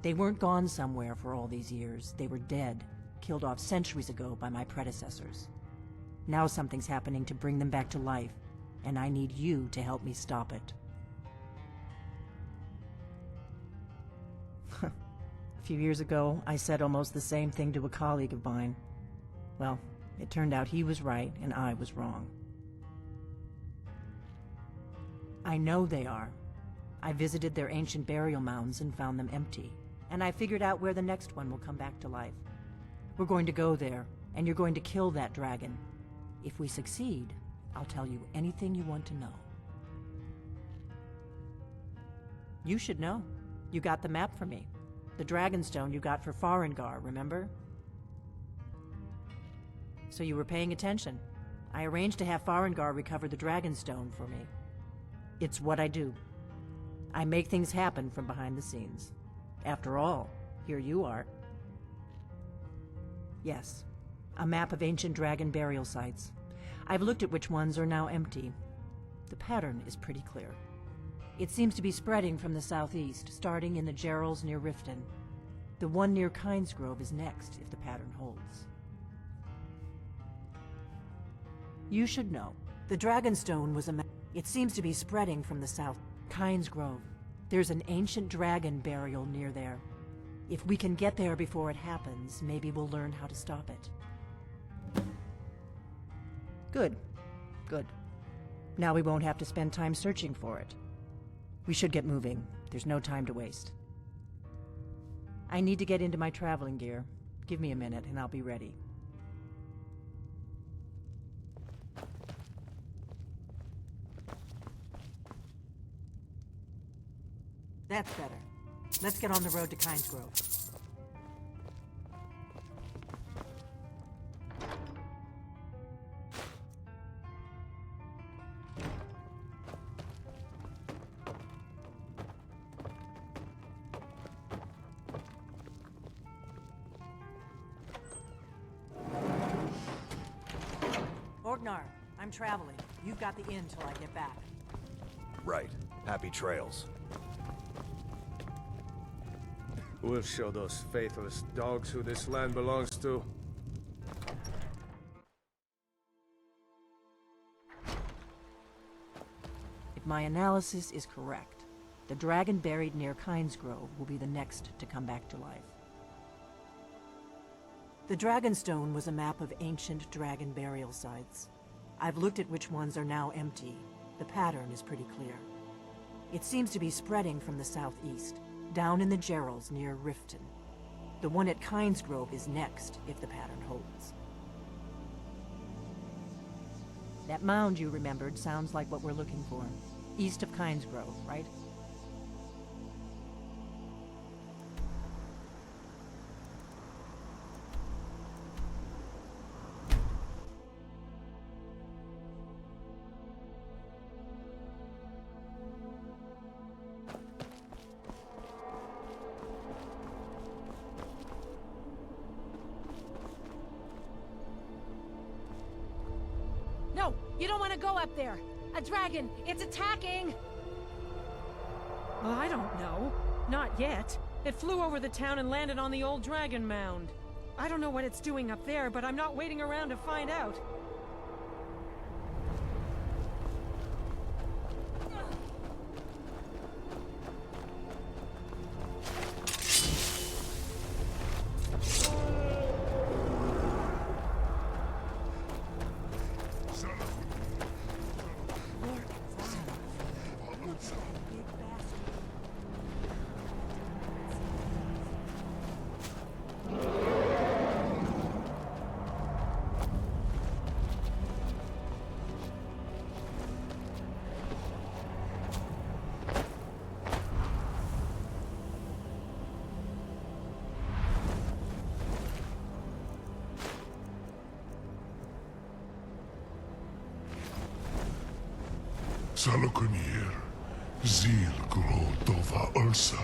They weren't gone somewhere for all these years. They were dead, killed off centuries ago by my predecessors. Now something's happening to bring them back to life, and I need you to help me stop it. A few years ago, I said almost the same thing to a colleague of mine. Well, it turned out he was right and I was wrong. I know they are. I visited their ancient burial mounds and found them empty. And I figured out where the next one will come back to life. We're going to go there, and you're going to kill that dragon. If we succeed, I'll tell you anything you want to know. You should know. You got the map for me. The Dragonstone you got for Farengar, remember? So you were paying attention. I arranged to have Farengar recover the Dragonstone for me. It's what I do. I make things happen from behind the scenes. After all, here you are. Yes, a map of ancient dragon burial sites. I've looked at which ones are now empty. The pattern is pretty clear. It seems to be spreading from the southeast, starting in the Gerals near Riften. The one near Kynesgrove is next, if the pattern holds. You should know. The Dragonstone was a map. It seems to be spreading from the south. Kynesgrove. There's an ancient dragon burial near there. If we can get there before it happens, maybe we'll learn how to stop it. Good. Good. Now we won't have to spend time searching for it. We should get moving. There's no time to waste. I need to get into my traveling gear. Give me a minute and I'll be ready. That's better. Let's get on the road to Kynesgrove. Orgnar, I'm traveling. You've got the inn till I get back. Right. Happy trails. We'll show those faithless dogs who this land belongs to. If my analysis is correct, the dragon buried near Kynesgrove will be the next to come back to life. The Dragonstone was a map of ancient dragon burial sites. I've looked at which ones are now empty. The pattern is pretty clear. It seems to be spreading from the southeast, down in the Gerals near Riften. The one at Kynesgrove is next, if the pattern holds. That mound you remembered sounds like what we're looking for. East of Kynesgrove, right? No, you don't want to go up there. A dragon, it's attacking! Well, I don't know. Not yet. It flew over the town and landed on the old dragon mound. I don't know what it's doing up there, but I'm not waiting around to find out. Salokunir, Zil Grotova Ursa.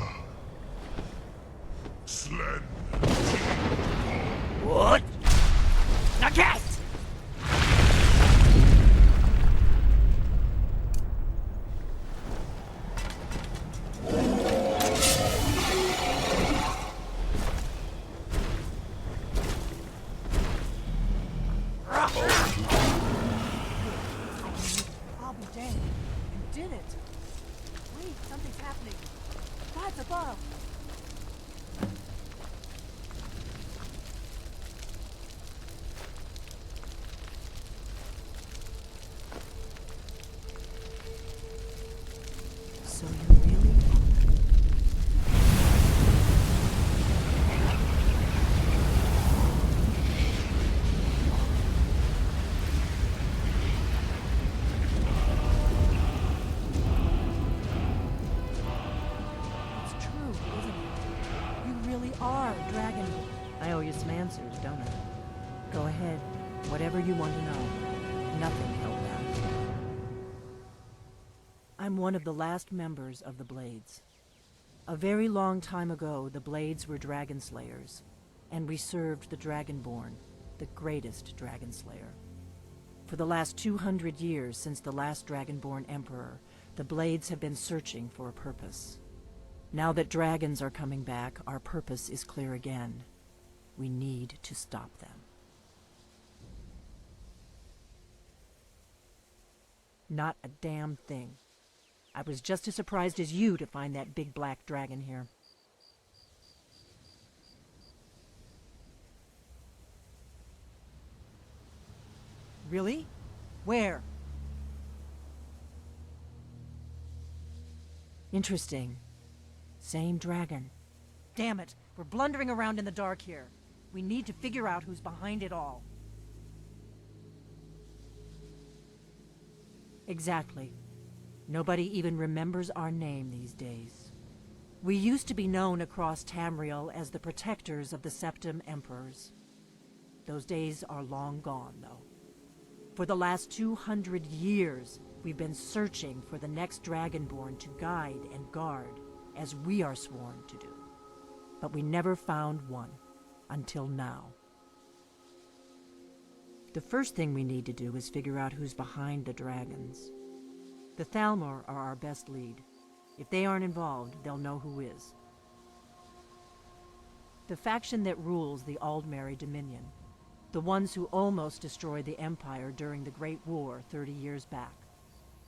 Slen. What? Nagat! I'll be damned. You did it. Wait, something's happening. God's above. So you really It's true, isn't it? You really are Dragon. I owe you some answers, don't I? Go ahead. Whatever you want to know. Nothing held back. I'm one of the last members of the Blades. A very long time ago, the Blades were dragon slayers, and we served the Dragonborn, the greatest dragon slayer. For the last 200 years since the last Dragonborn Emperor, the Blades have been searching for a purpose. Now that dragons are coming back, our purpose is clear again. We need to stop them. Not a damn thing. I was just as surprised as you to find that big black dragon here. Really? Where? Interesting. Same dragon. Damn it, we're blundering around in the dark here. We need to figure out who's behind it all. Exactly. Nobody even remembers our name these days. We used to be known across Tamriel as the protectors of the Septim Emperors. Those days are long gone, though. For the last 200 years, we've been searching for the next Dragonborn to guide and guard, as we are sworn to do. But we never found one, until now. The first thing we need to do is figure out who's behind the dragons. The Thalmor are our best lead. If they aren't involved, they'll know who is. The faction that rules the Aldmeri Dominion. The ones who almost destroyed the Empire during the Great War 30 years back.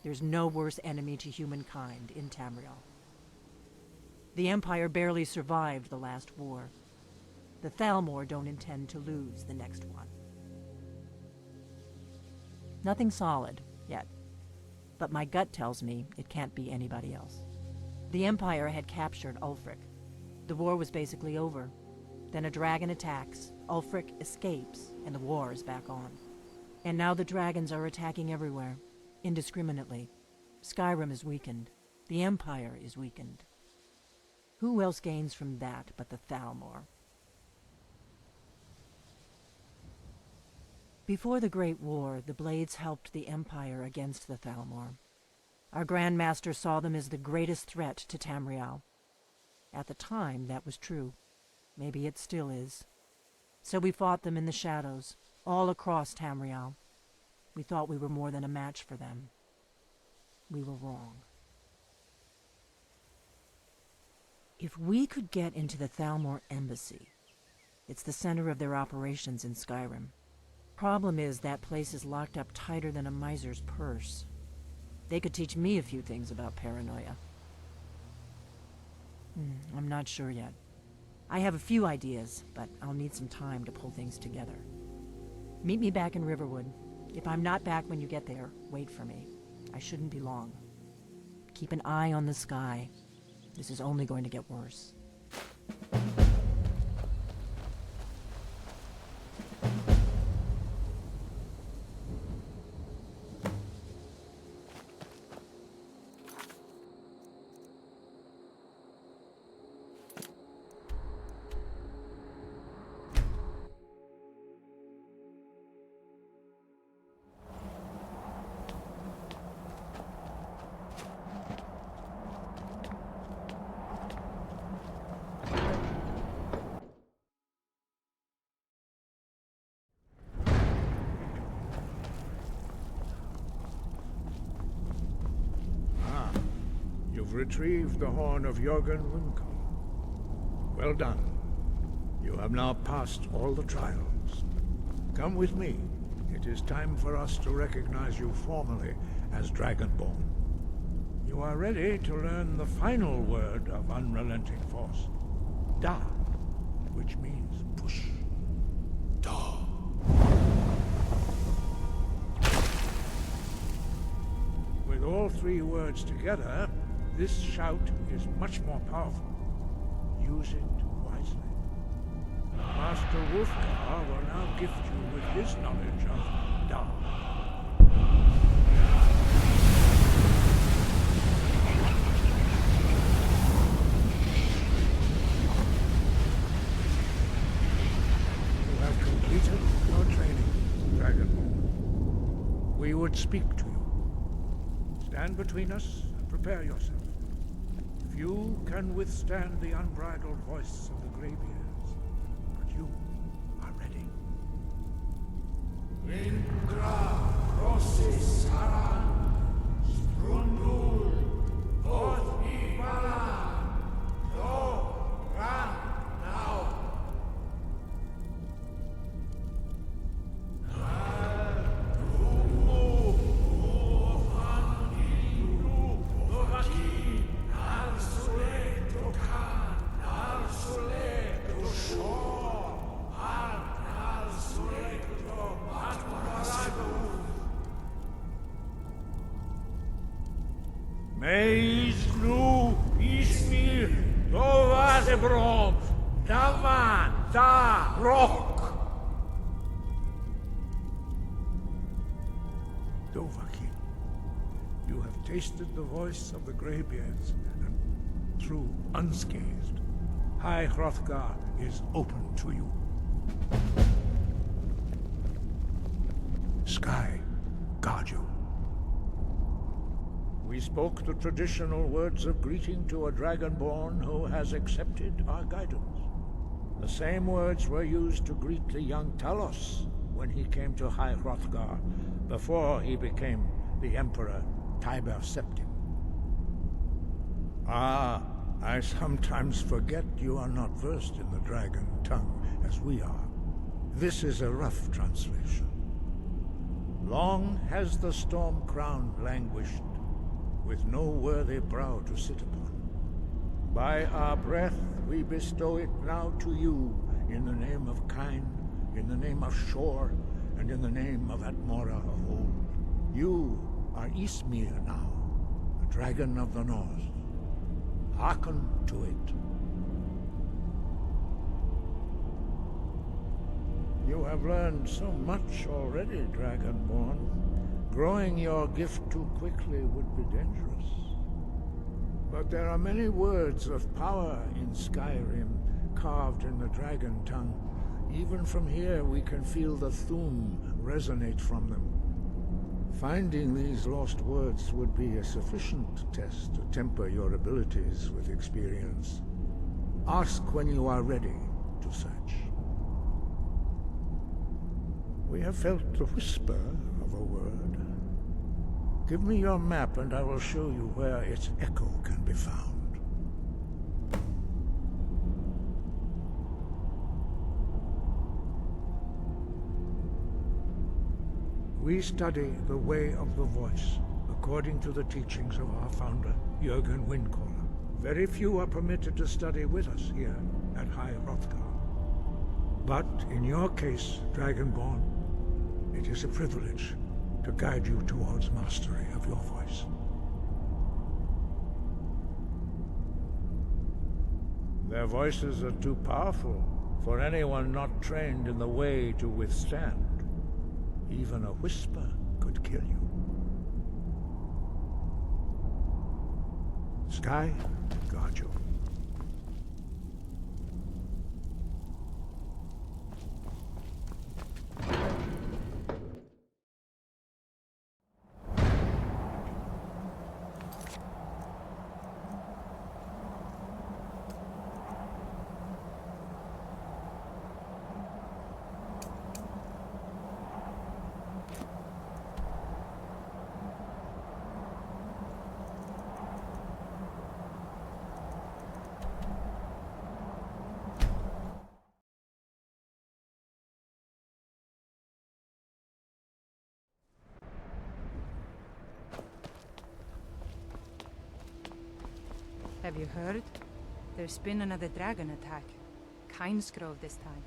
There's no worse enemy to humankind in Tamriel. The Empire barely survived the last war. The Thalmor don't intend to lose the next one. Nothing solid, yet. But my gut tells me it can't be anybody else. The Empire had captured Ulfric. The war was basically over. Then a dragon attacks, Ulfric escapes, and the war is back on. And now the dragons are attacking everywhere, indiscriminately. Skyrim is weakened. The Empire is weakened. Who else gains from that but the Thalmor? Before the Great War, the Blades helped the Empire against the Thalmor. Our Grand Master saw them as the greatest threat to Tamriel. At the time, that was true. Maybe it still is. So we fought them in the shadows, all across Tamriel. We thought we were more than a match for them. We were wrong. If we could get into the Thalmor embassy, it's the center of their operations in Skyrim. Problem is, that place is locked up tighter than a miser's purse. They could teach me a few things about paranoia. I'm not sure yet. I have a few ideas, but I'll need some time to pull things together. Meet me back in Riverwood. If I'm not back when you get there, wait for me. I shouldn't be long. Keep an eye on the sky. This is only going to get worse. Retrieved the horn of Jorgen Winkel. Well done. You have now passed all the trials. Come with me. It is time for us to recognize you formally as Dragonborn. You are ready to learn the final word of unrelenting force. Da, which means push. Da. With all three words together, this shout is much more powerful. Use it wisely. Master Wolfgar will now gift you with his knowledge of Da. You have completed your training, Dragonborn. We would speak to you. Stand between us and prepare yourself. You can withstand the unbridled voice of the Greybeards, but you are ready. Indra, Rossi, Saran, Strundul, Oth Ibala, Do, Ran, now. Meiznu Ismir Dovazebrom Davan Da Rock Dovahkiin, you have tasted the voice of the Greybeards, and through unscathed, High Hrothgar is open to you. Sky, guard you. We spoke the traditional words of greeting to a Dragonborn who has accepted our guidance. The same words were used to greet the young Talos when he came to High Hrothgar, before he became the Emperor Tiber Septim. Ah, I sometimes forget you are not versed in the dragon tongue as we are. This is a rough translation. Long has the storm crown languished, with no worthy brow to sit upon. By our breath we bestow it now to you, in the name of Kyne, in the name of Shor, and in the name of Atmora of old, you are Ismir now, the Dragon of the North. Hearken to it. You have learned so much already, Dragonborn. Growing your gift too quickly would be dangerous. But there are many words of power in Skyrim, carved in the dragon tongue. Even from here we can feel the Thu'um resonate from them. Finding these lost words would be a sufficient test to temper your abilities with experience. Ask when you are ready to search. We have felt the whisper of a word. Give me your map and I will show you where its echo can be found. We study the way of the voice, according to the teachings of our founder, Jürgen Windcaller. Very few are permitted to study with us here at High Hrothgar. But in your case, Dragonborn, it is a privilege to guide you towards mastery of your voice. Their voices are too powerful for anyone not trained in the way to withstand. Even a whisper could kill you. Sky, guard you. Have you heard? There's been another dragon attack. Kynesgrove this time.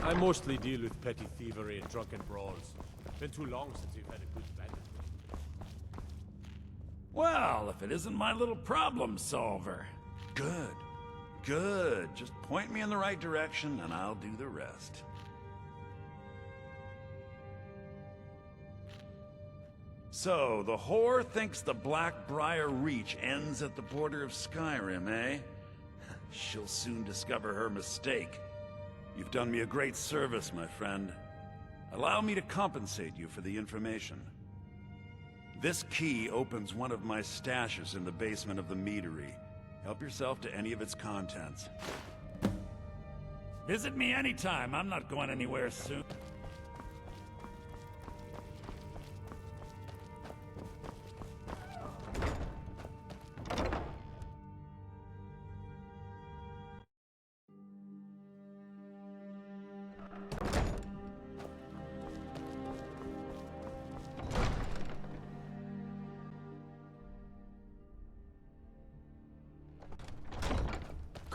I mostly deal with petty thievery and drunken brawls. Been too long since we've had a good bandit. Well, if it isn't my little problem solver. Good. Good. Just point me in the right direction and I'll do the rest. So, the whore thinks the Blackbriar Reach ends at the border of Skyrim, eh? She'll soon discover her mistake. You've done me a great service, my friend. Allow me to compensate you for the information. This key opens one of my stashes in the basement of the meadery. Help yourself to any of its contents. Visit me anytime. I'm not going anywhere soon.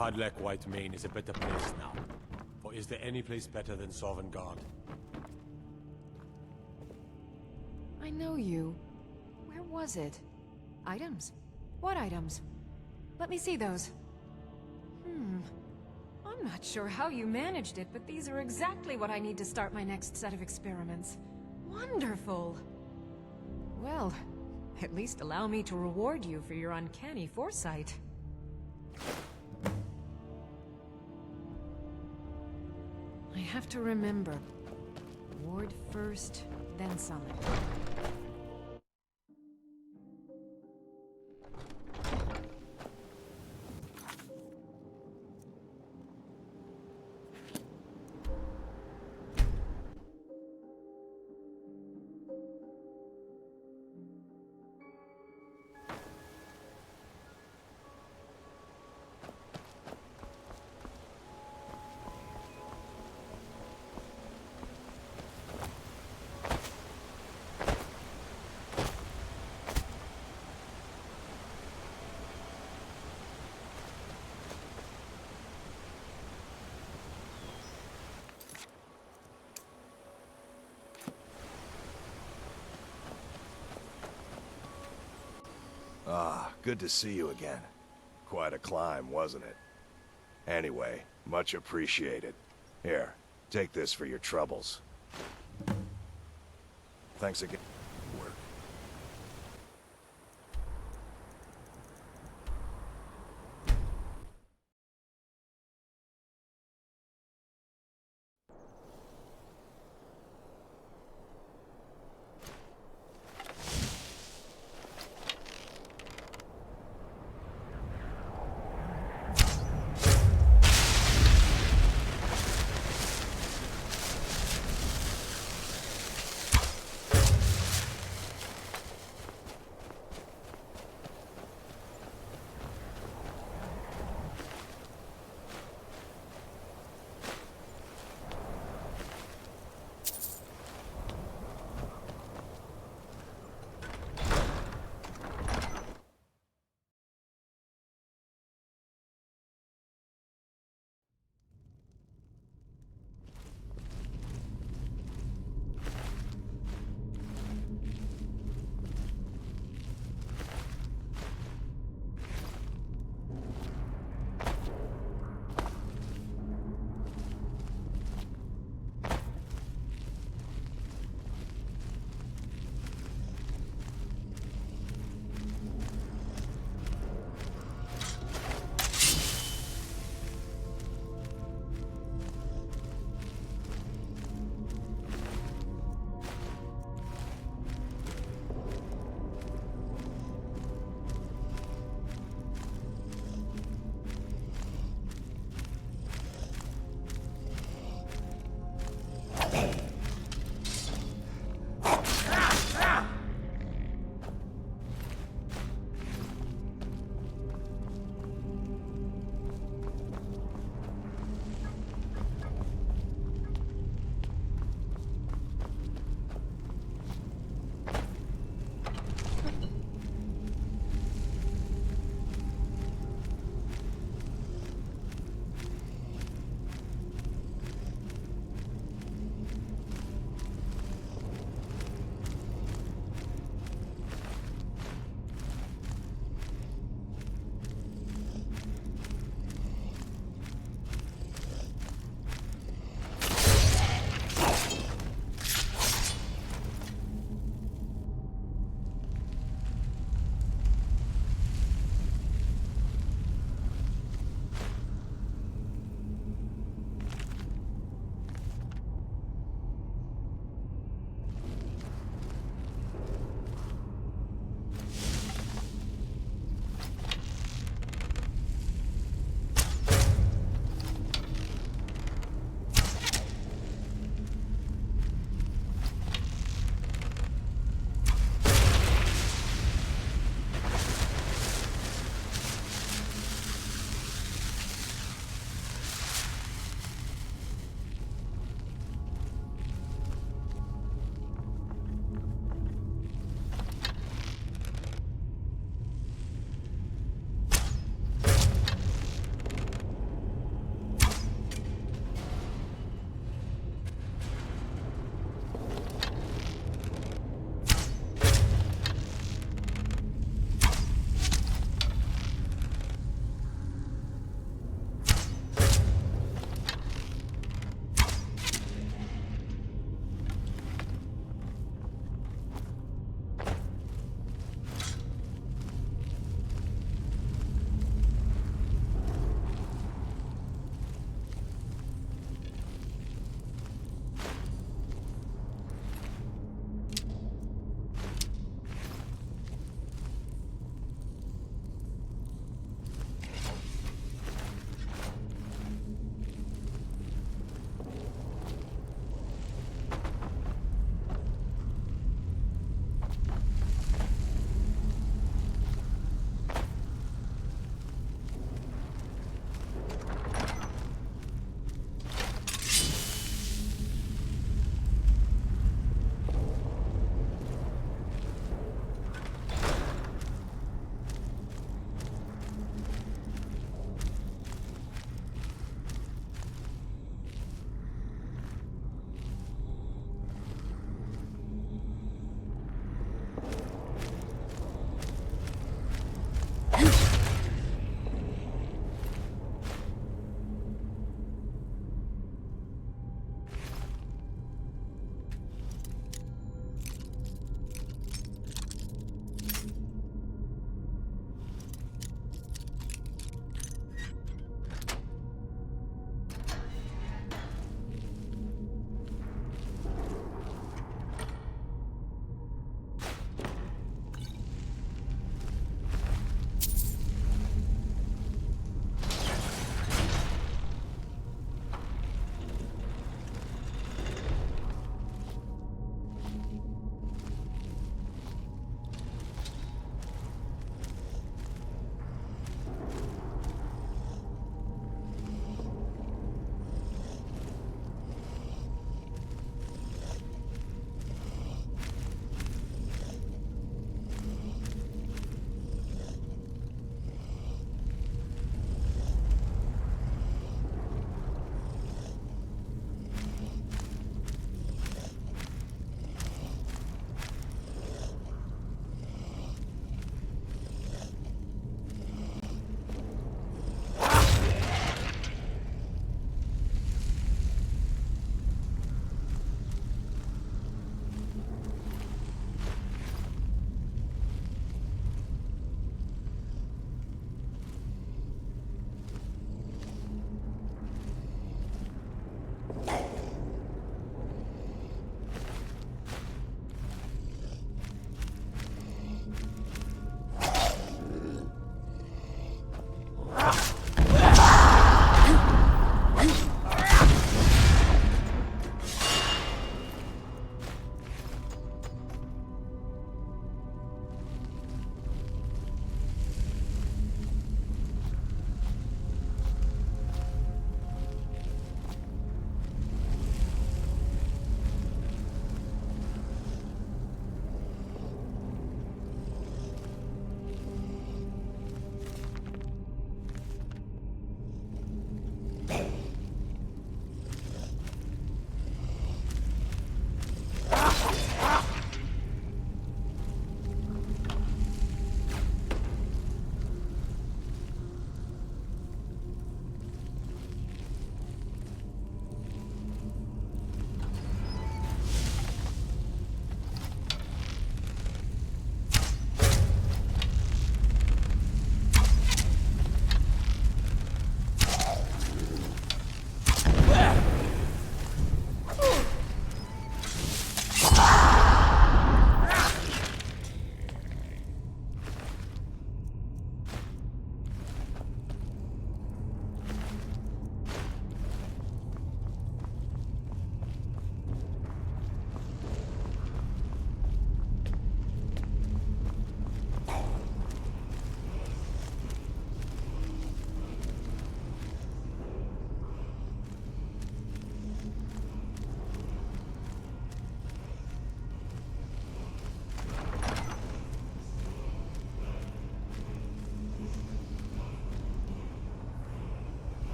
Codlek Whitemane is a better place now. Or is there any place better than Sovngarde? I know you. Where was it? Items? What items? Let me see those. I'm not sure how you managed it, but these are exactly what I need to start my next set of experiments. Wonderful! Well, at least allow me to reward you for your uncanny foresight. I have to remember. Ward first, then summon. Ah, good to see you again. Quite a climb, wasn't it? Anyway, much appreciated. Here, take this for your troubles. Thanks again. Work.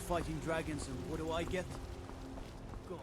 fighting dragons, and what do I get? God.